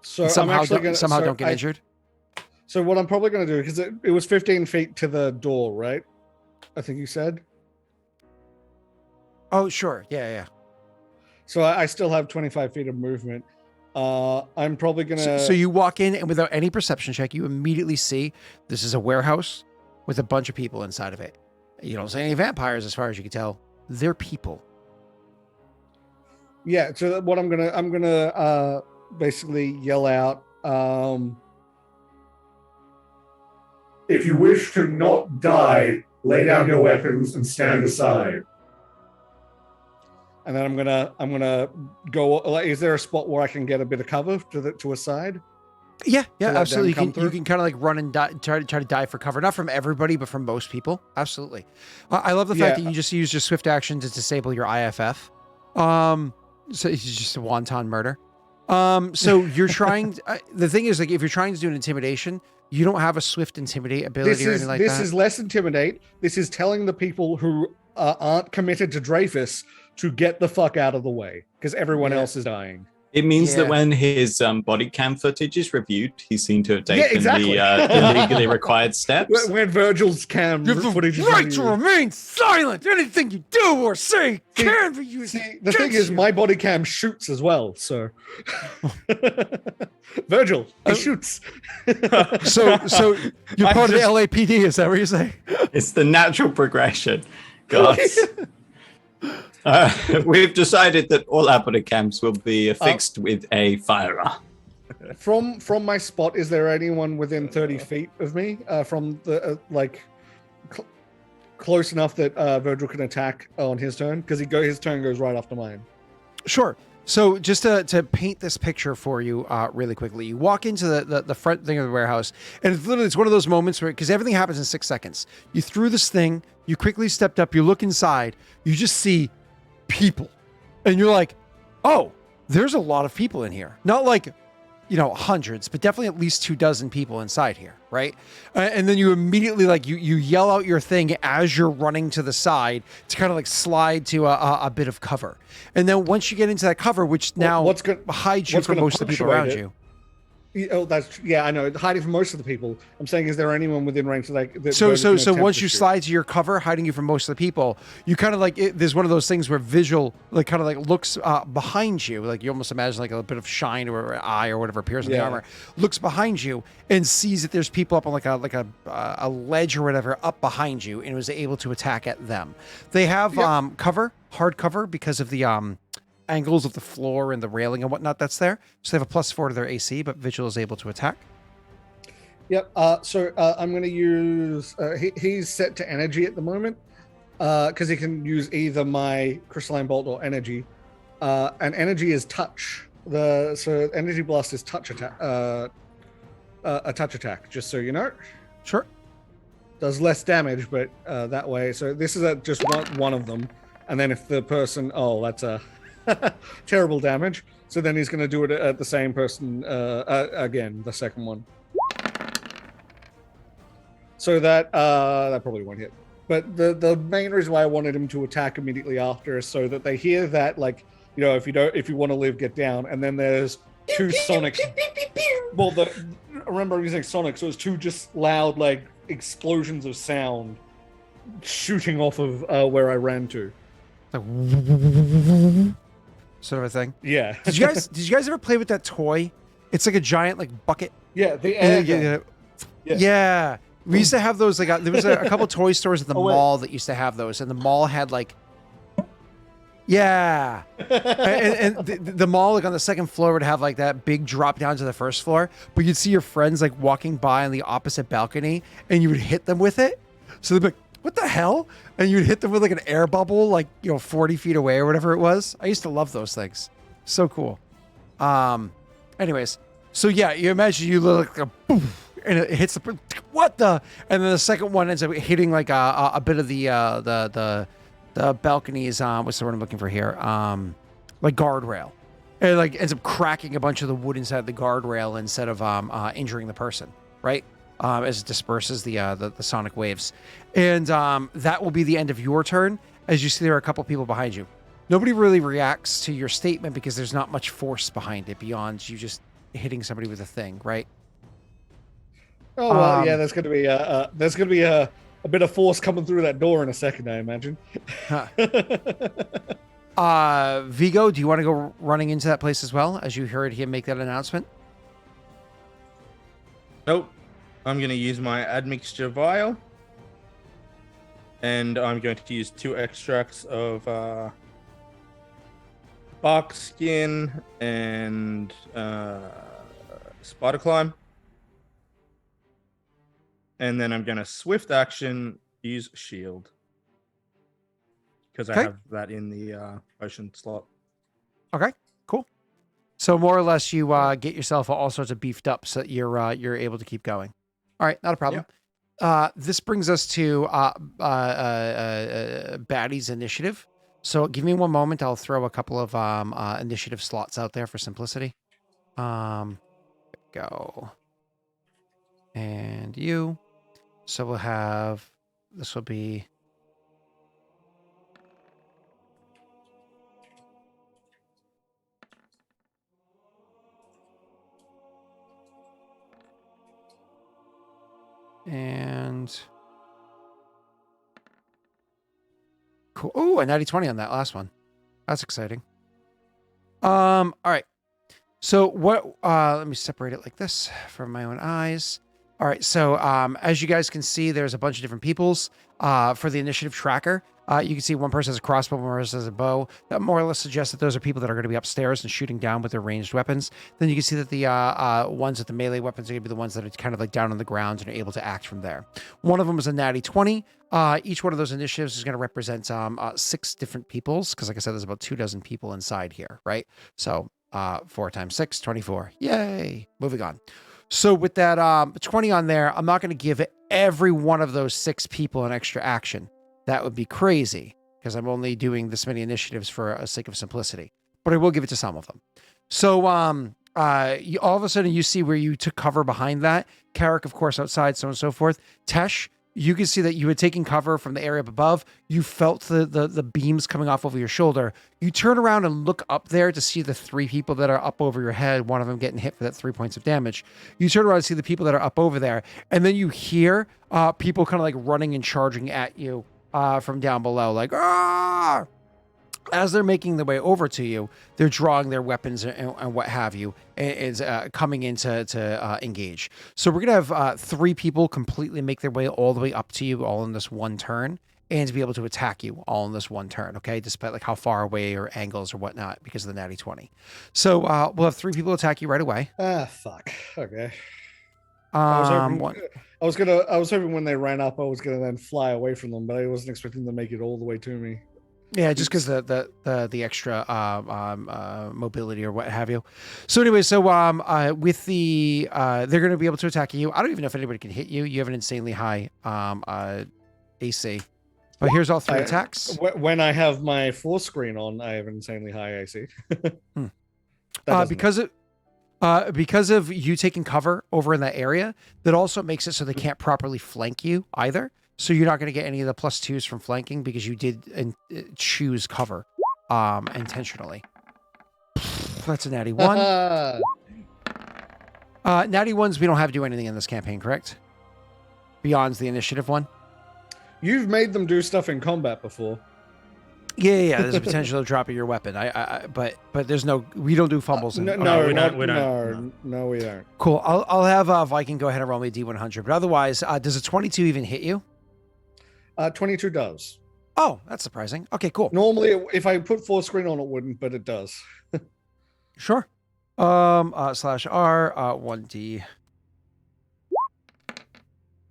So somehow don't get injured. So what I'm probably going to do, because it was 15 feet to the door, right? I think you said. Oh, sure. Yeah. So I still have 25 feet of movement. I'm probably going to... So you walk in and without any perception check, you immediately see this is a warehouse with a bunch of people inside of it. You don't see any vampires as far as you can tell. They're people. Yeah. So what I'm going to basically yell out... If you wish to not die, lay down your weapons and stand aside. And then I'm gonna go. Is there a spot where I can get a bit of cover to a side? Yeah, absolutely. You can kind of like run and try to dive for cover, not from everybody, but from most people. Absolutely. I love the fact that you just used your swift action to disable your IFF. So it's just a wanton murder. So you're trying. The thing is, like, if you're trying to do an intimidation, you don't have a swift intimidate ability or anything like that. This is less intimidate. This is telling the people who aren't committed to Dreyfus to get the fuck out of the way because everyone else is dying. It means that when his body cam footage is reviewed, he's seen to have taken the legally required steps. When Virgil's cam footage is reviewed. Right to remain silent. Anything you do or say can be used. The thing is, my body cam shoots as well, so... Virgil, he shoots. So you're part of the LAPD, is that what you're saying? It's the natural progression. God. We've decided that all our body cams will be affixed with a firearm. From my spot, is there anyone within 30 feet of me? From the close enough that Virgil can attack on his turn? Because his turn goes right after mine. Sure. So just to paint this picture for you really quickly, you walk into the front thing of the warehouse, and it's one of those moments where, because everything happens in 6 seconds, you threw this thing, you quickly stepped up, you look inside, you just see people, and you're like, oh, there's a lot of people in here. Not like, hundreds, but definitely at least 24 people inside here, right? And then you immediately you yell out your thing as you're running to the side to kind of like slide to a bit of cover. And then once you get into that cover, which now hides you from most of the people around you. Oh, that's I know. Hiding from most of the people. I'm saying, is there anyone within range that so once you slide to your cover, hiding you from most of the people, you kind of like there's one of those things where visual like kind of like looks behind you, like you almost imagine like a bit of shine or eye or whatever appears on the armor, looks behind you and sees that there's people up on like a ledge or whatever up behind you, and was able to attack at them. They have hard cover because of the angles of the floor and the railing and whatnot that's there. So they have a +4 to their AC, but Vigil is able to attack. Yep. So I'm going to use... he's set to energy at the moment because he can use either my Crystalline Bolt or energy. And energy is touch. So Energy Blast is touch attack. A touch attack, just so you know. Sure. Does less damage, but that way. So this is just one of them. And then if the person... Oh, that's a... terrible damage. So then he's going to do it at the same person again, the second one. So that probably won't hit. But the main reason why I wanted him to attack immediately after is so that they hear that, like, you know, if you want to live, get down. And then there's two sonics. Well, remember I'm using sonic, so it's two just loud like explosions of sound shooting off of where I ran to. Like sort of a thing. Yeah. Did you guys ever play with that toy? It's like a giant like bucket. Yeah, the air gun. Yeah. We used to have those. Like there was a couple toy stores at the mall that used to have those, and the mall had like. Yeah. and the mall like on the second floor would have like that big drop down to the first floor, but you'd see your friends like walking by on the opposite balcony, and you would hit them with it. So they'd be like, what the hell? And you'd hit them with like an air bubble, like, 40 feet away or whatever it was. I used to love those things. So cool. Anyways, so yeah, you imagine you look like a boom, and it hits the, what the? And then the second one ends up hitting like a bit of the balconies. What's the word I'm looking for here? Like guardrail. And it like ends up cracking a bunch of the wood inside the guardrail instead of injuring the person, right? As it disperses the sonic waves. And that will be the end of your turn. As you see, there are a couple people behind you. Nobody really reacts to your statement because there's not much force behind it beyond you just hitting somebody with a thing, right? Oh, well, yeah, there's going to be a bit of force coming through that door in a second, I imagine. Viggo, do you want to go running into that place as well, as you heard him make that announcement? Nope. I'm going to use my admixture vial, and I'm going to use 2 extracts of bark skin and spider climb, and then I'm going to swift action use shield because I have that in the potion slot. Okay, cool. So more or less, you get yourself all sorts of beefed up so that you're able to keep going. All right, not a problem. Yeah. This brings us to Baddie's initiative. So give me one moment. I'll throw a couple of initiative slots out there for simplicity. Go. And you. So we'll have, this will be... And cool. Oh, a natty 20 on that last one. That's exciting. All right. So what, let me separate it like this from my own eyes. All right. So, as you guys can see, there's a bunch of different peoples, for the initiative tracker. You can see one person has a crossbow, one person has a bow. That more or less suggests that those are people that are going to be upstairs and shooting down with their ranged weapons. Then you can see that the ones with the melee weapons are going to be the ones that are kind of like down on the ground and are able to act from there. One of them is a natty 20. Each one of those initiatives is going to represent 6 different peoples, because like I said, there's about 24 people inside here, right? So 4 times 6, 24. Yay! Moving on. So with that 20 on there, I'm not going to give every one of those 6 people an extra action. That would be crazy, because I'm only doing this many initiatives for a sake of simplicity. But I will give it to some of them. So all of a sudden you see where you took cover behind that. Carrick, of course, outside, so on and so forth. Tesh, you can see that you had taken cover from the area up above. You felt the beams coming off over your shoulder. You turn around and look up there to see the 3 people that are up over your head, one of them getting hit for that 3 points of damage. You turn around and see the people that are up over there, and then you hear people kind of like running and charging at you from down below, like, ah! As they're making their way over to you, they're drawing their weapons and what have you, is coming in to engage. So we're going to have 3 people completely make their way all the way up to you all in this one turn, and to be able to attack you all in this one turn, okay? Despite like how far away or angles or whatnot because of the natty 20. So we'll have 3 people attack you right away. Fuck. Okay. I was hoping when they ran up, I was gonna then fly away from them, but I wasn't expecting them to make it all the way to me. Yeah, just because the extra mobility or what have you. So anyway, with the they're going to be able to attack you. I don't even know if anybody can hit you. You have an insanely high AC. But here's all 3 attacks. When I have my full screen on, I have an insanely high AC. Because of you taking cover over in that area, that also makes it so they can't properly flank you either. So you're not going to get any of the +2s from flanking because you did choose cover intentionally. That's a natty 1. Natty 1s, we don't have to do anything in this campaign, correct? Beyond the initiative one? You've made them do stuff in combat before. Yeah. There's a potential of dropping your weapon. But there's no. We don't do fumbles. We don't. Cool. I'll have Viking go ahead and roll me a D100. But otherwise, does a 22 even hit you? 22 does. Oh, that's surprising. Okay, cool. Normally, if I put full screen on, it wouldn't, but it does. Sure. /R 1D.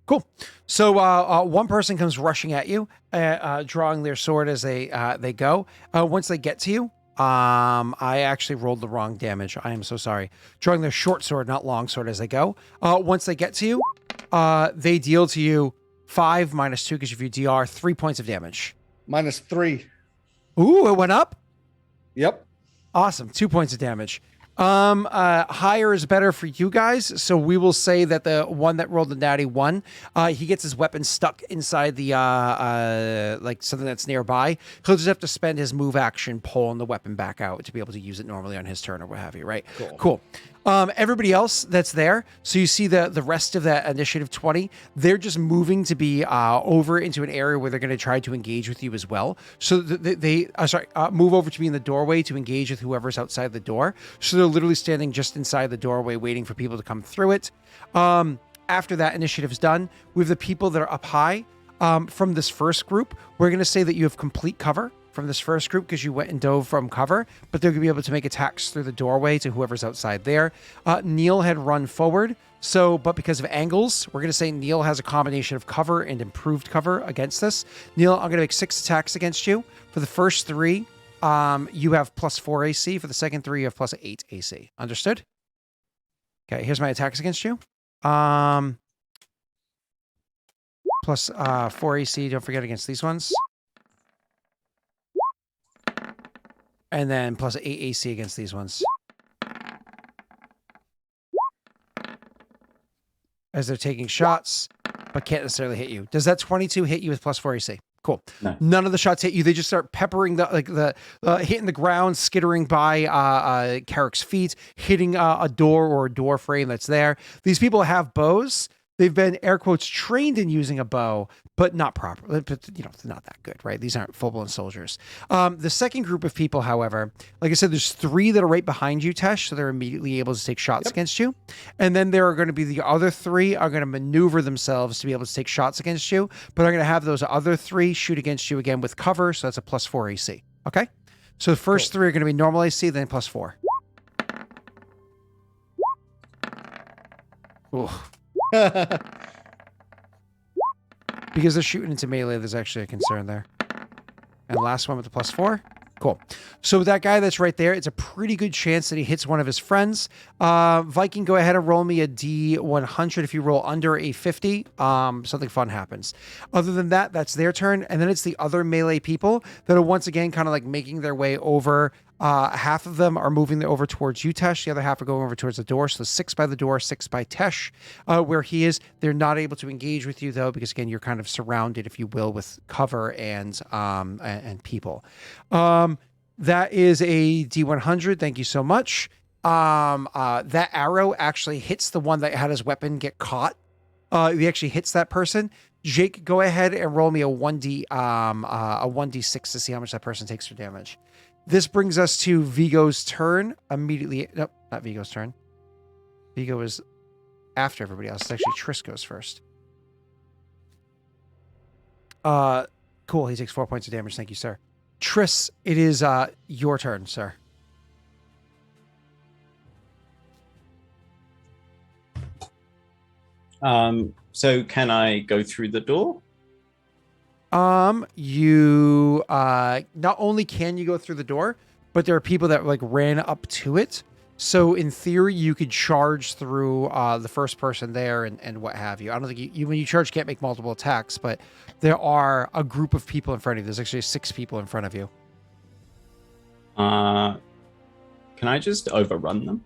Cool. So one person comes rushing at you, drawing their sword as they go. Once they get to you, I actually rolled the wrong damage. I am so sorry. Drawing their short sword, not long sword, as they go. Once they get to you, they deal to you 5 minus 2 because if you DR 3 points of damage. -3. Ooh, it went up? Yep. Awesome. 2 points of damage. Higher is better for you guys. So we will say that the one that rolled the natty 1, he gets his weapon stuck inside the, like something that's nearby. He'll just have to spend his move action pulling the weapon back out to be able to use it normally on his turn or what have you, right? Cool. Everybody else that's there, so you see the rest of that initiative 20, they're just moving to be over into an area where they're going to try to engage with you as well. So they move over to be in the doorway to engage with whoever's outside the door. So they're literally standing just inside the doorway waiting for people to come through it. After that initiative's done, with the people that are up high, from this first group, we're going to say that you have complete cover from this first group because you went and dove from cover, but they're going to be able to make attacks through the doorway to whoever's outside there. Neil had run forward, but because of angles, we're going to say Neil has a combination of cover and improved cover against this. Neil, I'm going to make 6 attacks against you. For the first 3, you have +4 AC. For the second 3, you have +8 AC. Understood? Okay, here's my attacks against you. +4 AC, don't forget against these ones. And then +8 AC against these ones. As they're taking shots, but can't necessarily hit you. Does that 22 hit you with +4 AC? Cool. No. None of the shots hit you. They just start peppering the hitting the ground, skittering by Carrick's feet, hitting a door or a door frame that's there. These people have bows. They've been, air quotes, trained in using a bow, but not properly. But, not that good, right? These aren't full-blown soldiers. The second group of people, however, like I said, there's 3 that are right behind you, Tesh, so they're immediately able to take shots against you. And then there are going to be the other 3 are going to maneuver themselves to be able to take shots against you, but are going to have those other 3 shoot against you again with cover, so that's a +4 AC. Okay? So the first 3 are going to be normal AC, then +4. Ooh. Because they're shooting into melee, there's actually a concern there. And last one with the +4. Cool. So that guy that's right there, it's a pretty good chance that he hits one of his friends. Viking, go ahead and roll me a D100. If you roll under a 50, something fun happens. Other than that, that's their turn. And then it's the other melee people that are once again kind of like making their way over Half of them are moving over towards you, Tesh. The other half are going over towards the door. So 6 by the door, 6 by Tesh, where he is. They're not able to engage with you though, because again, you're kind of surrounded, if you will, with cover and people. That is a D100. Thank you so much. That arrow actually hits the one that had his weapon get caught. He actually hits that person. Jake, go ahead and roll me a 1d6 to see how much that person takes for damage. This brings us to Viggo's turn immediately. Nope, not Viggo's turn. Viggo is after everybody else. It's actually Triss goes first. Cool. He takes 4 points of damage. Thank you, sir. Triss, it is your turn, sir. So can I go through the door? You not only can you go through the door, but there are people that like ran up to it. So in theory, you could charge through the first person there and what have you. I don't think you when you charge can't make multiple attacks, but there are a group of people in front of you. There's actually 6 people in front of you. Can I just overrun them?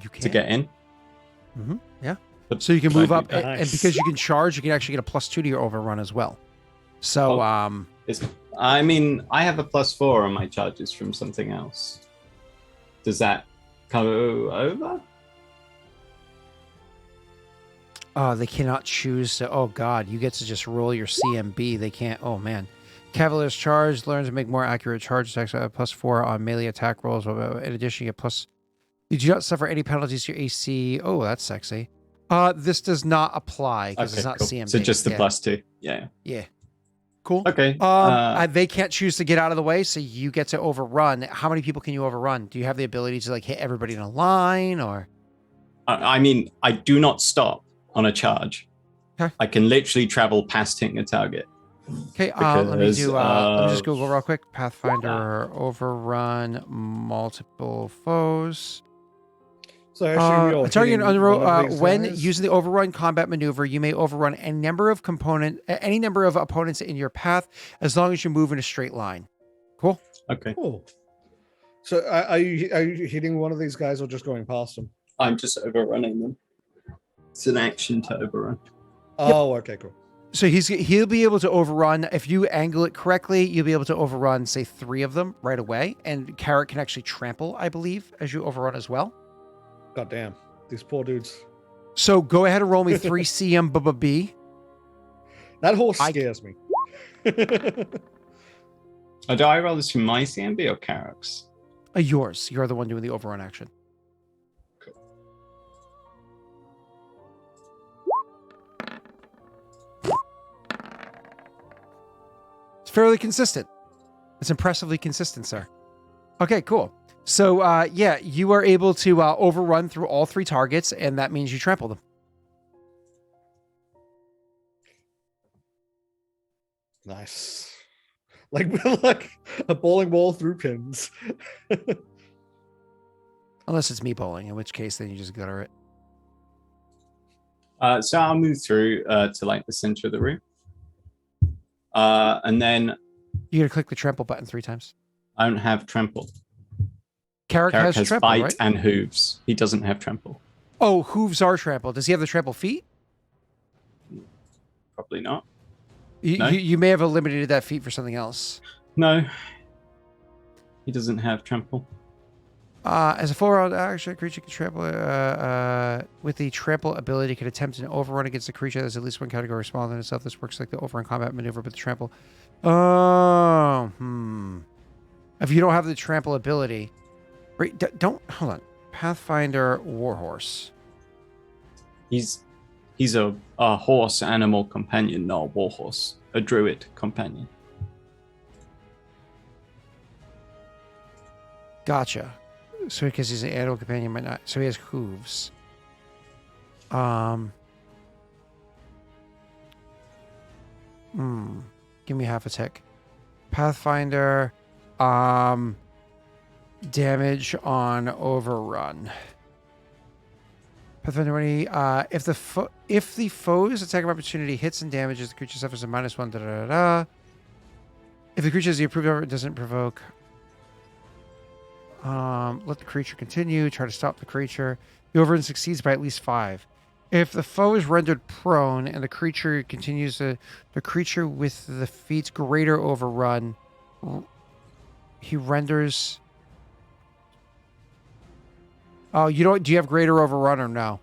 You can to get in. Mm-hmm. Yeah. But so you can move up, nice. and because you can charge, you can actually get a +2 to your overrun as well. So, I mean, I have a +4 on my charges from something else. Does that go over? They cannot choose to. Oh God, you get to just roll your CMB. They can't. Oh man, Cavalier's charge learns to make more accurate charge attacks. +4 on melee attack rolls. In addition, you get plus. You do not suffer any penalties to your AC. Oh, that's sexy. This does not apply because it's not CMB. So just the +2. Yeah. Yeah. Cool. Okay. They can't choose to get out of the way, so you get to overrun. How many people can you overrun? Do you have the ability to like hit everybody in a line, or? I mean, I do not stop on a charge. Okay. I can literally travel past hitting a target. Okay. Let me do. Let me just Google real quick. Pathfinder overrun multiple foes. So actually, target when using the overrun combat maneuver, you may overrun any number of opponents in your path as long as you move in a straight line. Cool. Okay. Cool. So are you hitting one of these guys or just going past them? I'm just overrunning them. It's an action to overrun. Oh, okay, cool. So he'll be able to overrun if you angle it correctly. You'll be able to overrun, say, 3 of them right away, and Carrot can actually trample, I believe, as you overrun as well. God damn, these poor dudes. So go ahead and roll me 3 CMB. That horse scares me. Do I roll this from my CMB or Carrick's? Yours. You're the one doing the overrun action. Cool. It's fairly consistent. It's impressively consistent, sir. Okay, cool. So, yeah, you are able to overrun through all 3 targets, and that means you trample them. Nice. Like a bowling ball through pins. Unless it's me bowling, in which case then you just gutter it. So I'll move through to like the center of the room. And then... You gotta click the trample button 3 times. I don't have trample. Carrick has trample, bite right? and hooves. He doesn't have trample. Oh, hooves are trample. Does he have the trample feet? Probably not. No? You may have eliminated that feat for something else. No. He doesn't have trample. As a full-round action, a creature can trample with the trample ability can attempt an overrun against a creature that's at least 1 category smaller than itself. This works like the overrun combat maneuver, but the trample. Oh, If you don't have the trample ability, wait, don't hold on. Pathfinder Warhorse. He's a horse animal companion, not a warhorse. A druid companion. Gotcha. So because he's an animal companion, might not. So he has hooves. Give me half a tick. Pathfinder. Damage on overrun. Pathfinder 20. If the foe's attack of opportunity hits and damages, the creature suffers a -1. If the creature has the approved over, it doesn't provoke. Let the creature continue. Try to stop the creature. The overrun succeeds by at least 5. If the foe is rendered prone and the creature continues the creature with the feat's greater overrun, he renders. Oh, you don't? Do you have greater overrun or no?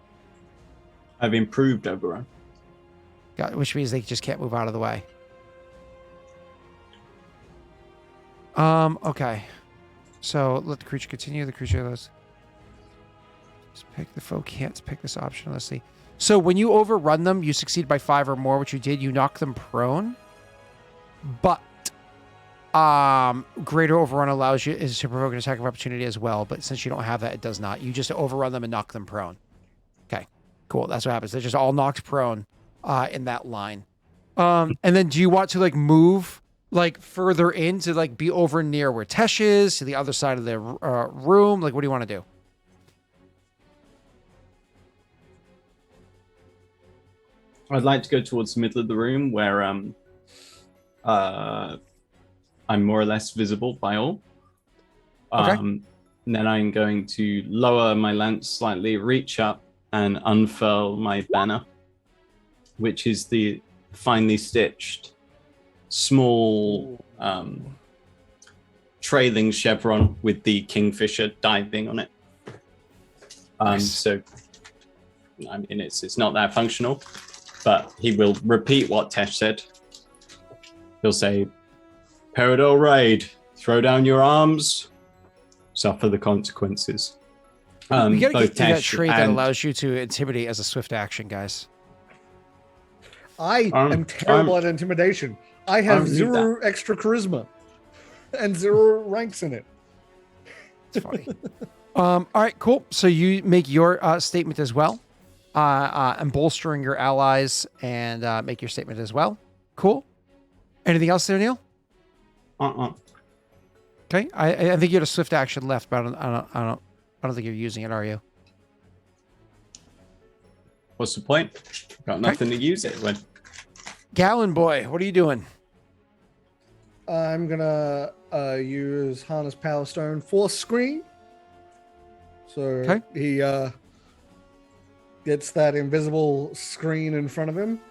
I've improved overrun. Which means they just can't move out of the way. Okay. So let the creature continue. The creature does. Just pick the foe. Can't pick this option. Let's see. So when you overrun them, you succeed by 5 or more, which you did. You knock them prone. But greater overrun allows you is to provoke an attack of opportunity as well. But since you don't have that, it does not. You just overrun them and knock them prone. Okay. Cool. That's what happens. They're just all knocked prone in that line. And then do you want to like move like further in to like be over near where Tesh is, to the other side of the room? Like, what do you want to do? I'd like to go towards the middle of the room where I'm more or less visible by all. Okay. Then I'm going to lower my lance slightly, reach up and unfurl my banner, which is the finely stitched small trailing chevron with the kingfisher diving on it. Nice. So I mean it's not that functional, but he will repeat what Tesh said. He'll say, Peridot raid, throw down your arms, suffer the consequences. We gotta both get to that Tesh trait that and- allows you to intimidate as a swift action, guys. I am terrible at intimidation. I have need 0 extra charisma and 0 ranks in it. It's funny. All right, cool. So you make your statement as well. And bolstering your allies and make your statement as well. Cool. Anything else there, Neil? Okay. I think you had a swift action left, but I don't think you're using it, are you? What's the point? Got nothing to use it with. Gallon boy, what are you doing? I'm gonna use Harness Power Stone Force Screen. So he gets that invisible screen in front of him.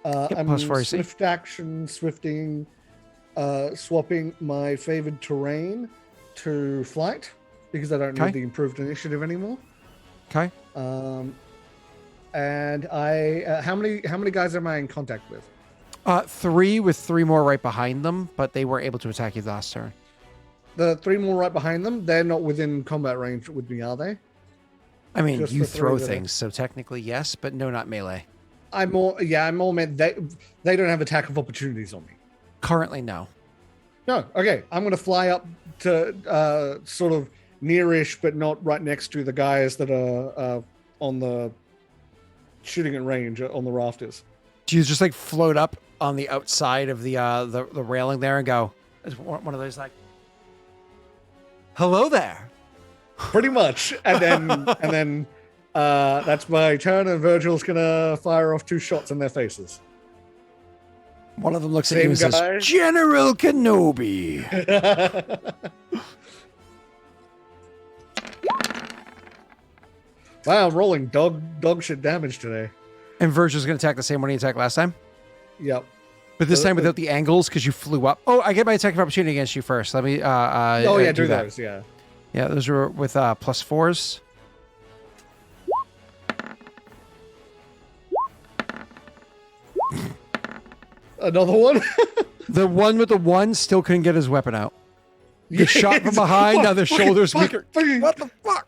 I'm swift action, swifting, swapping my favored terrain to flight because I don't need the improved initiative anymore. Okay. And I how many guys am I in contact with? 3 with 3 more right behind them, but they weren't able to attack you last turn. The 3 more right behind them, they're not within combat range with me, are they? I mean, Just you the 3 throw that things, so technically yes, but no, not melee. I'm more meant they don't have attack of opportunities on me. Currently, no. No, okay. I'm going to fly up to sort of nearish, but not right next to the guys that are on the shooting at range on the rafters. Do you just like float up on the outside of the railing there and go? It's one of those like, "Hello there." Pretty much, and then that's my turn, and Virgil's gonna fire off 2 shots in their faces. One of them looks at you and says, "General Kenobi." Wow, I'm rolling dog shit damage today. And Virgil's gonna attack the same one he attacked last time. Yep. But this time without the angles because you flew up. Oh, I get my attack of opportunity against you first. Let me. Do that. those. Yeah. Yeah, those were with +4s. Another one. The one with the 1 still couldn't get his weapon out. Get shot from behind. Now their shoulders weaker. What the fuck?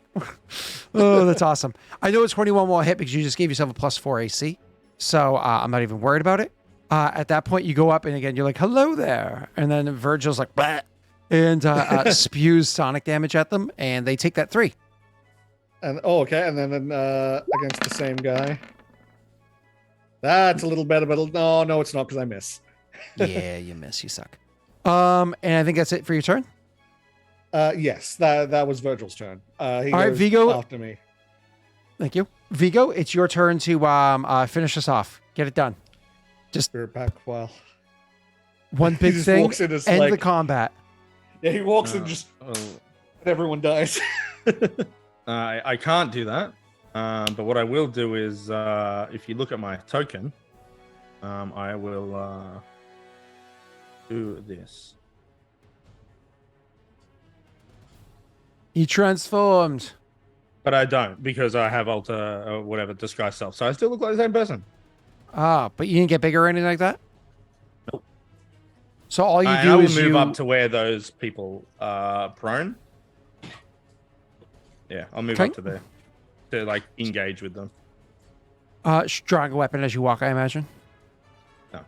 Oh, that's awesome. I know it's 21 wall hit because you just gave yourself a +4 AC. So I'm not even worried about it. At that point, you go up and again, you're like, "Hello there." And then Virgil's like, "Bah," and spews sonic damage at them. And they take that 3. And okay. And then against the same guy. That's a little better, but no, it's not because I miss. Yeah, you miss. You suck. And I think that's it for your turn. Yes, that was Virgil's turn. All right, Viggo, after me. Thank you, Viggo. It's your turn to finish us off. Get it done. Just Spirit back while one big thing. End like, the combat. Yeah, he walks in just everyone dies. I can't do that. But what I will do is, if you look at my token, I will do this. He transformed. But I don't, because I have alter whatever disguise self, so I still look like the same person. Ah, but you didn't get bigger or anything like that? Nope. So all you do I will is move up to where those people are prone. Yeah, I'll move up to there to like engage with them. Drawing a weapon as you walk, I imagine. No.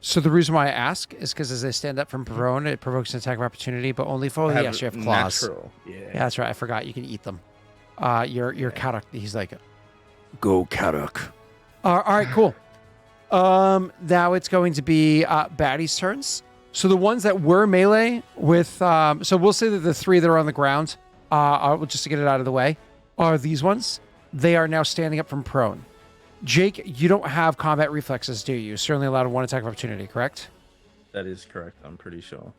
So the reason why I ask is because as they stand up from prone, it provokes an attack of opportunity, but only for yes, you have claws. Natural. Yeah, that's right. I forgot you can eat them. Your Kaduk, he's like, go Kaduk. All right, cool. Now it's going to be Batty's turns. So the ones that were melee with, so we'll say that the 3 that are on the ground, just to get it out of the way, are these ones. They are now standing up from prone. Jake, you don't have combat reflexes, do you? Certainly allowed 1 attack of opportunity, correct? That is correct. I'm pretty sure.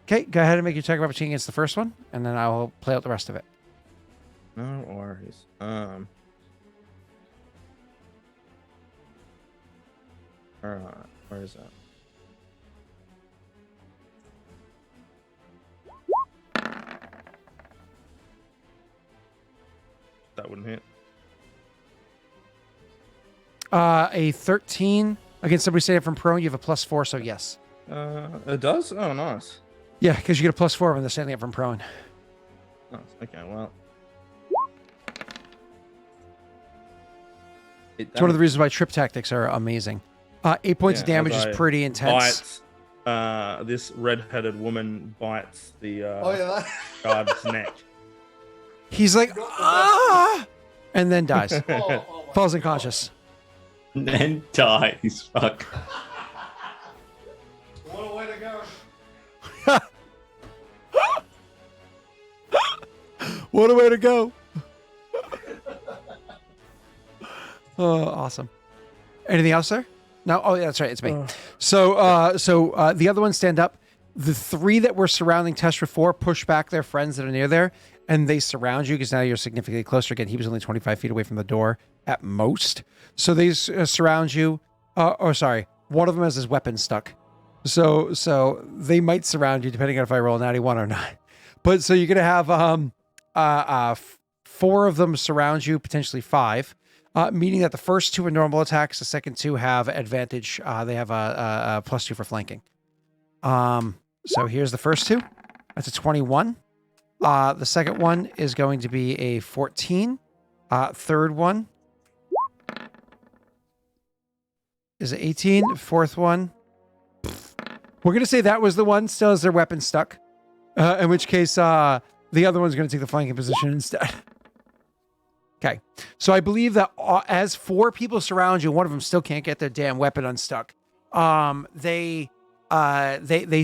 Okay, go ahead and make your attack of opportunity against the first one, and then I'll play out the rest of it. No worries. All right, where is that? That wouldn't hit. A 13 against somebody standing from prone. You have a +4, so yes. It does? Oh, nice. Yeah, because you get a +4 when they're standing up from prone. Nice. Okay, well. It's one of the reasons why trip tactics are amazing. 8 points of damage is pretty intense. This red-headed woman bites the guard's neck. He's like, ah! And then dies. Falls unconscious. And then dies. Fuck. What a way to go. What a way to go. Oh, awesome. Anything else, sir? No? Oh, yeah, that's right. It's me. So the other ones stand up. The 3 that were surrounding Tesh before push back their friends that are near there, and they surround you because now you're significantly closer. Again, he was only 25 feet away from the door at most. So they surround you. One of them has his weapon stuck. So they might surround you depending on if I roll a natty 1 or not. But so you're going to have 4 of them surround you, potentially 5. Meaning that the first 2 are normal attacks, the second 2 have advantage. They have a +2 for flanking. So here's the first 2. That's a 21. The second one is going to be a 14. Third one is an 18. Fourth one, we're going to say that was the one, still has their weapon stuck. In which case, the other one's going to take the flanking position instead. Okay, so I believe that as 4 people surround you, one of them still can't get their damn weapon unstuck. They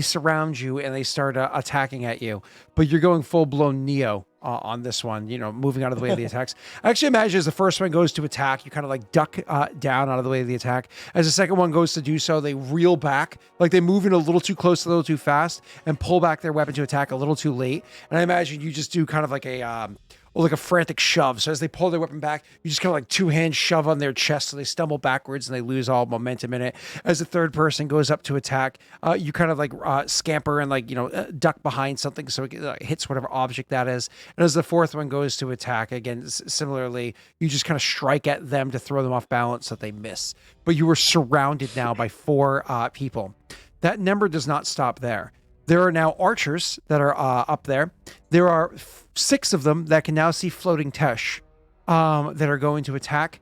surround you and they start attacking at you, but you're going full blown Neo on this one. You know, moving out of the way of the attacks. I actually imagine as the first one goes to attack, you kind of like duck down out of the way of the attack. As the second one goes to do so, they reel back, like they move in a little too close, a little too fast, and pull back their weapon to attack a little too late. And I imagine you just do kind of like a frantic shove. So as they pull their weapon back, you just kind of like 2-hand shove on their chest, so they stumble backwards and they lose all momentum in it. As the third person goes up to attack, you kind of like scamper and duck behind something so it hits whatever object that is. And as the fourth one goes to attack, again, similarly, you just kind of strike at them to throw them off balance so that they miss. But you are surrounded now by 4 people. That number does not stop there. There are now archers that are up there. There are 6 of them that can now see floating Tesh that are going to attack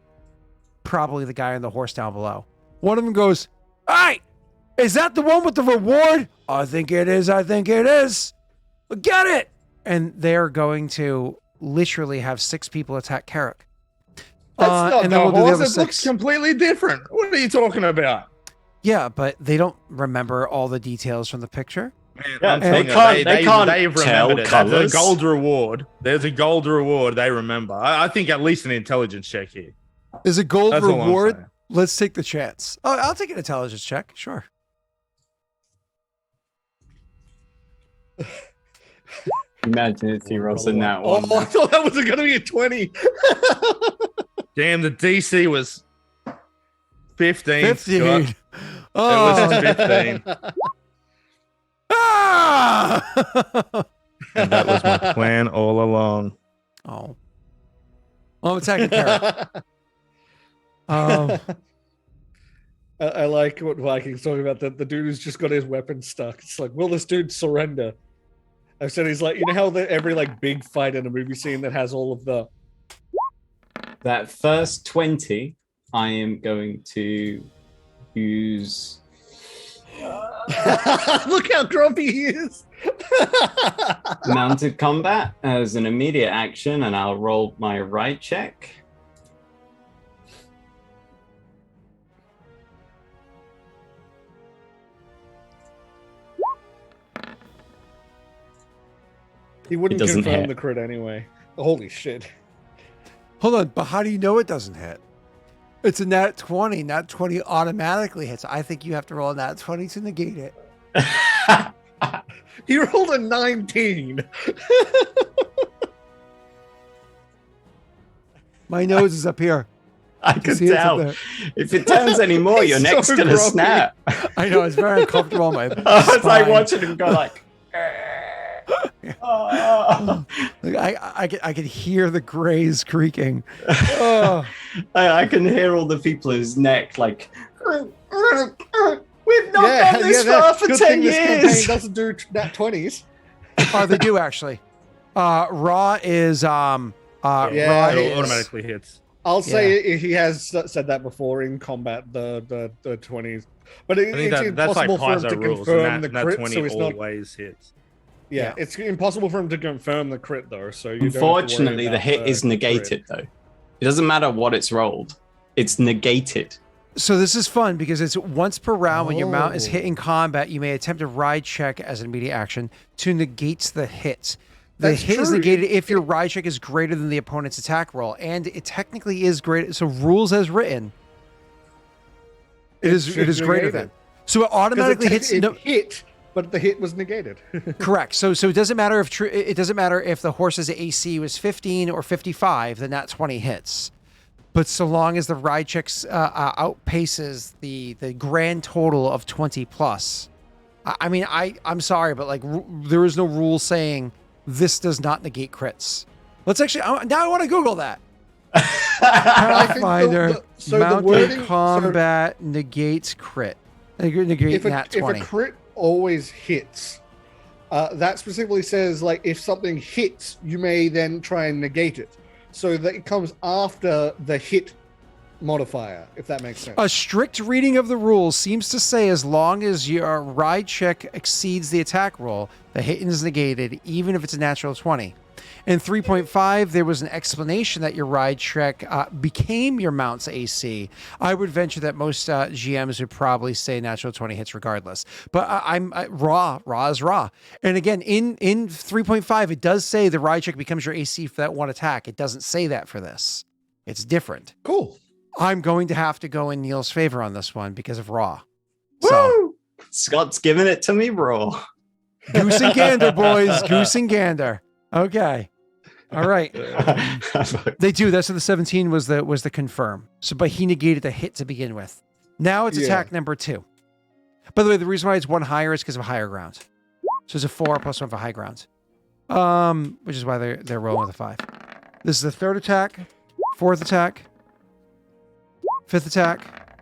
probably the guy on the horse down below. One of them goes, "Hey, is that the one with the reward?" "I think it is. I think it is. Get it." And they're going to literally have 6 people attack Carrick. That's not the horse. It looks completely different. What are you talking about? Yeah, but they don't remember all the details from the picture. Man, they can't tell colours. There's a gold reward. There's a gold reward they remember. I think at least an intelligence check here. There's a gold reward. Let's take the chance. Oh, I'll take an intelligence check. Sure. Imagine if he rolls in that one. Oh, I thought that was going to be a 20. Damn, the DC was 15. 15. Scott. Oh. It was 15. Ah! And that was my plan all along. Oh. Well, I'm attacking Carrot. I like what Viking's talking about, that the dude who's just got his weapon stuck. It's like, will this dude surrender? I've said he's like, you know how every like big fight in a movie scene that has all of the... That first 20, I am going to use... Look how grumpy he is. Mounted combat as an immediate action, and I'll roll my ride check. He wouldn't doesn't confirm hit. the crit anyway. Holy shit. Hold on, but how do you know it doesn't hit? It's a nat 20. Nat 20 automatically hits. I think you have to roll a nat 20 to negate it. He rolled a 19. My nose is up here. I can see it's up tell. there. If it turns any more, your He's neck's so gonna grumpy. snap. I know, it's very uncomfortable on my It's like spine. watching him go like. Oh. Like, I could hear the grays creaking. Oh. I can hear all the people in his neck like. We've not done this for good 10 thing this campaign years. doesn't do nat 20s. Oh, they do actually. Raw is Yeah, Raw It is, automatically hits. I'll say he has said that before in combat, the 20s. But I think it's that's like impossible for him Paizo to rules, confirm and the that crit, 20 so it's not... always hits. Yeah, it's impossible for him to confirm the crit, though, so you Unfortunately, don't the have to worry hit is about the negated, crit. though. It doesn't matter what it's rolled. It's negated. So this is fun because it's once per round when your mount is Oh. hit in combat, you may attempt a ride check as an immediate action to negate the hit. The That's hit is true. negated if your ride check is greater than the opponent's attack roll, and it technically is greater. So rules as written, it is greater than. So it 'Cause automatically hits. it No, hit, but the hit was negated. correct. So it doesn't matter if it doesn't matter if the horse's AC was 15 or 55, then that 20 hits. But so long as the ride checks outpaces the grand total of 20 plus, I mean, I'm sorry, but like there is no rule saying this does not negate crits. Let's actually now I want to Google that. Pathfinder mounted wording- combat negates crit. Negate if nat 20. a crit always hits, that specifically says, like, if something hits, you may then try and negate it. So that it comes after the hit modifier, if that makes sense. A strict reading of the rules seems to say as long as your ride check exceeds the attack roll, the hit is negated, even if it's a natural 20. In 3.5, there was an explanation that your ride check became your mount's AC. I would venture that most GMs would probably say natural 20 hits regardless. But raw is raw. And again, in 3.5, it does say the ride check becomes your AC for that one attack. It doesn't say that for this. It's different. Cool. I'm going to have to go in Neil's favor on this one because of raw. Woo! So Scott's giving it to me raw. goose and gander, boys. Goose and gander. Okay. All right. They do. That's what the 17 was the confirm. So, but he negated the hit to begin with. Now it's attack number 2. By the way, the reason why it's one higher is because of higher ground. So it's a 4 plus 1 for high ground. Which is why they're rolling with a 5. This is the 3rd attack, 4th attack, 5th attack,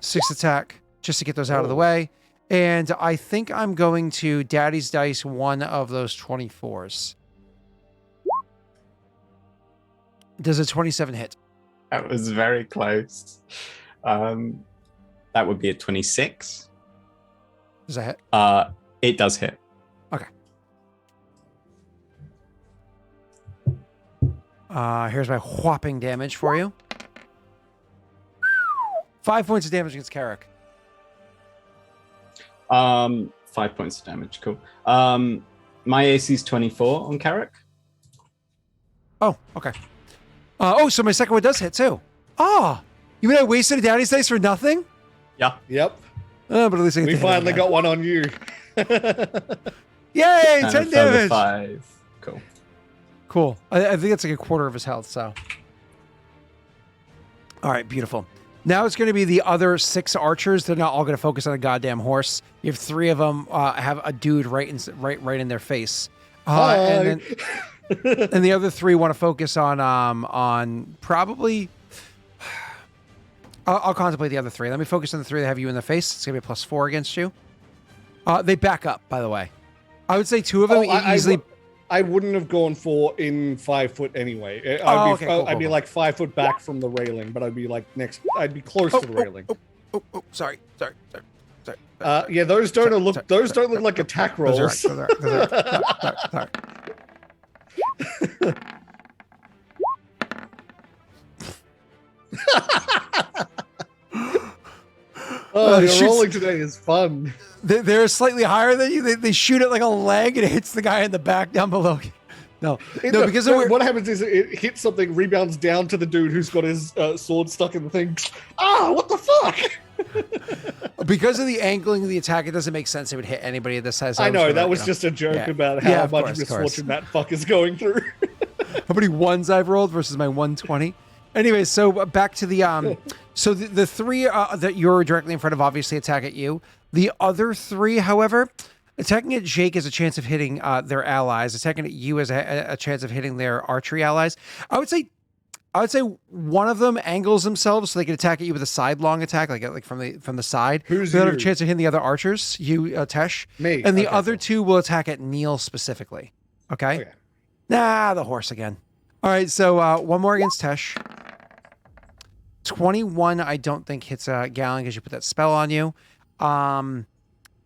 6th attack, just to get those out of the way. And I think I'm going to Daddy's Dice one of those 24s. Does a 27 hit? That was very close. That would be a 26. Does that hit? It does hit. Okay. Here's my whopping damage for you. 5 points of damage against Carrick. 5 points of damage. Cool. My AC is 24 on Carrick. Oh, okay. So my second one does hit too. Oh, you mean I wasted a Daddy's Dice for nothing? Yeah. Yep. But at least I get We to hit finally again. got one on you. Yay, And 10 a further damage. 5. Cool. Cool. I think that's like a quarter of his health, so. All right, beautiful. Now it's going to be the other 6 archers. They're not all going to focus on a goddamn horse. You have 3 of them have a dude right in their face. And the other 3 want to focus on probably... I'll contemplate the other 3. Let me focus on the 3 that have you in the face. It's going to be a +4 against you. They back up, by the way. I would say 2 of them easily... I wouldn't have gone for in 5 foot anyway. I'd be like 5 foot back from the railing, but I'd be like I'd be close to the railing. Sorry. Yeah, those don't look like attack rolls. Sorry. Your rolling today is fun. They're slightly higher than you. They shoot it like a leg and it hits the guy in the back down below. Because what happens is it hits something, rebounds down to the dude who's got his sword stuck in the thing. What the fuck? Because of the angling of the attack, it doesn't make sense it would hit anybody of this size. I know, that was just a joke about how much misfortune that fuck is going through. How many ones I've rolled versus my 120. Anyway, so back to the so the 3 that you're directly in front of obviously attack at you. The other 3, however, attacking at Jake has a chance of hitting their allies. Attacking at you has a chance of hitting their archery allies. I would say one of them angles themselves so they can attack at you with a sidelong attack, like from the side. Who's you? Have a chance of hitting the other archers. You, Tesh. Me. And the other 2 will attack at Neil specifically. Okay. The horse again. All right, so one more against Tesh. 21, I don't think hits Galen because you put that spell on you. And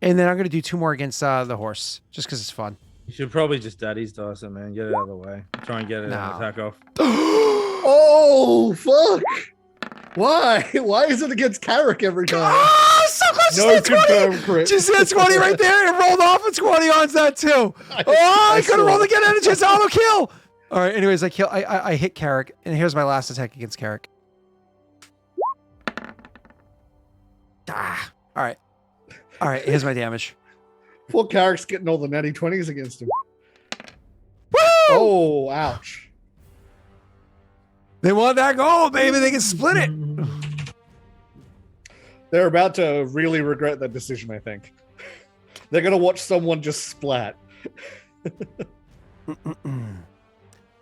then I'm going to do 2 more against the horse, just because it's fun. You should probably just daddy's toss it, man. Get it out of the way. Try and get it an attack off. Oh, fuck. Why? Why is it against Carrick every time? So close no to 20. confirmed crit. Just hit 20 right there and rolled off and 20 on that too. I could have rolled again and a chance to auto kill. All right, anyways, I hit Carrick, and here's my last attack against Carrick. All right, here's my damage. Poor Carrick's getting all the natty 20s against him. Woo! Oh, ouch. They want that gold, baby. They can split it. They're about to really regret that decision, I think. They're going to watch someone just splat.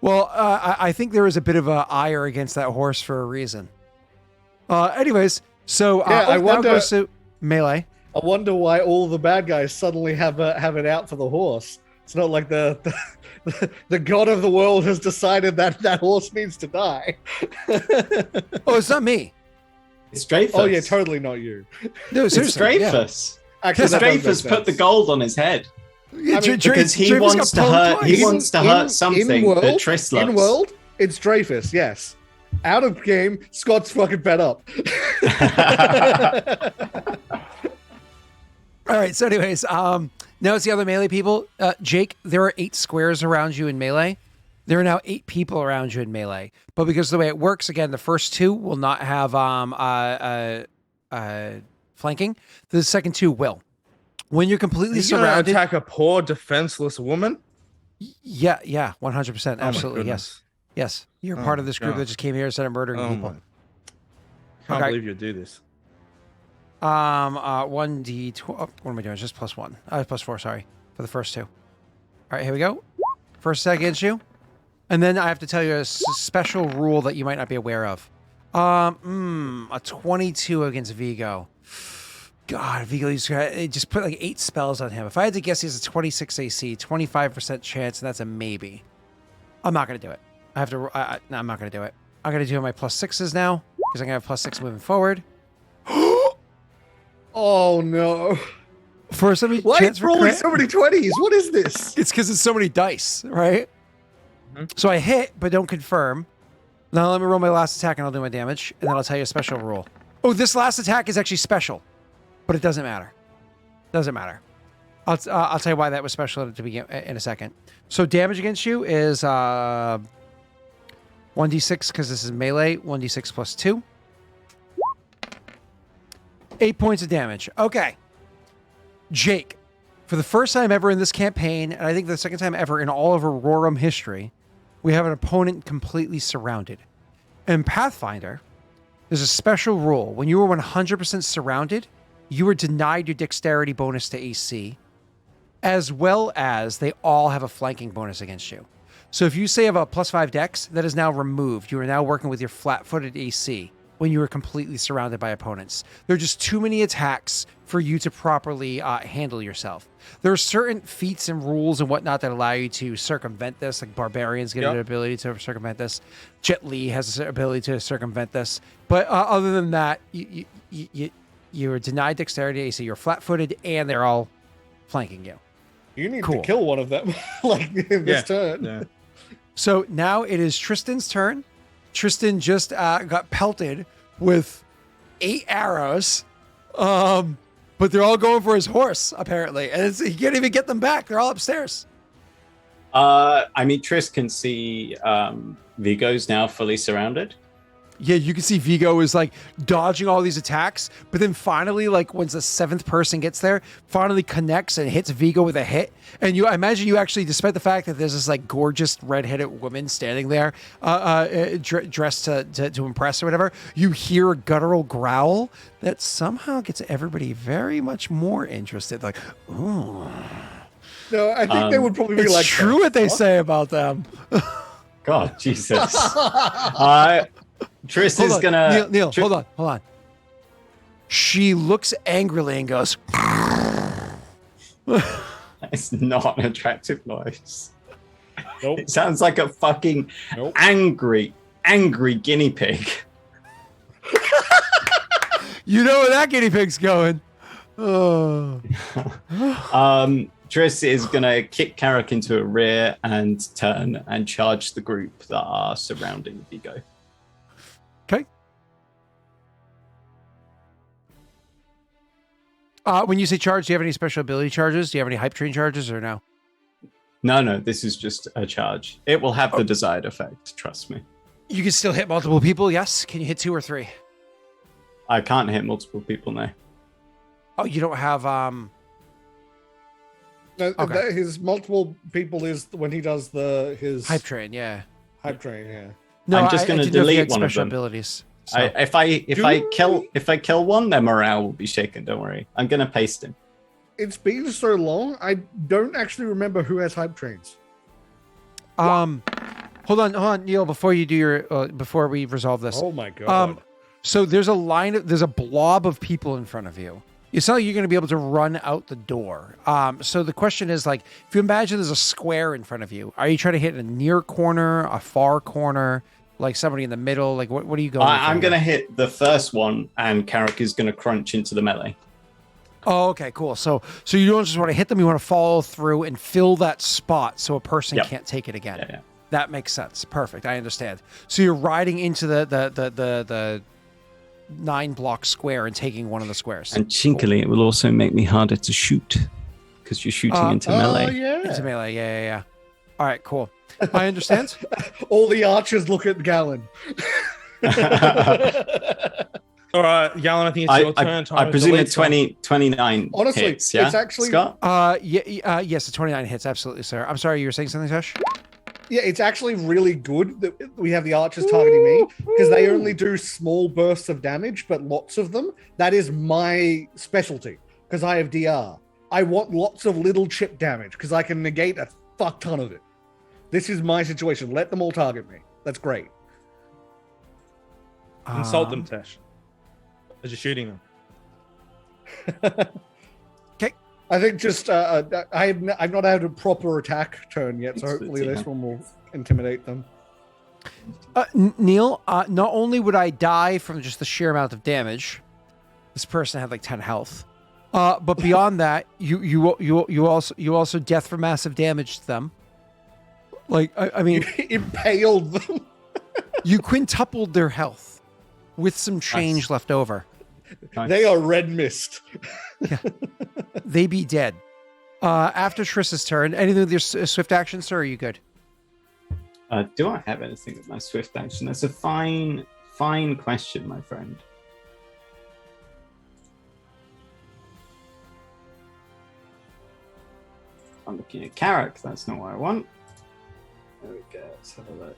Well, I think there was a bit of an ire against that horse for a reason. Anyways, so I wonder, goes to melee. I wonder why all the bad guys suddenly have it out for the horse. It's not like the god of the world has decided that horse needs to die. Oh, it's not me. It's Dreyfus. Oh yeah, totally not you. No, seriously, it's Dreyfus. Yeah. Actually, Dreyfus put the gold on his head. Yeah, because he wants to hurt. He wants to hurt something that Triss loves. In world, it's Dreyfus. Yes. Out of game, Scott's fucking fed up. All right. So, anyways, now it's the other melee people. Jake, there are 8 squares around you in melee. There are now 8 people around you in melee. But because of the way it works, again, the first 2 will not have flanking. The second 2 will. When you're completely surrounded, attack a poor defenseless woman. Yeah, 100%, absolutely, yes. You're part of this group that just came here and started murdering people. Can't believe you do this. 1d12. What am I doing? It's just +1. +4. Sorry, for the first 2. All right, here we go. First attack against you, and then I have to tell you a special rule that you might not be aware of. A 22 against Viggo. God, Viggo just put like 8 spells on him. If I had to guess, he has a 26 AC, 25% chance, and that's a maybe. I'm not going to do it. I have to. No, I'm not going to do it. I'm going to do my +6s now because I'm going to have +6 moving forward. Oh no! For some why are you rolling so many 20s? What is this? It's because it's so many dice, right? Mm-hmm. So I hit, but don't confirm. Now let me roll my last attack and I'll do my damage, and then I'll tell you a special rule. Oh, this last attack is actually special, but it doesn't matter. Doesn't matter. I'll tell you why that was special to begin in a second. So damage against you is 1d6 because this is melee. 1d6 plus 2. 8 points of damage. Okay. Jake, for the first time ever in this campaign, and I think the second time ever in all of Aurorum history, we have an opponent completely surrounded. In Pathfinder, there's a special rule. When you are 100% surrounded, you are denied your dexterity bonus to AC, as well as they all have a flanking bonus against you. So if you say have a +5 dex, that is now removed. You are now working with your flat-footed AC when you are completely surrounded by opponents. There are just too many attacks for you to properly handle yourself. There are certain feats and rules and whatnot that allow you to circumvent this, like barbarians get an ability to circumvent this. Jet Li has the ability to circumvent this. But other than that, you're denied dexterity AC, you're flat-footed, and they're all flanking you. You need to kill one of them, like in this turn. Yeah. So now it is Tristan's turn. Tristan just got pelted with 8 arrows, but they're all going for his horse, apparently. And he can't even get them back. They're all upstairs. I mean, Tris can see Viggo's now fully surrounded. Yeah, you can see Viggo is like dodging all these attacks, but then finally, like once the 7th person gets there, finally connects and hits Viggo with a hit. And I imagine you actually, despite the fact that there's this like gorgeous redheaded woman standing there, dressed to impress or whatever, you hear a guttural growl that somehow gets everybody very much more interested. Like, ooh. No, I think they would probably be like, true what they say about them. God, Jesus. Tris is gonna... Neil, hold on. She looks angrily and goes... It's not an attractive noise. Nope. It sounds like a fucking angry guinea pig. You know where that guinea pig's going. Oh. Tris is gonna kick Carrick into a rear and turn and charge the group that are surrounding Viggo. Okay. When you say charge, do you have any special ability charges? Do you have any hype train charges or no? No, this is just a charge. It will have the desired effect, trust me. You can still hit multiple people, yes? Can you hit 2 or 3? I can't hit multiple people now. Oh, you don't have... No, okay. His multiple people is when he does his... Hype train, yeah. Hype train, yeah. No, I'm just going to delete one of them. Abilities, so. If I kill one, their morale will be shaken. Don't worry. I'm going to paste him. It's been so long. I don't actually remember who has hype trains. Hold on, Neil. Before you do your, before we resolve this. Oh my god. So there's a blob of people in front of you. It's not like you're going to be able to run out the door. So the question is, like, if you imagine there's a square in front of you, are you trying to hit a near corner, a far corner, like somebody in the middle? Like, what are you going? I'm going to hit the first one, and Carrick is going to crunch into the melee. Oh, okay, cool. So you don't just want to hit them; you want to follow through and fill that spot so a person can't take it again. Yeah. That makes sense. Perfect. I understand. So you're riding into the 9-block square and taking one of the squares. And chinkily, it will also make me harder to shoot because you're shooting into melee. Oh, yeah. Into melee, yeah. All right, cool. I understand. All the archers look at Galen. All right, Galen, I think it's your turn. I presume it's 29 Honestly, hits, yeah? it's actually... Scott? Yes, the 29 hits, absolutely, sir. I'm sorry, you were saying something, Sash? Yeah, it's actually really good that we have the archers targeting me because they only do small bursts of damage, but lots of them. That is my specialty because I have DR. I want lots of little chip damage because I can negate a fuck ton of it. This is my situation. Let them all target me. That's great. Insult them, Tash. As you're shooting them. Okay. I think just I've not had a proper attack turn yet, so hopefully this one will intimidate them. Neil, not only would I die from just the sheer amount of damage, this person had like 10 health, but beyond that, you also death for massive damage to them. Like I mean, you impaled them. You quintupled their health with some change left over. Nice. They are red mist. Yeah. They be dead. After Triss's turn, anything with your swift action, sir? Or are you good? Do I have anything with my swift action? That's a fine question, my friend. I'm looking at Carrick. That's not what I want. There we go. Let's have a look.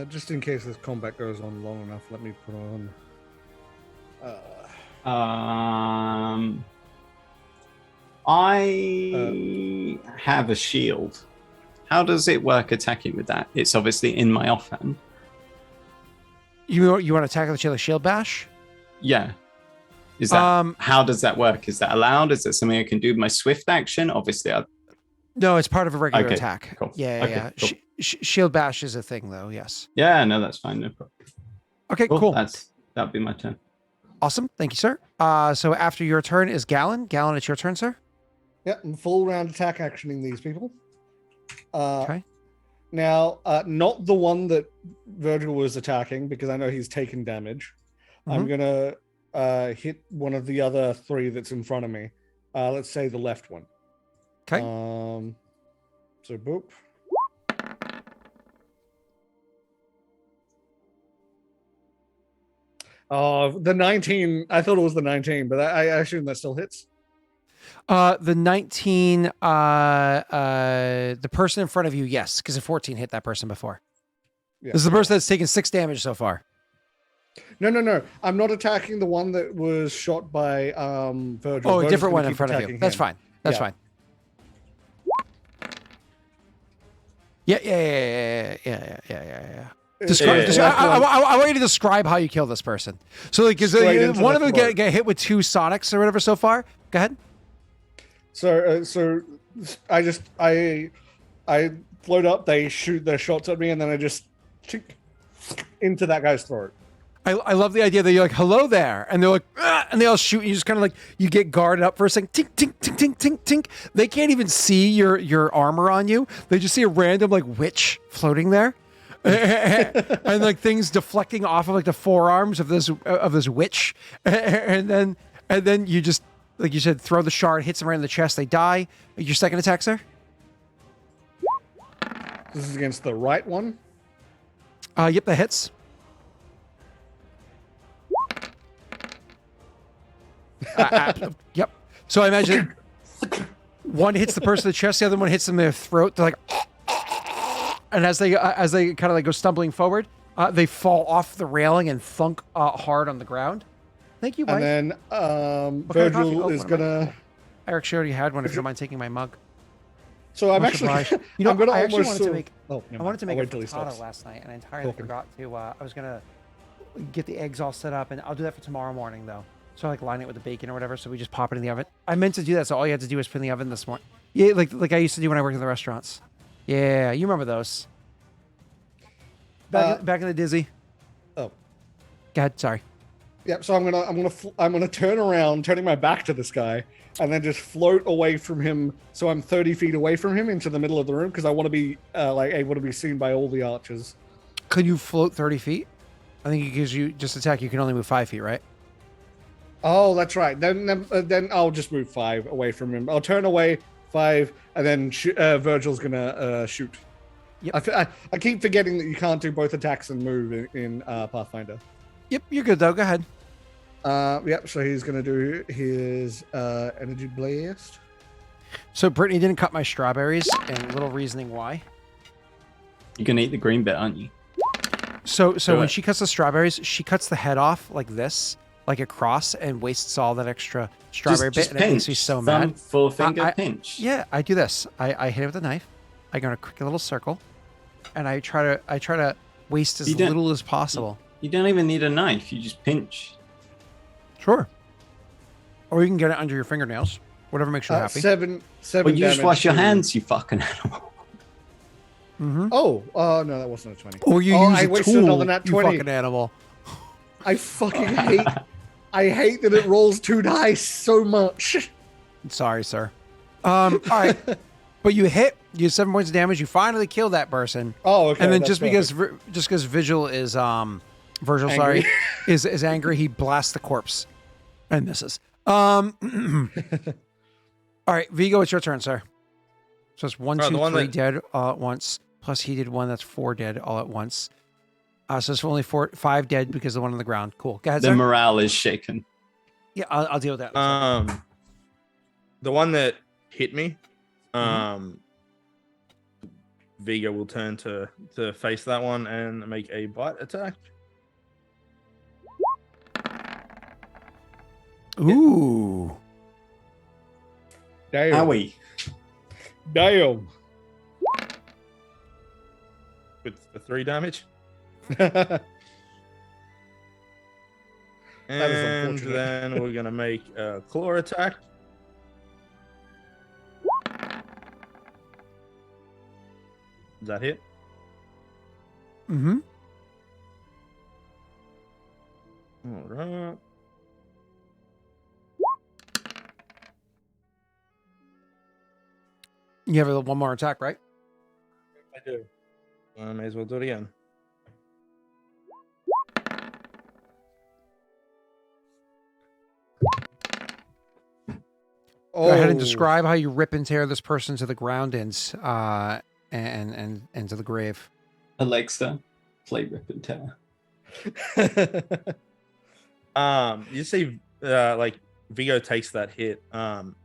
Just in case this combat goes on long enough, let me put on. I have a shield. How does it work attacking with that? It's obviously in my offhand. You want to attack with a shield bash? Yeah. Is that how does that work? Is that allowed? Is that something I can do with my swift action? Obviously, no, it's part of a regular attack. Cool. Yeah. Cool. Shield bash is a thing, though. Yes. Yeah, no, that's fine. No problem. Okay, cool. That'll be my turn. Awesome. Thank you, sir. So after your turn is Gallon. Gallon, it's your turn, sir. Yeah, I'm full round attack actioning these people. Okay. Now, not the one that Virgil was attacking because I know he's taken damage. Mm-hmm. I'm gonna hit one of the other three that's in front of me. Let's say the left one. Okay. So boop. The 19. I thought it was the 19, but I assume that still hits. The 19, the person in front of you, yes, because a 14 hit that person before. Yeah. This is the person that's taken 6 damage so far. No. I'm not attacking the one that was shot by Virgil. Oh, a different one in front of you. That's fine. That's fine. Yeah. I want you to describe how you kill this person. So, like, because one of them get hit with 2 sonics or whatever so far. Go ahead. So I float up. They shoot their shots at me, and then I just into that guy's throat. I love the idea that you're like, hello there. And they're like, and they all shoot. And you just kind of like, you get guarded up for a second. Tink, tink, tink, tink, tink, tink. They can't even see your armor on you. They just see a random like witch floating there. And like things deflecting off of like the forearms of this witch. And then you just, like you said, throw the shard, hits them right in the chest. They die. Your second attack, sir? This is against the right one? Yep, that hits. Yep. So I imagine one hits the person in the chest, the other one hits them in their throat. They're like, and as they kind of like go stumbling forward, they fall off the railing and thunk hard on the ground. Thank you, Mike. And then Virgil is gonna. I actually already had one. If you don't mind taking my mug. So I'm actually, you know, I actually wanted to make. Oh, I wanted to make a frittata last night, and I entirely forgot to. I was gonna get the eggs all set up, and I'll do that for tomorrow morning, though. So like line it with the bacon or whatever. So we just pop it in the oven. I meant to do that. So all you had to do was put in the oven this morning. Yeah, like I used to do when I worked in the restaurants. Yeah, you remember those. Back in the dizzy. Oh, go ahead. Sorry. Yeah. So I'm gonna turn around, turning my back to this guy, and then just float away from him. So I'm 30 feet away from him into the middle of the room because I want to be like able to be seen by all the archers. Could you float 30 feet? I think because you just attack, you can only move 5 feet, right? Oh, that's right. Then I'll just move 5 away from him. I'll turn away 5, and then Virgil's gonna shoot. Yep. I keep forgetting that you can't do both attacks and move in Pathfinder. Yep, you're good though. Go ahead. Yep. So he's gonna do his energy blast. So Brittany didn't cut my strawberries, and a little reasoning why. You're gonna eat the green bit, aren't you? So when she cuts the strawberries, she cuts the head off like this, like across, and wastes all that extra strawberry bit, and it makes me so mad. Full finger pinch. Yeah, I do this. I hit it with a knife. I go in a quick little circle, and I try to waste as little as possible. You don't even need a knife. You just pinch. Sure. Or you can get it under your fingernails. Whatever makes you happy. 7 Well, you just wash your hands, you fucking animal. Mm-hmm. Oh, no, that wasn't a 20. Or you use a tool, another nat 20. You fucking animal. I fucking hate. I hate that it rolls 2 dice so much. Sorry, sir. All right, but you hit. You have 7 points of damage. You finally kill that person. Oh, okay. And then just because Vigil is Virgil, sorry, is angry, he blasts the corpse and misses. All right, Viggo, it's your turn, sir. So it's 1, 2, 3 dead all at once. Plus he did 1. That's 4 dead all at once. So it's only 5 dead because of the one on the ground. Cool. Go ahead, The sir. morale is shaken. Yeah, I'll deal with that. The one that hit me, Viggo will turn to face that one and make a bite attack. Ooh. Damn. Owie. Damn. With the 3 damage. That is And unfortunate. then we're gonna make a claw attack. Does that hit? Mm-hmm. All right. You have one more attack, right? I do. I may as well do it again. Go ahead and Oh. describe how you rip and tear this person to the ground and to the grave. Alexa, play Rip and Tear. You see, like Viggo takes that hit, and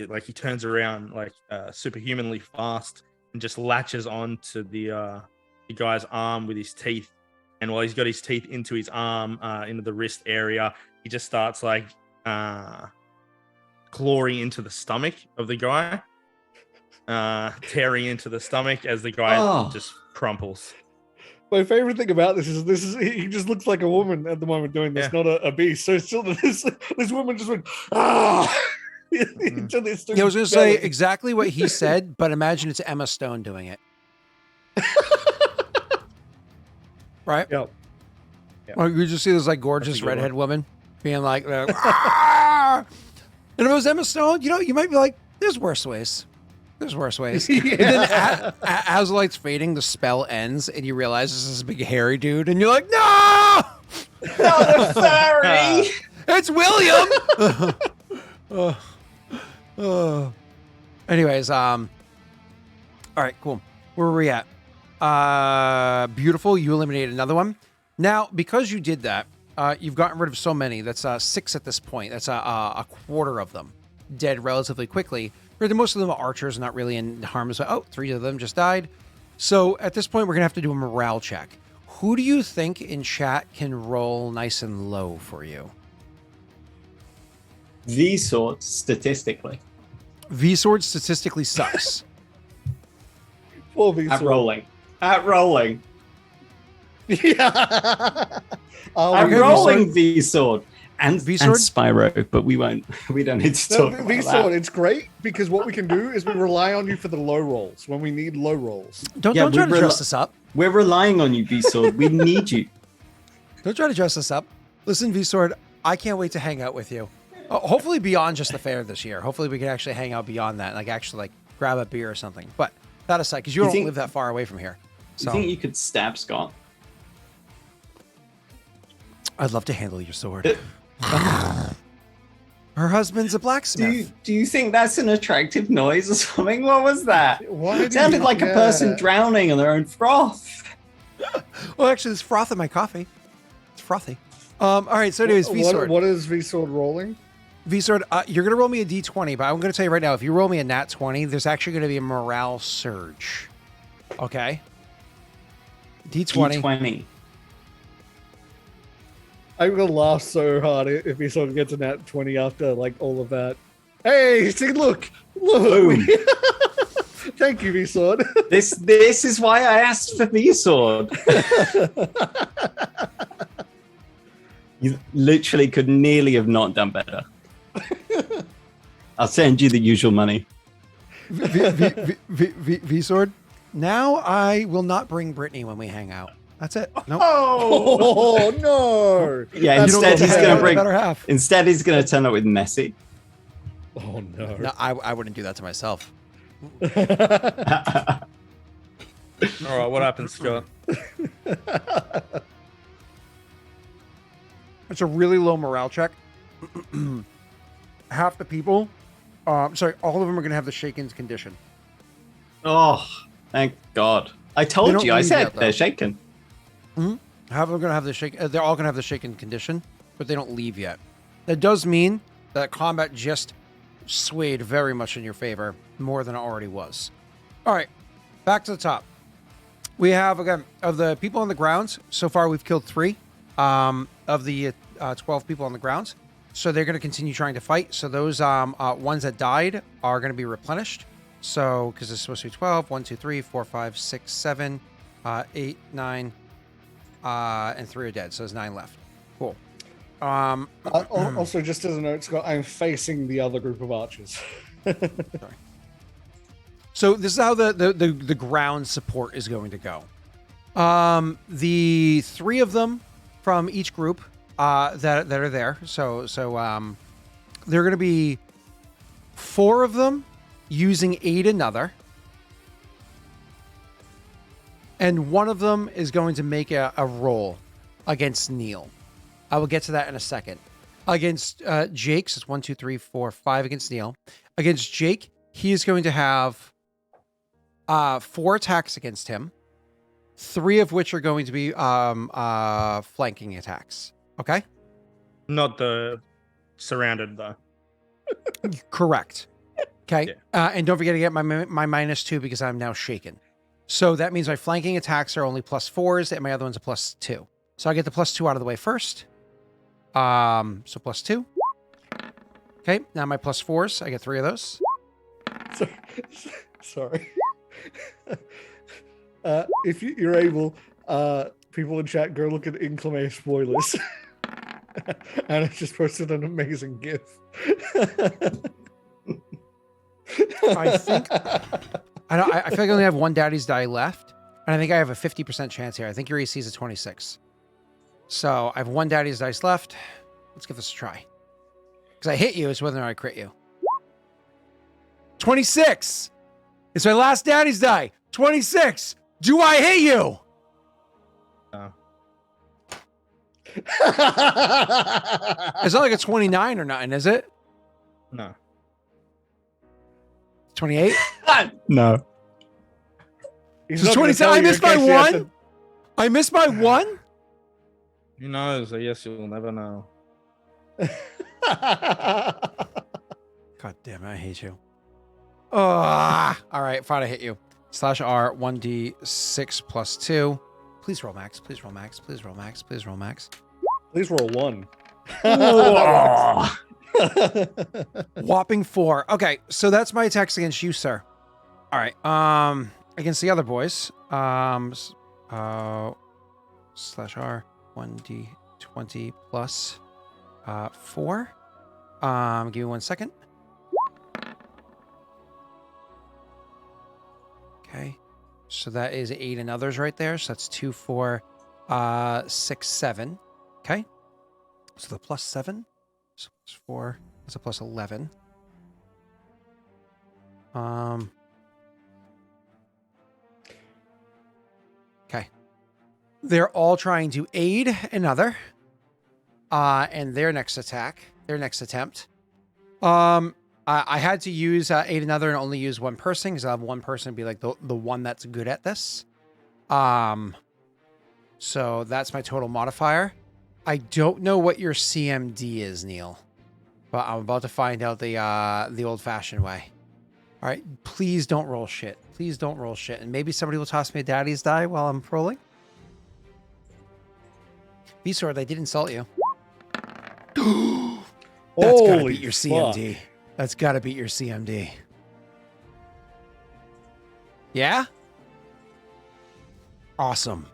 like he turns around like superhumanly fast and just latches onto the guy's arm with his teeth. And while he's got his teeth into his arm, into the wrist area, he just starts like clawing into the stomach of the guy, tearing into the stomach as the guy just crumples. My favorite thing about this is he just looks like a woman at the moment doing this, not a beast. So it's still this woman just went into this. Yeah, I was going to say exactly what he said, but imagine it's Emma Stone doing it. Right? Yep. Or you just see this like gorgeous redhead woman being like, "Ah!" And if it was Emma Stone, you might be like, "There's worse ways. There's worse ways." Yeah. And then as the light's fading, the spell ends, and you realize this is a big hairy dude, and you're like, "No, Not a fairy! it's William." Anyways, all right, cool. Where were we at? Beautiful. You eliminated another one. Now, because you did that, you've gotten rid of so many. That's 6 at this point. That's a quarter of them dead relatively quickly. Most of them are archers, not really in harm's way. 3 of them just died. So at this point, we're gonna have to do a morale check. Who do you think in chat can roll nice and low for you? V-Sword, statistically. V-Sword statistically sucks. Poor V-Sword. At rolling. Yeah. I'm rolling V-Sword and V-Sword? Spyro, but we don't need to talk about V-Sword, that. it's great because what we can do is we rely on you for the low rolls when we need low rolls. Don't Yeah, try to we dress this up. We're relying on you, V-Sword. We need you. Don't try to dress this up. Listen, V-Sword, I can't wait to hang out with you. Hopefully beyond just the fair this year. Hopefully we can actually hang out beyond that, like actually grab a beer or something. But that aside, because you don't live that far away from here. You So think you could stab Scott? I'd love to handle your sword. Her husband's a blacksmith. Do you think that's an attractive noise or something? What was that? It sounded like a person drowning in their own froth. Well, actually, there's froth in my coffee. It's frothy. All right, so anyways, V-Sword. What is V-Sword rolling? V-Sword, you're going to roll me a D20, but I'm going to tell you right now, if you roll me a nat 20, there's actually going to be a morale surge. Okay? D20. D20. I'm gonna laugh so hard if V-Sword gets a nat 20 after like all of that. Hey, see, look. Boom. Thank you, V-Sword. This is why I asked for V-Sword. You literally could nearly have not done better. I'll send you the usual money. V-Sword, now I will not bring Brittany when we hang out. That's it. Nope. Oh no! Yeah, You don't instead get to he's hang out gonna with bring. the better half. Instead, he's gonna turn up with Messi. Oh no! No, I wouldn't do that to myself. All right, what happens, Scott? It's a really low morale check. Half the people, all of them are going to have the shaken's condition. Oh, thank God! I They told don't you. I leave said yet, though. they're shaken. Mm-hmm. However, they're all going to have the shaken condition, but they don't leave yet. That does mean that combat just swayed very much in your favor, more than it already was. All right, back to the top. We have, again, of the people on the ground, so far we've killed 3 of the 12 people on the ground. So they're going to continue trying to fight. So those ones that died are going to be replenished. So, because it's supposed to be 12, 1, 2, 3, 4, 5, 6, 7, 8, 9, and 3 are dead. So there's 9 left. Cool. Also, just as a note, Scott, I'm facing the other group of archers. Sorry. So this is how the ground support is going to go. The 3 of them from each group that are there. So they're going to be 4 of them using aid another, and 1 of them is going to make a roll against Neil. I will get to that in a second. Against Jake, so it's 1, 2, 3, 4, 5 against Neil. Against Jake, he is going to have 4 attacks against him, 3 of which are going to be flanking attacks. Okay? Not the surrounded, though. Correct. Okay. Yeah. And don't forget to get my -2 because I'm now shaken. So that means my flanking attacks are only +4s and my other one's a +2. So I get the +2 out of the way first. So +2. Okay. Now my +4s, I get 3 of those. Sorry. If you're able, people in chat, go look at Inclame spoilers. And I just posted an amazing GIF. I think I feel like I only have 1 Daddy's Die left, and I think I have a 50% chance here. I think your AC is a 26. So I have 1 Daddy's Dice left. Let's give this a try. Because I hit you, it's whether or not I crit you. 26! It's my last Daddy's Die. 26! Do I hit you? No. It's not like a 29 or nothing, is it? No. 28? No. So 27. I missed my 1? I missed my 1? Who knows? I guess you'll never know. God damn it, I hate you. All right, fine, I hit you. /R 1d6 + 2. Please roll max. Please roll max. Please roll max. Please roll max. Please roll 1. Whopping 4. Okay, so that's my attacks against you, sir. All right. Against the other boys. /R 1d20 plus 4. Give me 1 second. Okay. So that is 8 and others right there. So that's 2, 4, 6, 7. Okay. So the +7. So it's 4. That's a +11. Okay. They're all trying to aid another. And their next attempt. I had to use aid another and only use 1 person because I have 1 person be like the one that's good at this. So that's my total modifier. I don't know what your CMD is, Neil, but I'm about to find out the old-fashioned way. All right, please don't roll shit. Please don't roll shit. And maybe somebody will toss me a Daddy's Die while I'm rolling. V-Sword, I did insult you. That's gotta beat your CMD. That's gotta beat your CMD. Yeah? Awesome.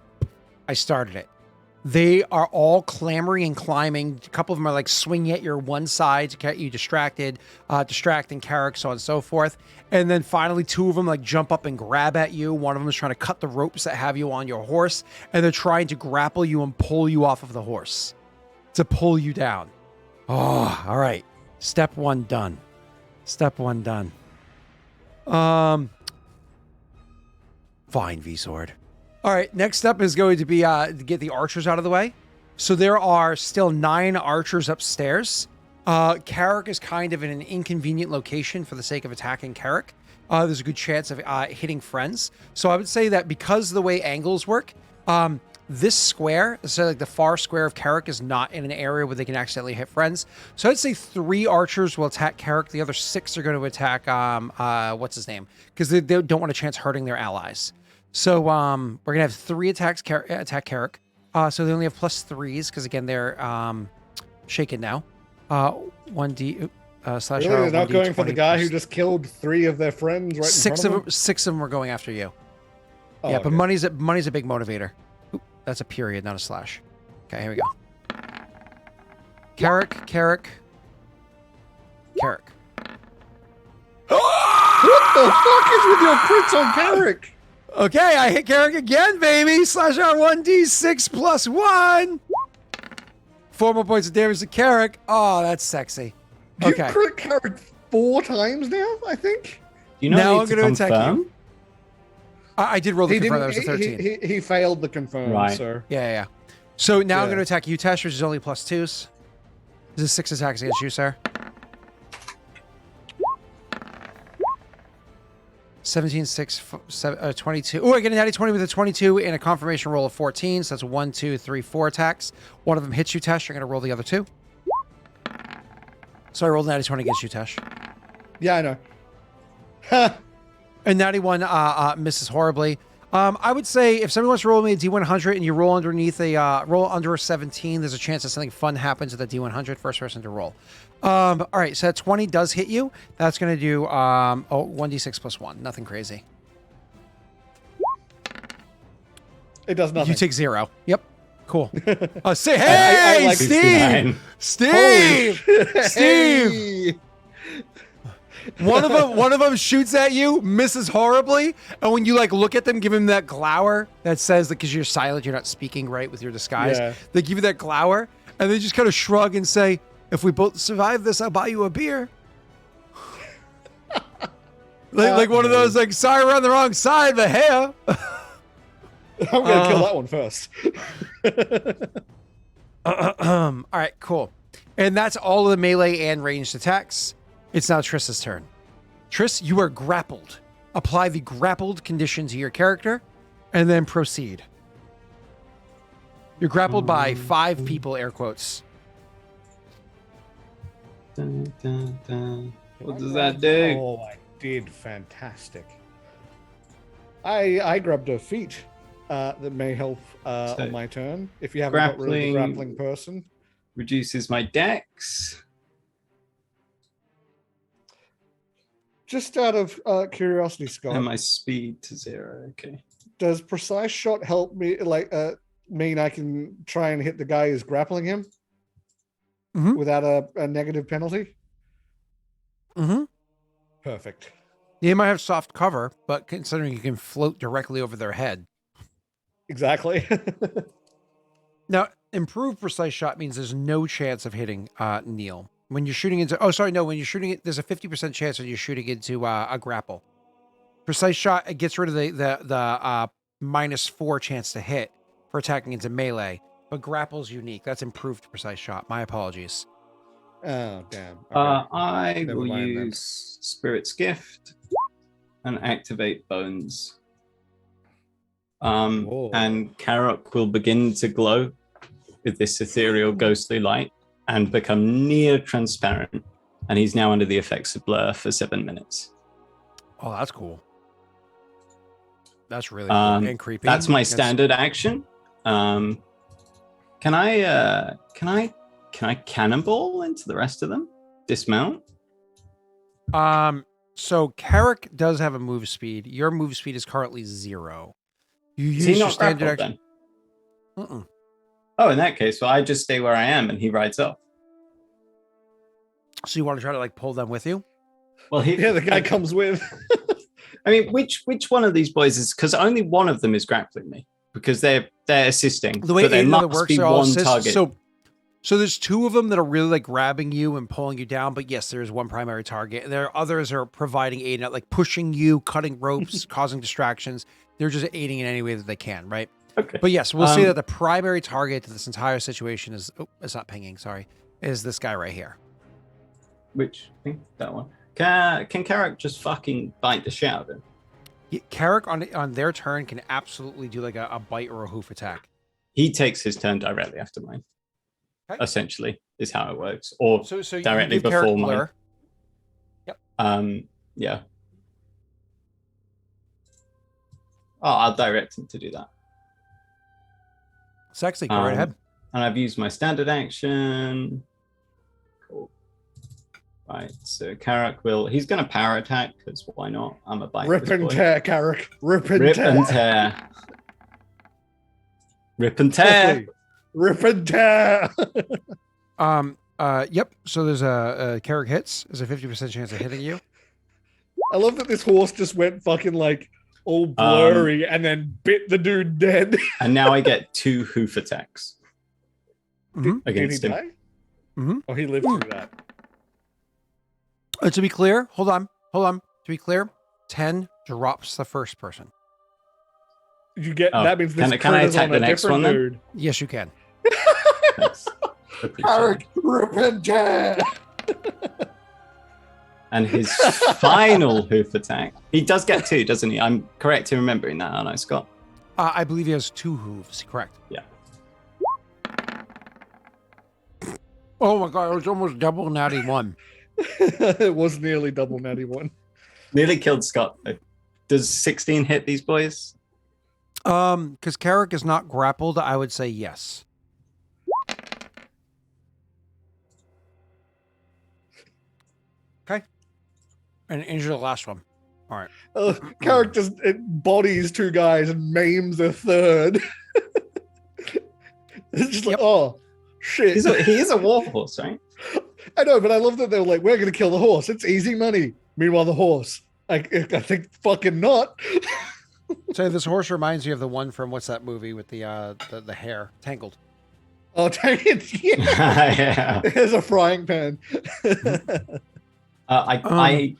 I started it. They are all clamoring and climbing. A couple of them are like swinging at your one side to get you distracted, distracting Carrick, so on and so forth. And then finally 2 of them like jump up and grab at you. One of them is trying to cut the ropes that have you on your horse, and they're trying to grapple you and pull you off of the horse to pull you down. Oh, all right. Step 1 done. Step 1 done. Fine, V-Sword. All right, next up is going to be to get the archers out of the way. So there are still 9 archers upstairs. Carrick is kind of in an inconvenient location for the sake of attacking Carrick. There's a good chance of hitting friends. So I would say that because of the way angles work, this square, so like the far square of Carrick, is not in an area where they can accidentally hit friends. So I'd say 3 archers will attack Carrick. The other 6 are going to attack what's his name, because they don't want a chance hurting their allies. So we're gonna have 3 attacks attack Carrick. So they only have +3s because again they're shaken now. 1d slash. Really, they're not going for the guy who just killed 3 of their friends right in front of them? 6 of them are going after you. Oh, yeah, okay. but money's a big motivator. Oop, that's a period, not a slash. Okay, here we go. Carrick. What the fuck is with your crits on Carrick? Okay, I hit Carrick again, baby. Slash out 1d6 plus 1. 4 more points of damage to Carrick. Oh, that's sexy. Okay. You crit Carrick 4 times now, I think. You know, now need I'm going to attack confirm? you. I did roll the confirm. That was a 13. He failed the confirm, Right. so. Yeah. So now I'm going to attack you, Tesh, which is only +2s. This is 6 attacks against you, sir. 17, 6, 22. Oh, I get a natty 20 with a 22 and a confirmation roll of 14. So that's 1, 2, 3, 4 attacks. One of them hits you, Tesh. You're going to roll the other 2. So I rolled a natty 20 against you, Tesh. Yeah, I know. Ha! And natty 1 misses horribly. I would say if somebody wants to roll me a D100 and you roll underneath roll under a 17, there's a chance that something fun happens with the D100. First person to roll. All right, so that 20 does hit you. That's going to do 1d6 plus 1. Nothing crazy. It does nothing. You take 0. Yep. Cool. Say hey, I like Steve! 69. Steve! One of them shoots at you, misses horribly, and when you like look at them, give him that glower that says because you're silent, you're not speaking right with your disguise. Yeah. They give you that glower, and they just kind of shrug and say, "If we both survive this, I'll buy you a beer." like one of those like, "Sorry, we're on the wrong side, but hey." I'm gonna kill that one first. All right, cool. And that's all of the melee and ranged attacks. It's now Triss's turn. Triss, you are grappled. Apply the grappled condition to your character, and then proceed. You're grappled by 5 people, air quotes. Dun, dun, dun. What does that do? Oh, I did fantastic. I grabbed a feat that may help on my turn. If you haven't got rid of the grappling person. Reduces my dex. Just out of curiosity, Scott. And my speed to 0. Okay. Does precise shot help me mean I can try and hit the guy who's grappling him without a negative penalty? Perfect. You might have soft cover, but considering you can float directly over their head. Exactly. Now, improved precise shot means there's no chance of hitting Neil. When you're shooting into, when you're shooting it, there's a 50% chance when you're shooting into a grapple. Precise shot, it gets rid of the -4 chance to hit for attacking into melee, but grapple's unique. That's improved precise shot. My apologies. Oh, damn. Okay. I Never will mind then. use Spirit's Gift and activate Bones. Whoa. And Karok will begin to glow with this ethereal ghostly light and become near transparent. And he's now under the effects of blur for 7 minutes. Oh, that's cool. That's really cool and creepy. That's my standard action. Can I cannonball into the rest of them? Dismount? So Carrick does have a move speed. Your move speed is currently 0. You Is use he your not standard grappled action. then? Oh, in that case, well, I just stay where I am and he rides off. So you want to try to like pull them with you? Well, The guy comes with. I mean, which one of these boys is? Because only one of them is grappling me because they're assisting. The way but there it must works, be they're all one assist. target. So there's 2 of them that are really like grabbing you and pulling you down. But yes, there's one primary target. And there are others that are providing aid, like pushing you, cutting ropes, causing distractions. They're just aiding in any way that they can, right? Okay. But yes, we'll say that the primary target to this entire situation is, it's not pinging, sorry, is this guy right here. Which that one? Can Carrick just fucking bite the shit out of him? Carrick on their turn can absolutely do like a bite or a hoof attack. he takes his turn directly after mine. Okay. Essentially, is how it works, or So directly you give before Carrick mine. blur. Yep. Yeah. Oh, I'll direct him to do that. Sexy, go right ahead. And I've used my standard action. Cool. Right, so Carrick he's going to power attack, because why not? I'm a bite. Rip and tear, Carrick. Rip and tear. And tear. Rip and tear. Rip and tear. Yep. So there's a Carrick hits. There's a 50% chance of hitting you. I love that this horse just went fucking like all blurry and then bit the dude dead. And now I get 2 hoof attacks against Did he him. die? Oh, he lived through that. To be clear, hold on. To be clear, 10 drops the first person. You get that means this can I attack on the a next different one dude. Then? Yes, you can. Carrick, rip and tear. And his final hoof attack, he does get 2, doesn't he? I'm correct in remembering that, aren't I, Scott? I believe he has 2 hooves. Correct. Yeah. Oh my god, it was almost double natty 1. It was nearly double natty 1. Nearly killed Scott. Does 16 hit these boys? Because Carrick is not grappled, I would say yes. Okay. And injure the last one. All right. Carrick just bodies 2 guys and maims a third. It's just like, oh, shit. He is a warhorse, right? I know, but I love that they're like, we're going to kill the horse. It's easy money. Meanwhile, the horse, I think fucking not. So this horse reminds you of the one from what's that movie with the hair? Tangled. Oh, dang it. Yeah. There's a frying pan. I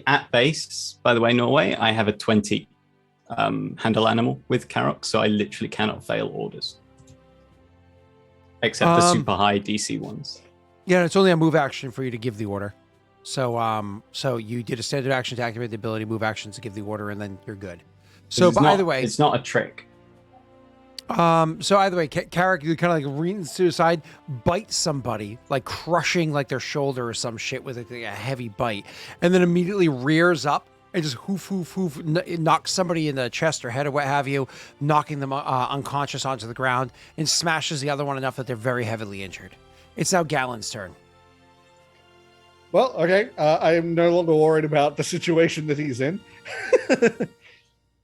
at base, by the way, Norway, I have a 20 handle animal with Carrick, so I literally cannot fail orders. Except the super high DC ones. Yeah, it's only a move action for you to give the order. So so you did a standard action to activate the ability, move actions to give the order, and then you're good. So by the way, it's not a trick. So either way, Carrick, you kind of like leans to the side, bites somebody, like crushing like their shoulder or some shit with like a heavy bite, and then immediately rears up and just hoof, knocks somebody in the chest or head or what have you, knocking them unconscious onto the ground, and smashes the other one enough that they're very heavily injured. It's now Galen's turn. Well, okay. I am no longer worried about the situation that he's in.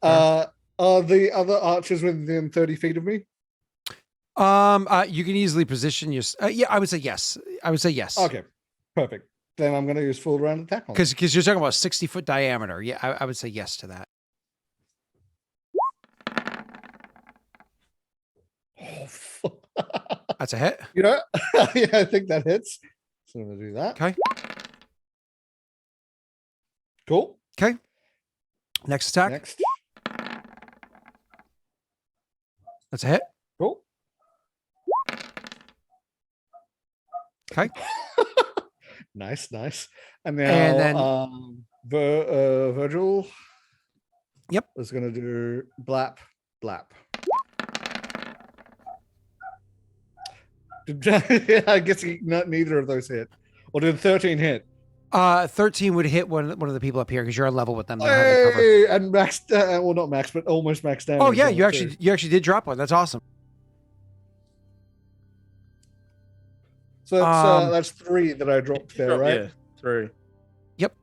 Are the other archers within 30 feet of me? You can easily position your. Yeah, I would say yes. Okay, perfect. Then I'm going to use full round attack on them. Because you're talking about 60-foot diameter. Yeah, I would say yes to that. Oh, fuck. That's a hit. You know, yeah, I think that hits. So I'm going to do that. Okay. Cool. Okay. Next attack. Next. That's a hit. Cool. Okay. Nice. And now, Virgil. Yep. Is going to do blap. I guess neither of those hit. Or did 13 hit? 13 would hit one of the people up here because you're on level with them. Hey, and max, well, not max, but almost max damage. Oh yeah, you actually did drop one. That's awesome. So that's 3 that I dropped there, right? Yeah, 3. Yep.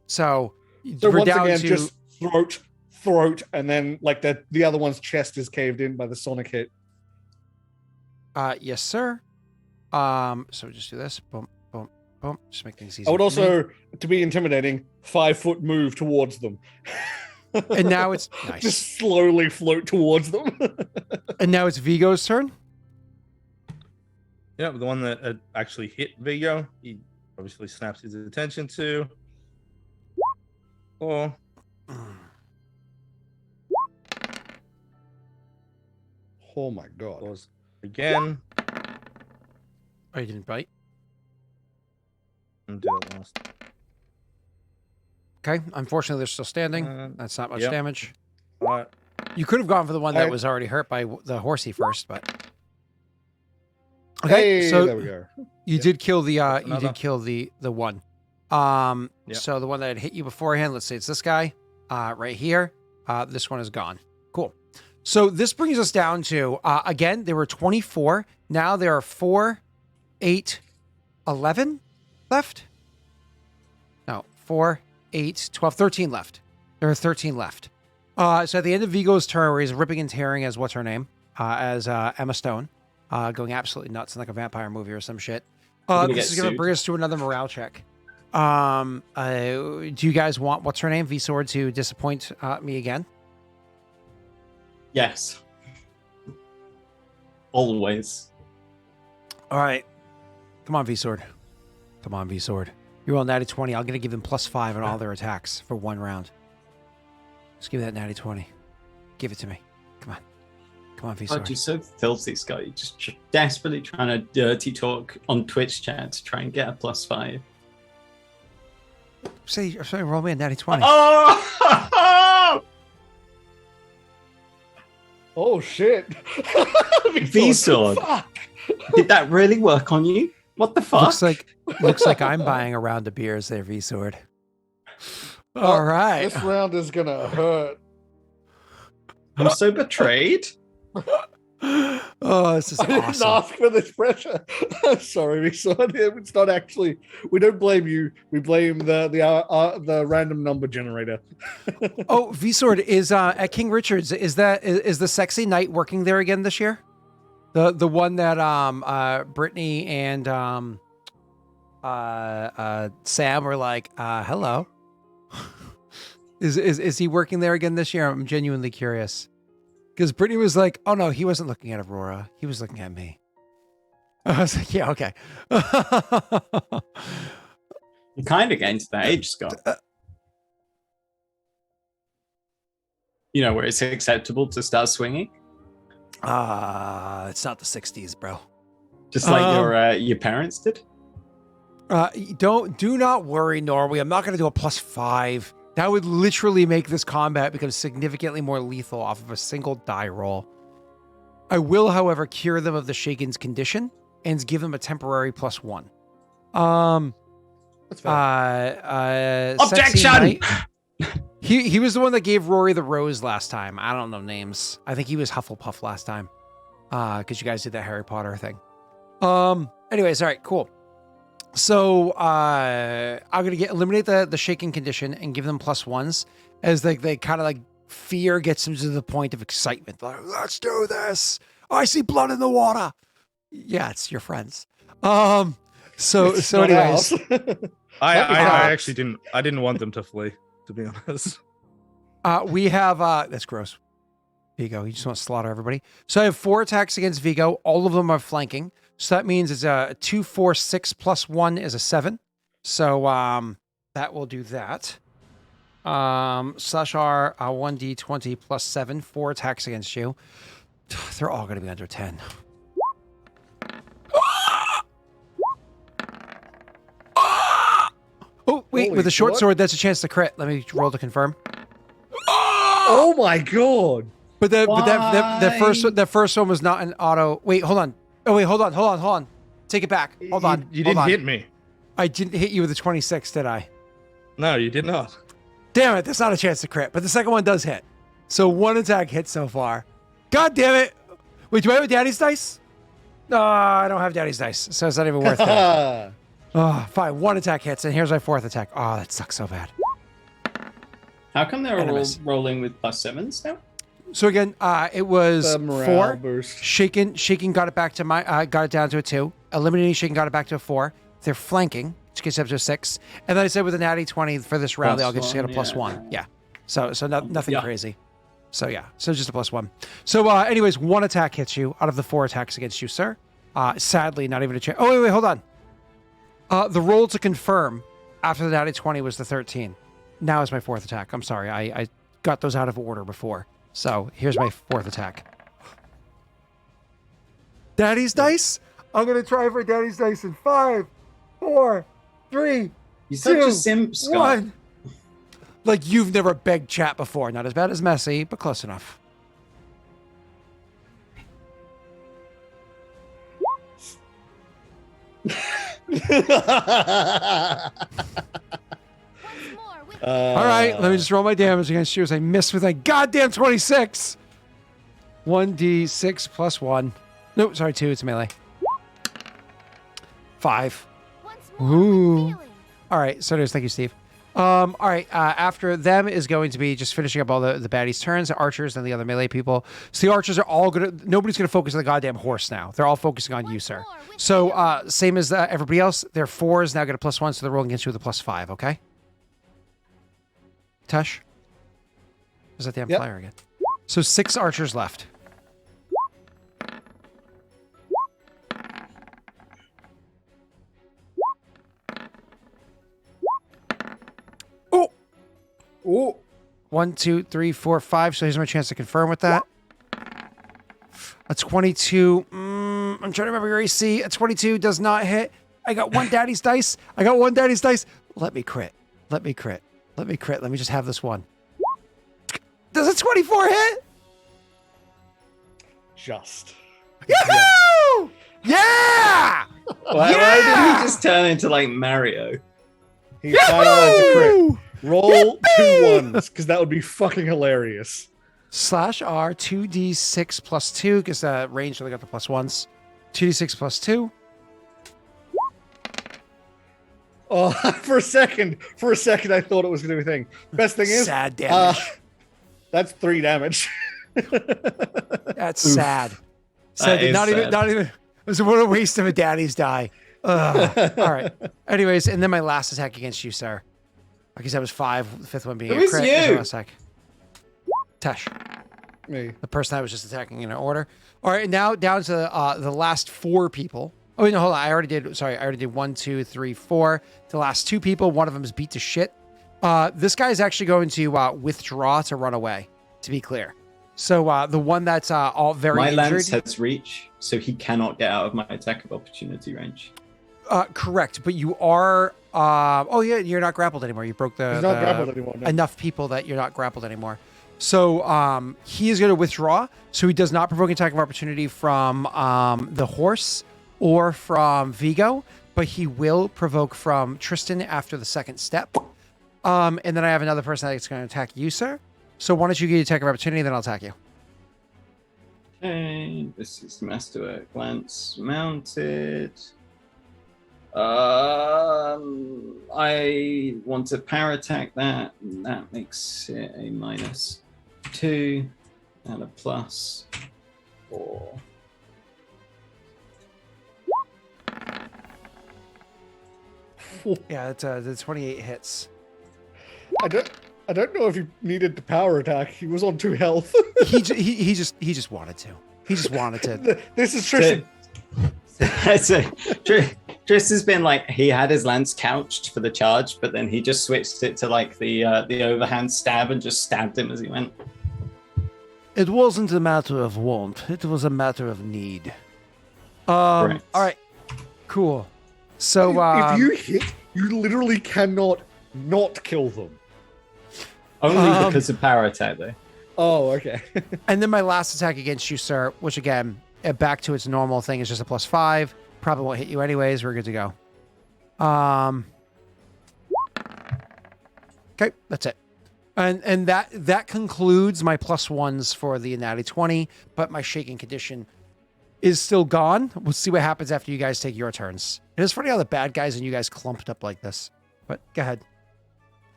So we're once down again, to just throat, and then like the other one's chest is caved in by the sonic hit. Yes, sir. So just do this. Boom. Just make things easy. I would also, to be intimidating, 5-foot move towards them. And now it's nice. Just slowly float towards them. And now it's Viggo's turn. Yeah, the one that actually hit Viggo, he obviously snaps his attention to. Oh. Oh my god. Goes again. Oh, you didn't bite? And do that last. Okay. Unfortunately, they're still standing. That's not much damage. All right. You could have gone for the one that was already hurt by the horsey first, but Okay, Hey, so there we go. you did kill the one. Yep. So the one that had hit you beforehand, let's say it's this guy, right here. This one is gone. Cool. So this brings us down to, again, there were 24. Now there are 4, 8, 11 left. No, 4, 8, 12, 13 left. There are 13 left. So at the end of Viggo's turn, where he's ripping and tearing as what's her name, as Emma Stone, going absolutely nuts in like a vampire movie or some shit. This is going to bring us to another morale check. Do you guys want what's her name, V-Sword, to disappoint me again? Yes. Always. All right. Come on, V-Sword. Come on, V-Sword. You roll natty 20. I'm going to give them +5 on all their attacks for 1 round. Just give me that natty 20. Give it to me. Come on. Come on, V-Sword. God, you're so filthy, Scott. You're just desperately trying to dirty talk on Twitch chat to try and get a +5. Say, roll me a natty 20. Oh! Oh shit! V-Sword. Fuck! Did that really work on you? What the fuck? Looks like I'm buying a round of beers there, V-Sword. All right. This round is gonna hurt. I'm so betrayed. Oh, this is I didn't awesome. ask for this pressure. Sorry, V-Sword. It's not actually. We don't blame you. We blame the random number generator. Oh, V-Sword is at King Richard's. Is the sexy knight working there again this year? The one that Brittany and Sam were like, hello. Is he working there again this year? I'm genuinely curious. Because Brittany was like, oh no, he wasn't looking at Aurora. He was looking at me. I was like, yeah, okay. You're kind of getting to that age, Scott. You know, where it's acceptable to start swinging? It's not the 60s, bro. Just like your parents did? Do not worry, Norway. I'm not going to do a +5. That would literally make this combat become significantly more lethal off of a single die roll. I will, however, cure them of the Shaken's condition and give them a temporary +1. That's fair. Objection! He was the one that gave Rory the rose last time. I don't know names. I think he was Hufflepuff last time. Because you guys did that Harry Potter thing. Anyways, all right, cool. So I'm gonna eliminate the shaking condition and give them +1s as they kind of like fear gets them to the point of excitement. Like, let's do this. I see blood in the water. Yeah, it's your friends. So anyways, I actually didn't want them to flee, to be honest. We have that's gross. Viggo, you just want to slaughter everybody. So I have 4 attacks against Viggo. All of them are flanking. So that means it's a 2, 4, 6 +1 is a 7. So that will do that. Slash R 1d20 +7, 4 attacks against you. They're all going to be under 10. Oh, wait, Holy with a short fuck. sword, that's a chance to crit. Let me roll to confirm. Oh my god! But that first one was not an auto. Wait, hold on. Oh wait, hold on. Take it back. Hold on. You didn't hit me. I didn't hit you with a 26, did I? No, you did not. Damn it, that's not a chance to crit. But the second one does hit. So 1 attack hit so far. God damn it. Wait, do I have a daddy's dice? No, I don't have daddy's dice, so it's not even worth it. Oh, fine. 1 attack hits, and here's my 4th attack. Oh, that sucks so bad. How come they're all Enemies. rolling with +7s now? So again, it was The morale 4. boost. Shaken got it back to got it down to a 2. Eliminating Shaken got it back to a 4. They're flanking, which gets up to a 6. And then I said with a natty 20 for this round, I'll just get a +1. Yeah. So nothing crazy. So yeah, so just a +1. So anyways, 1 attack hits you out of the 4 attacks against you, sir. Sadly, not even a chance. Oh wait, hold on. The roll to confirm after the natty 20 was the 13. Now is my 4th attack. I'm sorry, I got those out of order before. So here's my 4th attack. Daddy's dice? I'm gonna try for Daddy's dice in 5, 4, 3, You're such 2, a simp, Scott. 1. Like you've never begged chat before. Not as bad as Messy, but close enough. All right, let me just roll my damage against you as I miss with a goddamn 26. 1d6 plus 1. Nope, sorry, 2. It's melee. 5. Ooh. All right, so thank you, Steve. All right, after them is going to be just finishing up all the baddies' turns, the archers and the other melee people. So the archers are all nobody's gonna focus on the goddamn horse now. They're all focusing on you, sir. So same as everybody else, their 4 is now got a +1, so they're rolling against you with a +5, okay? Tush? There's that damn flyer again. So 6 archers left. Oh! Oh! 1, 2, 3, 4, 5. So here's my chance to confirm with that. A 22. I'm trying to remember your AC. A 22 does not hit. I got 1 daddy's dice. Let me crit. Let me crit. Let me just have this one. Does a 24 hit? Just. Yahoo! Yeah! Why did he just turn into like Mario? He finalized a crit. Roll 2 ones, because that would be fucking hilarious. /R 2d6 plus 2, because range only got the +1s. 2d6 plus 2. Oh, for a second, I thought it was going to be a thing. Best thing is, sad damage. That's 3 damage. That's sad. Sad. Not even. It was what a waste of a daddy's die. All right. Anyways, and then my last attack against you, sir. I guess that was 5. The 5th one being a crit. You? Last attack. Tesh. Me. The person I was just attacking in order. All right, now down to the last 4 people. Oh, no, hold on. I already did 1, 2, 3, 4. The last 2 people, one of them is beat to shit. This guy is actually going to withdraw to run away, to be clear. So the one that's all very my injured. lance has reach, so he cannot get out of my attack of opportunity range. Correct, but you are... oh, yeah, you're not grappled anymore. You broke He's not grappled anymore. No. Enough people that you're not grappled anymore. So he is going to withdraw, so he does not provoke an attack of opportunity from the horse or from Viggo, but he will provoke from Tristan after the second step. And then I have another person that's going to attack you, sir. So why don't you get your attack of opportunity, then I'll attack you. Okay, this is Masterwork Lance mounted. I want to power attack that. And that makes it a -2 and a +4. Yeah, that's the 28 hits. I don't know if he needed to power attack. He was on 2 health. he just wanted to. He just wanted to. This is Tristan. Tristan's been like, he had his lance couched for the charge, but then he just switched it to like the overhand stab and just stabbed him as he went. It wasn't a matter of want. It was a matter of need. All right. Cool. So if you hit, you literally cannot not kill them. Only because of power attack, though. Oh, okay. And then my last attack against you, sir, which again, back to its normal thing, is just a +5. Probably won't hit you anyways. We're good to go. Okay, that's it. And that concludes my +1s for the natty 20, but my shaking condition is still gone. We'll see what happens after you guys take your turns. It is funny how the bad guys and you guys clumped up like this. But go ahead.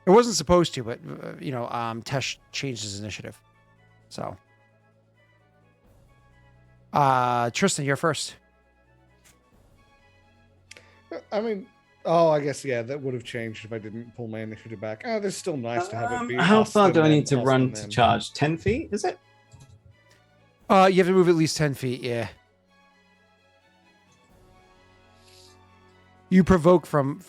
It wasn't supposed to, but Tesh changed his initiative. So, Tristan, you're first. I mean, I guess, yeah, that would have changed if I didn't pull my initiative back. Oh, it's still nice to have it be. How far do I need to run to charge? 10 feet, is it? You have to move at least 10 feet, yeah. You provoke from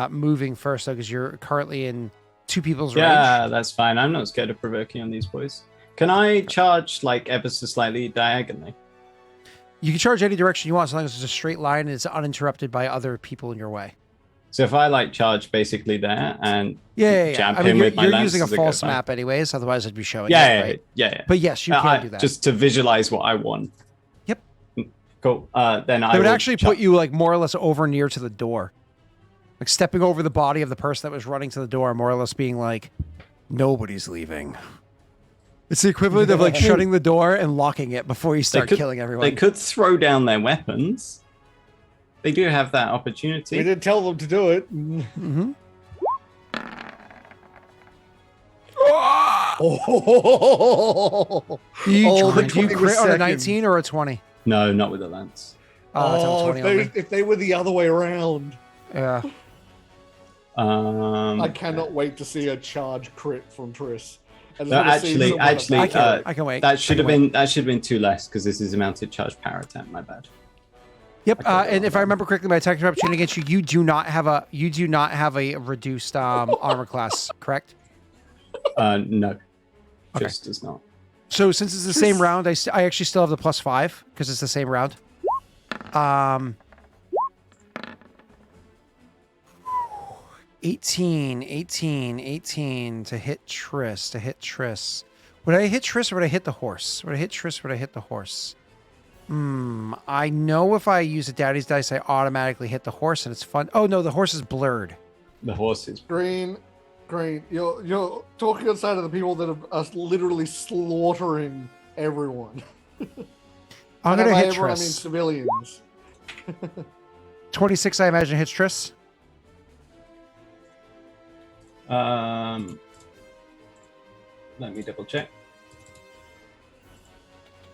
moving first, though, because you're currently in 2 people's range. Yeah, that's fine. I'm not scared of provoking on these boys. Can I charge, like, ever so slightly diagonally? You can charge any direction you want, as long as it's a straight line and it's uninterrupted by other people in your way. So if I, like, charge basically there and jab him with my you're lance using a as it false goes by. map anyways, otherwise I'd be showing Yeah. But yes, you can do that. Just to visualize what I want. Yep. Cool. Then I would actually put you, like, more or less over near to the door. Like stepping over the body of the person that was running to the door, more or less being like, nobody's leaving. It's the equivalent of like shutting the door and locking it before you start killing everyone. They could throw down their weapons. They do have that opportunity. We did tell them to do it. Mm-hmm. Oh, Do you crit on a 19 or a 20? No, not with the lance. Oh, it's a 20 if they were the other way around. Yeah. I cannot wait to see a charge crit from Triss. No, actually, I can wait. That should have been 2 less because this is a mounted charge power attack. My bad. Yep. And if I remember correctly, my attack opportunity against you, you do not have a reduced armor class, correct? No. Okay. Just does not. So since it's the same round, I actually still have the +5 because it's the same round. 18 to hit Triss. Would I hit Triss or would I hit the horse? Would I hit Triss or would I hit the horse? I know if I use a daddy's dice, I automatically hit the horse and it's fun. Oh no, the horse is blurred. The horse is green. You're talking outside of the people that are literally slaughtering everyone. I'm gonna hit everyone, Triss. I mean civilians. 26, I imagine, hits Triss. Let me double check.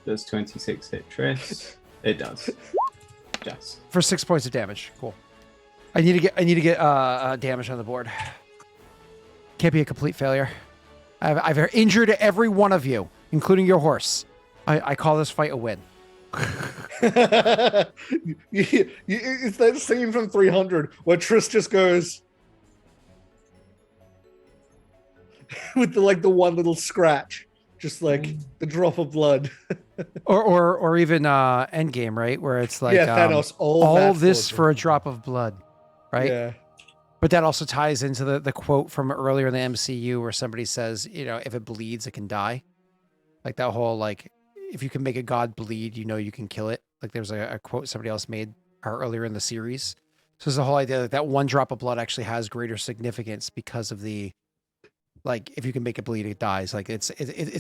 Does 26 hit Triss? It does. Just for 6 points of damage. Cool. I need to get damage on the board. Can't be a complete failure. I've injured every one of you, including your horse. I call this fight a win. It's that scene from 300 where Triss just goes with the one little scratch, just like the drop of blood. or even Endgame, right? Where it's like Thanos, all this for a drop of blood, right? Yeah. But that also ties into the quote from earlier in the MCU where somebody says, if it bleeds, it can die. Like that whole, like, if you can make a god bleed, you can kill it. Like there's a quote somebody else made earlier in the series. So there's the whole idea that one drop of blood actually has greater significance because of the, like, if you can make it bleed, it dies. Like it's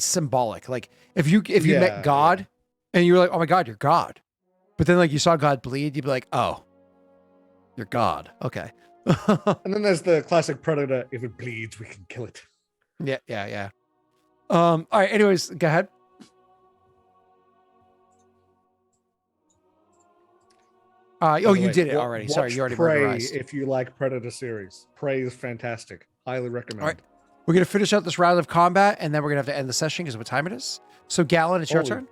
symbolic. Like if you met God and you were like, oh my God, you're God. But then like you saw God bleed, you'd be like, oh, you're God. Okay. And then there's the classic Predator. If it bleeds, we can kill it. Yeah. All right. Anyways, go ahead. You did it already. Sorry, you already Prey murderized. if you like Predator series. Prey is fantastic. Highly recommend. All right. We're going to finish out this round of combat, and then we're going to have to end the session because of what time it is. So, Gallon, it's your turn.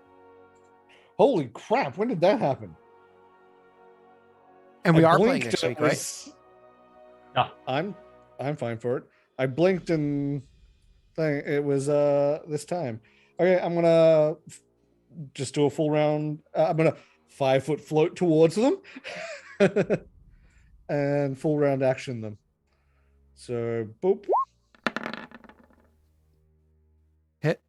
Holy crap. When did that happen? And we are playing next week, right? Yeah. I'm fine for it. I blinked and it was this time. Okay, I'm going to just do a full round. I'm going to 5-foot float towards them and full round action them. So, boop. Hit.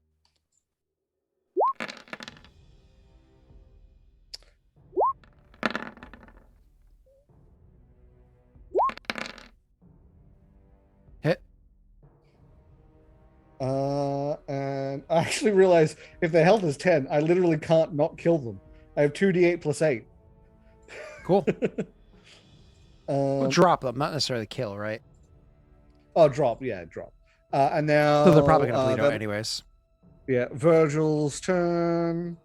Hit. And I actually realized if their health is 10, I literally can't not kill them. I have 2d8 plus 8. Cool. We'll drop them, not necessarily kill, right? Oh, drop. Yeah, drop. And now... So they're probably going to bleed out anyways. Yeah, Virgil's turn.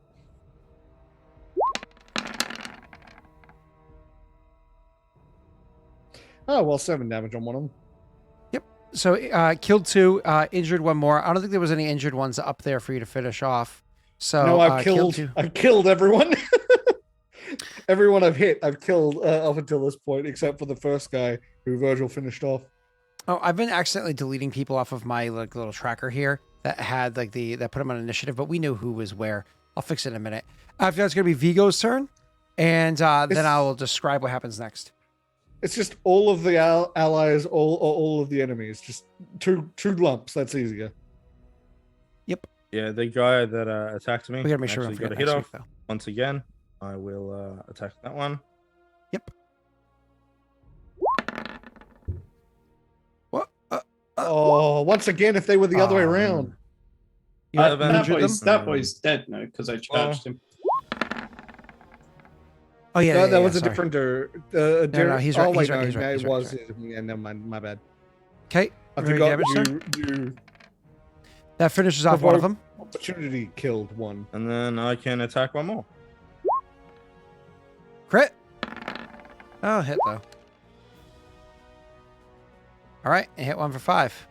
Oh, well, 7 damage on one of them. Yep. So killed 2, injured 1 more. I don't think there was any injured ones up there for you to finish off. So no, I've killed everyone. Everyone I've hit, I've killed up until this point, except for the first guy who Virgil finished off. Oh, I've been accidentally deleting people off of my little tracker here that had that put them on initiative, but we knew who was where. I'll fix it in a minute. After that's going to be Viggo's turn, and then I will describe what happens next. It's just all of the allies, all of the enemies, just two lumps. That's easier. Yep. Yeah, the guy that attacked me. We gotta make sure we got a hit off. Once again, I will attack that one. Yep. Oh, once again, if they were the other way around. That boy's dead now because I charged him. Oh yeah, that was a sorry. different. No, he's right. Oh wait, he's right. no, He's it was. right. Yeah, never mind. My bad. Okay. I forgot you. That finishes off one of them. Opportunity killed one, and then I can attack one more. Crit. Oh, hit though. All right, and hit one for 5.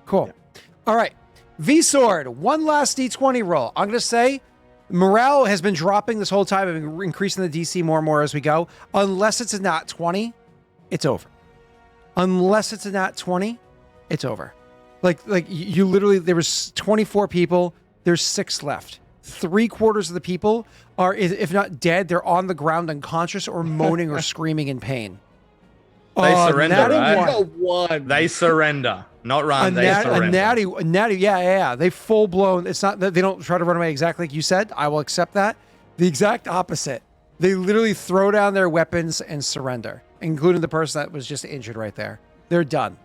Cool. Yeah. All right, V-Sword. One last D20 roll. I'm gonna say morale has been dropping this whole time. I've been increasing the DC more and more as we go. Unless it's a nat 20, it's over. Unless it's a nat 20, it's over. Like you literally, there was 24 people. There's 6 left. 3/4 of the people are, if not dead, they're on the ground unconscious or moaning or screaming in pain. They surrender, right? One. They surrender, not run. They surrender. A natty, yeah. They full blown. It's not that they don't try to run away exactly like you said. I will accept that. The exact opposite. They literally throw down their weapons and surrender, including the person that was just injured right there. They're done.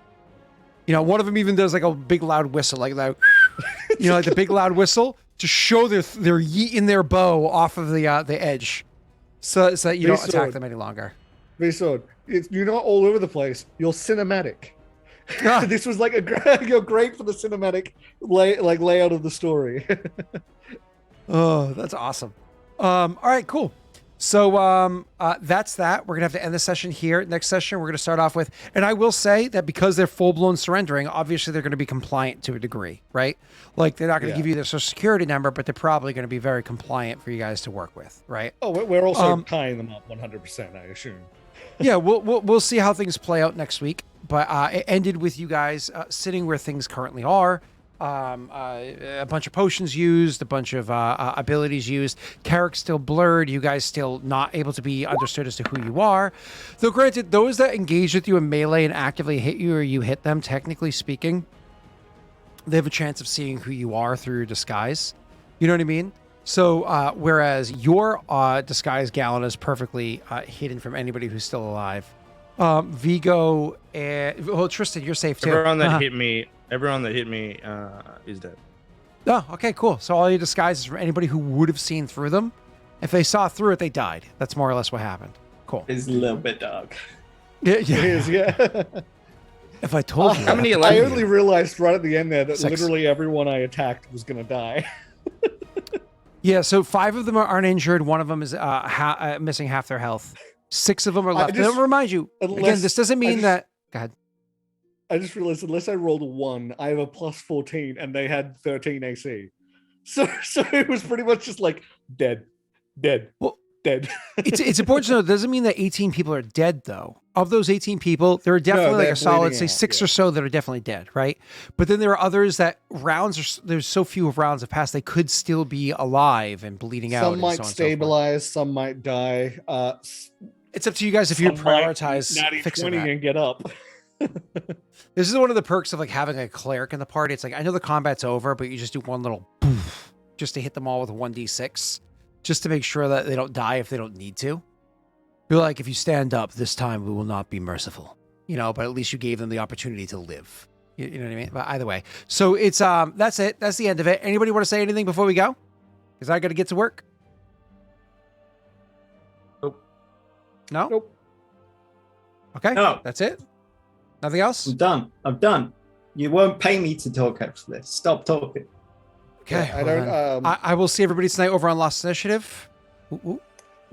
You know, one of them even does like a big loud whistle, like that. You know, like the big loud whistle to show they're yeeting their bow off of the edge, so that you don't attack them any longer. V-Sword, you're not all over the place. You're cinematic. This was like you're great for the cinematic layout of the story. Oh, that's awesome. All right, cool. So that's that. We're gonna have to end the session here. Next session, we're gonna start off with, and I will say that because they're full blown surrendering, obviously they're gonna be compliant to a degree, right? Like they're not gonna give you their social security number, but they're probably gonna be very compliant for you guys to work with, right? Oh, we're also tying them up 100%, I assume. Yeah, we'll see how things play out next week. But it ended with you guys sitting where things currently are. A bunch of potions used, a bunch of abilities used. Carrick's still blurred. You guys still not able to be understood as to who you are. Though granted, those that engage with you in melee and actively hit you or you hit them, technically speaking, they have a chance of seeing who you are through your disguise. You know what I mean? So whereas your disguise Gallon is perfectly hidden from anybody who's still alive. Viggo and Tristan, you're safe too. Everyone that hit me is dead. Oh, okay, cool. So all your disguises from anybody who would have seen through them. If they saw through it, they died. That's more or less what happened. Cool. It's a little bit dark. Yeah. It is, yeah. If I told you, how many? I only realized right at the end there that 6. literally everyone I attacked was gonna die. Yeah, so 5 of them aren't injured. One of them is missing half their health. 6 of them are left. Let me remind you, again, this doesn't mean that... Go ahead. I just realized unless I rolled a 1, I have a plus 14, and they had 13 AC. So it was pretty much just like dead. Well, dead. It's important to know, it doesn't mean that 18 people are dead, though. Of those 18 people, there are definitely like a solid, say, 6 or so that are definitely dead, right? But then there are others that there's so few of rounds have passed, they could still be alive and bleeding out. Some might stabilize, some might die. It's up to you guys if you prioritize fixing 20 that. And get up. This is one of the perks of like having a cleric in the party. It's like, I know the combat's over, but you just do one little poof just to hit them all with a 1d6, just to make sure that they don't die if they don't need to. You're like, if you stand up this time, we will not be merciful, you know, but at least you gave them the opportunity to live. You know what I mean? But either way, so it's, that's it. That's the end of it. Anybody want to say anything before we go? Because I got to get to work. Nope. No? Nope. Okay. No. That's it. Nothing else? I'm done. You won't pay me to talk after this. Stop talking. Okay. Yeah, I will see everybody tonight over on Lost Initiative. Ooh.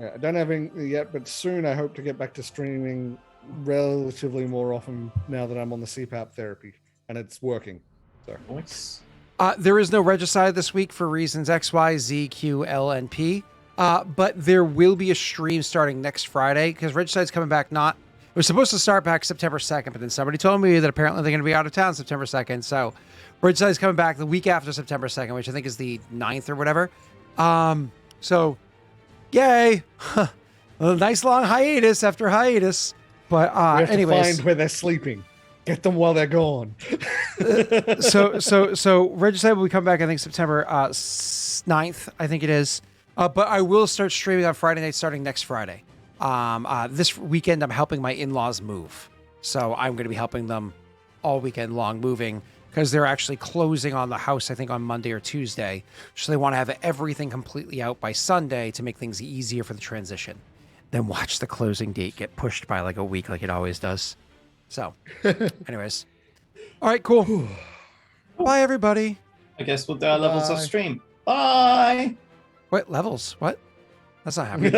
Yeah, I don't have any yet, but soon I hope to get back to streaming relatively more often now that I'm on the CPAP therapy and it's working. So. Nice. There is no regicide this week for reasons X, Y, Z, Q, L, and P. But there will be a stream starting next Friday because regicide's coming back. It was supposed to start back September 2nd, but then somebody told me that apparently they're going to be out of town September 2nd. So regicide's coming back the week after September 2nd, which I think is the 9th or whatever. So yay. A nice long hiatus after hiatus. But we have anyways, to find where they're sleeping. Get them while they're gone. So regicide will come back, I think September 9th, I think it is. But I will start streaming on Friday night starting next Friday. This weekend, I'm helping my in-laws move. So I'm going to be helping them all weekend long moving because they're actually closing on the house, I think, on Monday or Tuesday. So they want to have everything completely out by Sunday to make things easier for the transition. Then watch the closing date get pushed by like a week like it always does. So, anyways. All right, cool. Bye, everybody. I guess we'll do our levels off stream. Bye. What levels? What? That's not happening.